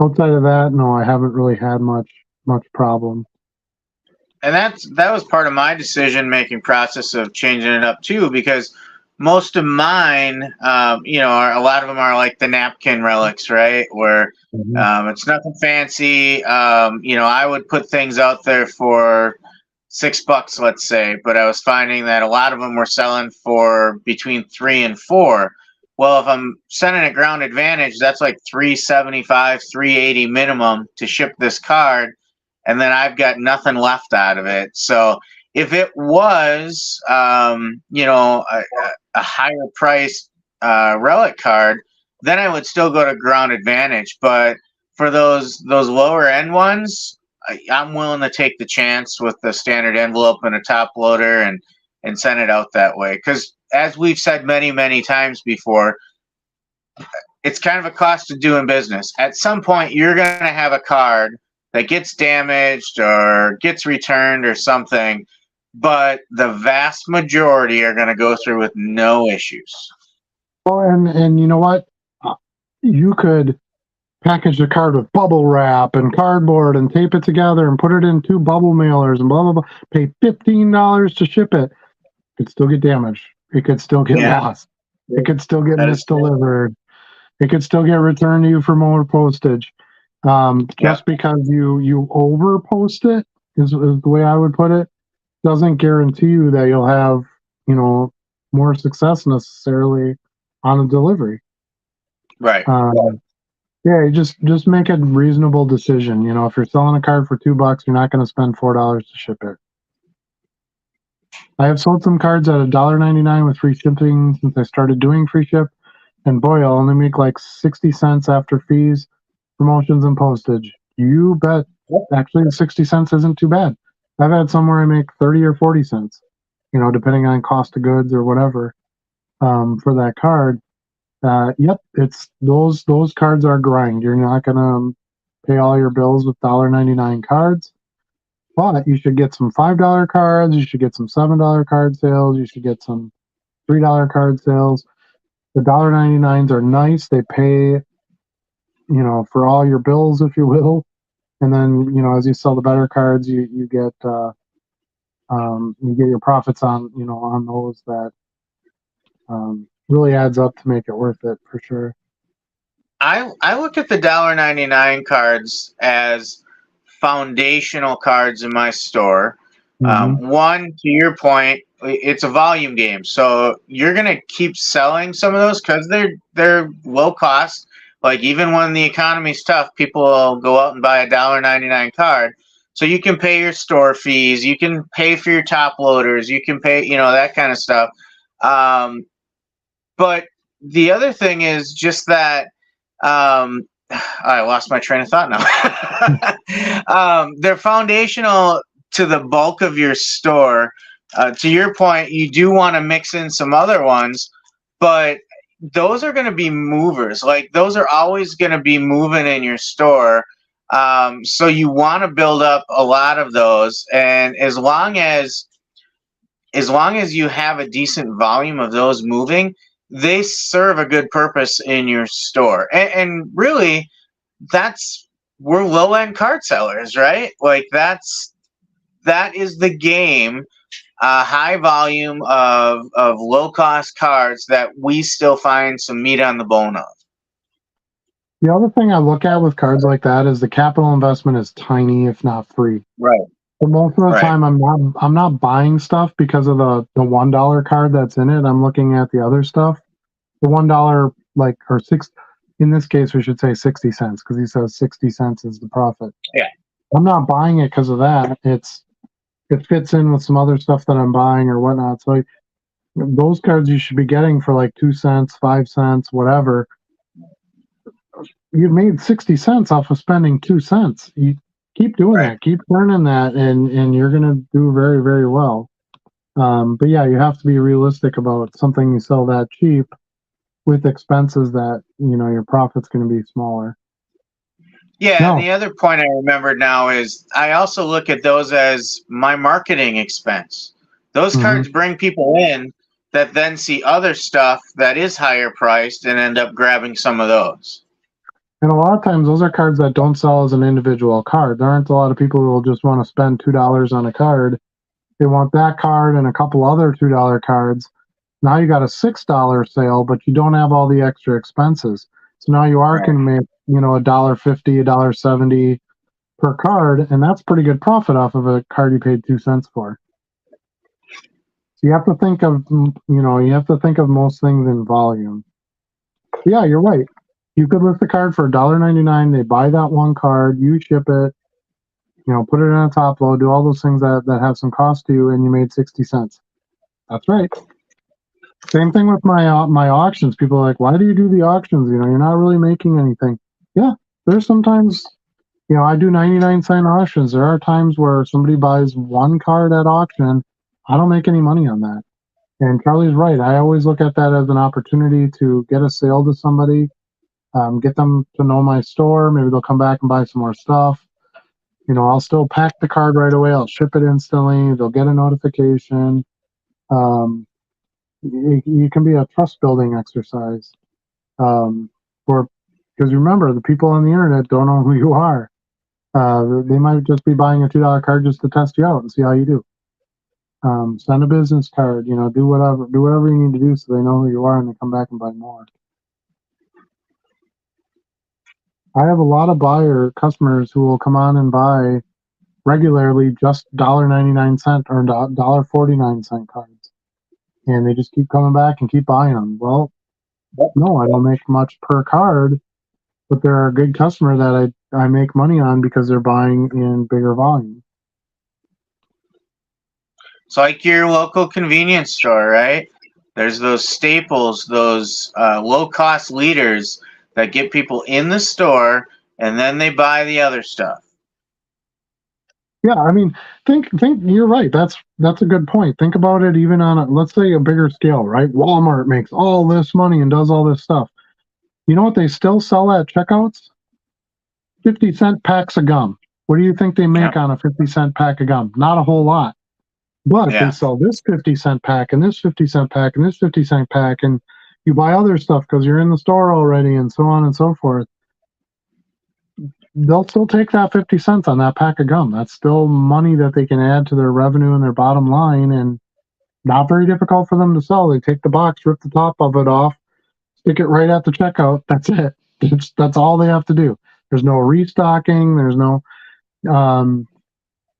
outside of that, no, I haven't really had much problem. And that was part of my decision-making process of changing it up too, because most of mine, a lot of them are like the napkin relics, right? Where it's nothing fancy. I would put things out there for $6, let's say, but I was finding that a lot of them were selling for between 3 and 4. Well, if I'm sending a Ground Advantage, that's like $375, $380 minimum to ship this card, and then I've got nothing left out of it. So if it was, a higher price relic card, then I would still go to Ground Advantage. But for those lower end ones, I'm willing to take the chance with the standard envelope and a top loader and send it out that way. Because as we've said many, many times before, it's kind of a cost of doing business. At some point, you're going to have a card that gets damaged or gets returned or something, but the vast majority are going to go through with no issues. Well, and you know what? You could package the card with bubble wrap and cardboard and tape it together and put it in 2 bubble mailers and blah, blah, blah. Pay $15 to ship it. It could still get damaged. It could still get lost. It could still get misdelivered. It could still get returned to you for more postage. Just because you over post it is the way I would put it, doesn't guarantee you that you'll have, more success necessarily on a delivery. Right. Yeah, just make a reasonable decision. If you're selling a card for $2, you're not going to spend $4 to ship it. I have sold some cards at $1.99 with free shipping since I started doing free ship, and boy, I'll only make like 60 cents after fees, promotions, and postage. You bet. Actually, 60 cents isn't too bad. I've had somewhere I make 30 or 40 cents, depending on cost of goods or whatever, for that card. Yep, it's those cards are grind. You're not gonna pay all your bills with $1.99 cards, but you should get some $5 cards. You should get some $7 card sales. You should get some $3 card sales. The $1.99s are nice. They pay, for all your bills, if you will. And then, as you sell the better cards, you get your profits on on those that really adds up to make it worth it for sure. I look at the $1.99 cards as foundational cards in my store. One, to your point, it's a volume game, so you're gonna keep selling some of those because they're low cost. Like even when the economy's tough, people will go out and buy a $1.99 card. So you can pay your store fees, you can pay for your top loaders, you can pay that kind of stuff. But the other thing is just that I lost my train of thought now. They're foundational to the bulk of your store. To your point, you do want to mix in some other ones, but those are going to be movers. Like those are always going to be moving in your store. So you want to build up a lot of those, and as long as you have a decent volume of those moving, they serve a good purpose in your store. And really, we're low-end card sellers, right? Like that is the game. High volume of low-cost cards that we still find some meat on the bone of. The other thing I look at with cards like that is the capital investment is tiny, if not free. Right. But most of the time, I'm not buying stuff because of the $1 card that's in it. I'm looking at the other stuff. The $1, or six. In this case, we should say 60 cents because he says 60 cents is the profit. Yeah. I'm not buying it because of that. It fits in with some other stuff that I'm buying or whatnot. So those cards you should be getting for like 2 cents, 5 cents, whatever. You've made 60 cents off of spending 2 cents. You keep doing that, keep earning that, and you're going to do very, very well. But yeah, you have to be realistic about something you sell that cheap with expenses that, your profit's going to be smaller. Yeah, and the other point I remembered now is I also look at those as my marketing expense. Those cards bring people in that then see other stuff that is higher priced and end up grabbing some of those. And a lot of times those are cards that don't sell as an individual card. There aren't a lot of people who will just want to spend $2 on a card. They want that card and a couple other $2 cards. Now you got a $6 sale, but you don't have all the extra expenses. So now you are going to make, $1.50, $1.70 per card, and that's pretty good profit off of a card you paid 2 cents for. So you have to think of, you have to think of most things in volume. Yeah, you're right. You could list the card for $1.99. They buy that one card, you ship it, put it in a top load, do all those things that have some cost to you, and you made 60 cents. That's right. Same thing with my auctions. People are like, why do you do the auctions? You're not really making anything. Yeah, there's sometimes, I do 99-cent auctions. There are times where somebody buys one card at auction. I don't make any money on that. And Charlie's right. I always look at that as an opportunity to get a sale to somebody, get them to know my store. Maybe they'll come back and buy some more stuff. I'll still pack the card right away. I'll ship it instantly. They'll get a notification. It can be a trust building exercise. Because remember, the people on the internet don't know who you are. They might just be buying a $2 card just to test you out and see how you do. Send a business card, do whatever you need to do so they know who you are and they come back and buy more. I have a lot of customers who will come on and buy regularly just $1.99 or $1.49 cards. And they just keep coming back and keep buying them. Well, no, I don't make much per card, but they're a good customer that I make money on because they're buying in bigger volume. It's like your local convenience store, right? There's those staples, those low-cost leaders that get people in the store, and then they buy the other stuff. Yeah, I mean, think. You're right. That's a good point. Think about it even on let's say a bigger scale, right? Walmart makes all this money and does all this stuff. You know what they still sell at checkouts? 50-cent packs of gum. What do you think they make on a 50-cent pack of gum? Not a whole lot. But they sell this 50-cent pack and this 50-cent pack and this 50-cent pack, and you buy other stuff because you're in the store already and so on and so forth. They'll still take that 50 cents on that pack of gum. That's still money that they can add to their revenue and their bottom line, and not very difficult for them to sell. They take the box, rip the top of it off, stick it right at the checkout. That's it. That's all they have to do. There's no restocking. There's no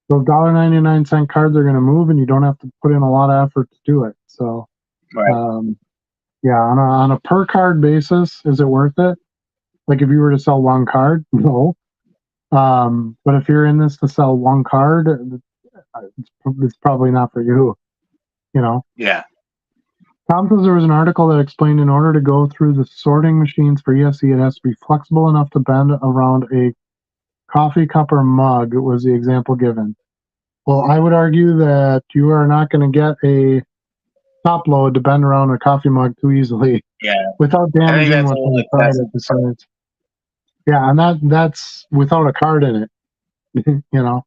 those $1.99 cards are going to move, and you don't have to put in a lot of effort to do it. So, right. On a per card basis, is it worth it? Like if you were to sell one card, no. But if you're in this to sell one card, it's probably not for you. Yeah. Tom says there was an article that explained in order to go through the sorting machines for ESE, it has to be flexible enough to bend around a coffee cup or mug, was the example given. Well, I would argue that you are not going to get a top load to bend around a coffee mug too easily. Yeah. Without damaging what's inside it besides. Yeah, and that's without a card in it. Yeah,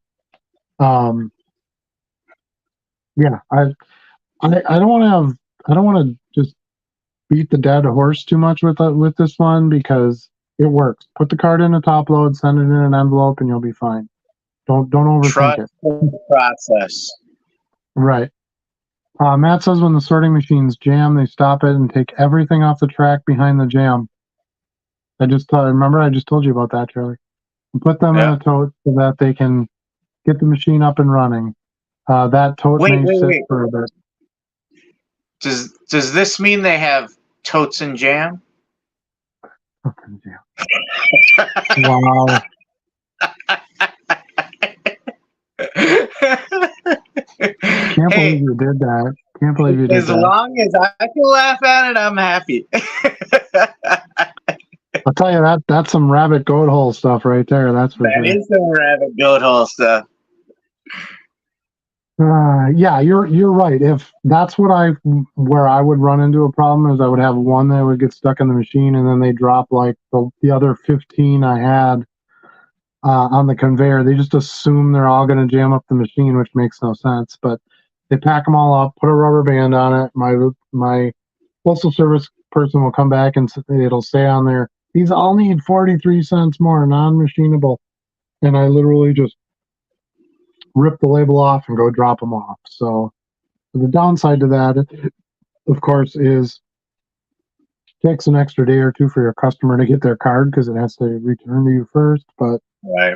I don't want to just beat the dead horse too much with this one because it works. Put the card in a top load, send it in an envelope, and you'll be fine. Don't overthink it. The process. Right. Matt says when the sorting machines jam, they stop it and take everything off the track behind the jam. I just told you about that, Charlie. And put them in a tote so that they can get the machine up and running. That tote may sit for a bit. Does this mean they have totes and jam? Totes and jam. Wow. Can't believe you did that. Can't believe you did that. As long as I can laugh at it, I'm happy. I'll tell you that's some rabbit goat hole stuff right there. That's for sure. That is some rabbit goat hole stuff. Yeah, you're right. If that's where I would run into a problem is I would have one that would get stuck in the machine and then they drop like the other 15 I had on the conveyor. They just assume they're all going to jam up the machine, which makes no sense. But they pack them all up, put a rubber band on it. My postal service person will come back and it'll say on there, these all need 43 cents more, non-machinable. And I literally just rip the label off and go drop them off. So the downside to that, of course, is it takes an extra day or two for your customer to get their card because it has to return to you first. But right.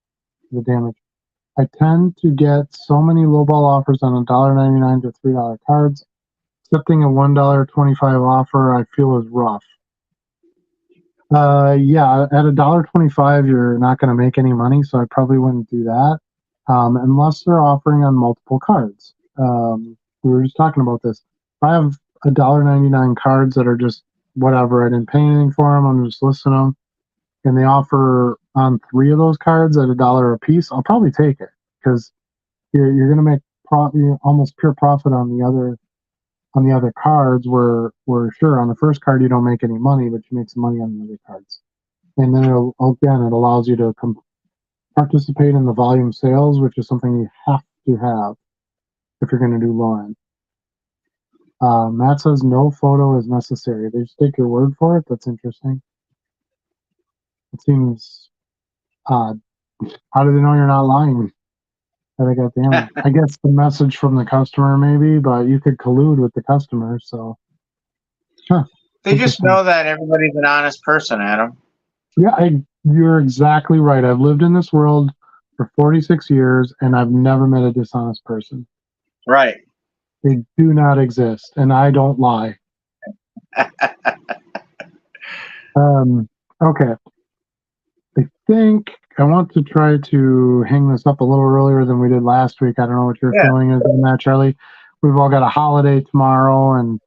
the damage. I tend to get so many lowball offers on $1.99 to $3 cards. Accepting a $1.25 offer I feel is rough. Yeah, at $1.25 you're not going to make any money, so I probably wouldn't do that unless they're offering on multiple cards. We were just talking about this. If I have $1.99 cards that are just whatever, I didn't pay anything for them, I'm just listing them, and they offer on 3 of those cards at $1 a piece, I'll probably take it because you're going to make almost pure profit on the other cards. Where sure on the first card you don't make any money, but you make some money on the other cards, and then it allows you to participate in the volume sales, which is something you have to have if you're going to do low end. Matt says no photo is necessary. They just take your word for it. That's interesting. It seems odd. How do they know you're not lying? I got damn. I guess the message from the customer maybe, but you could collude with the customer. So, huh. They just know that everybody's an honest person, Adam. Yeah, you're exactly right. I've lived in this world for 46 years, and I've never met a dishonest person. Right. They do not exist, and I don't lie. Okay. I think I want to try to hang this up a little earlier than we did last week. I don't know what your feeling is on that, Charlie. We've all got a holiday tomorrow, and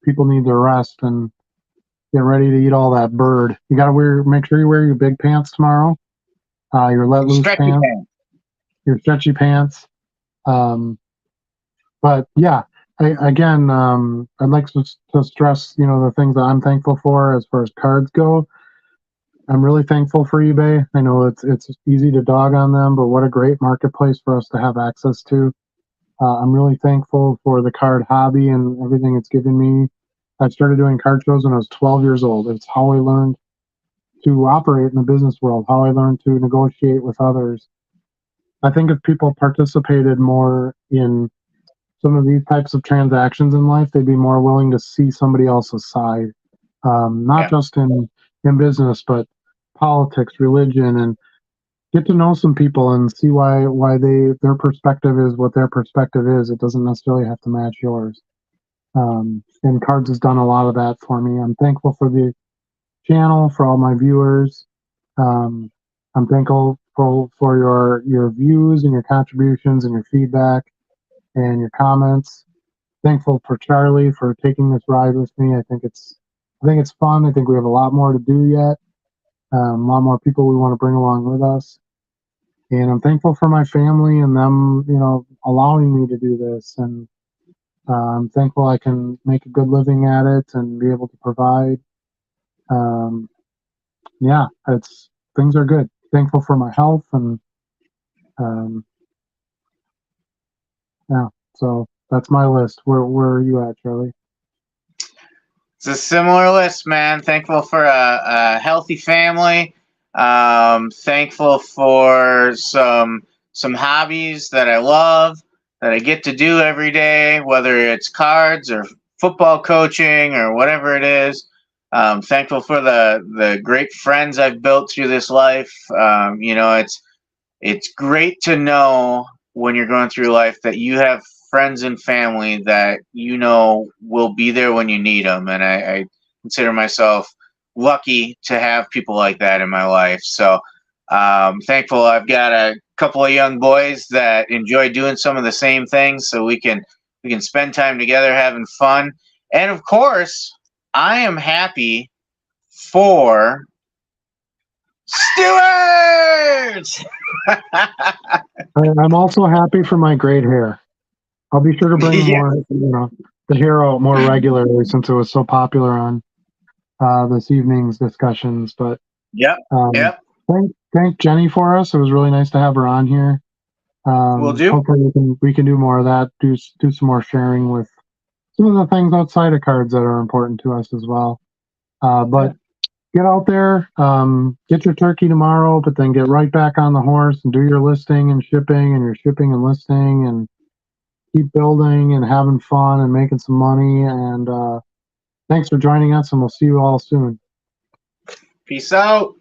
people need their rest and get ready to eat all that bird. You got to make sure you wear your big pants tomorrow. Your let loose pants. Your stretchy pants. But yeah, I'd like to stress, the things that I'm thankful for as far as cards go. I'm really thankful for eBay. I know it's easy to dog on them, but what a great marketplace for us to have access to. I'm really thankful for the card hobby and everything it's given me. I started doing card shows when I was 12 years old. It's how I learned to operate in the business world, how I learned to negotiate with others. I think if people participated more in some of these types of transactions in life, they'd be more willing to see somebody else's side, not just in business, but politics, religion, and get to know some people and see why their perspective is what their perspective is. It doesn't necessarily have to match yours. And cards has done a lot of that for me. I'm thankful for the channel, for all my viewers. I'm thankful for your views and your contributions and your feedback and your comments. Thankful for Charlie for taking this ride with me. I think it's fun. I think we have a lot more to do yet. A lot more people we want to bring along with us. And I'm thankful for my family and them, allowing me to do this. And I'm thankful I can make a good living at it and be able to provide. Things are good. Thankful for my health and so that's my list. Where are you at, Charlie? It's a similar list, man. Thankful for a healthy family. Thankful for some hobbies that I love, that I get to do every day, whether it's cards or football coaching or whatever it is. Thankful for the great friends I've built through this life. It's great to know when you're going through life that you have friends and family that will be there when you need them, and I consider myself lucky to have people like that in my life. So thankful I've got a couple of young boys that enjoy doing some of the same things, so we can spend time together having fun. And of course, I am happy for Stewart. I'm also happy for my great hair. I'll be sure to bring more, the hair out more regularly since it was so popular on this evening's discussions. But thank Jenny for us. It was really nice to have her on here. Will do. Hopefully we can do more of that. Do some more sharing with some of the things outside of cards that are important to us as well. But get out there, get your turkey tomorrow, but then get right back on the horse and do your listing and shipping and your shipping and listing and keep building and having fun and making some money. And thanks for joining us, and we'll see you all soon. Peace out.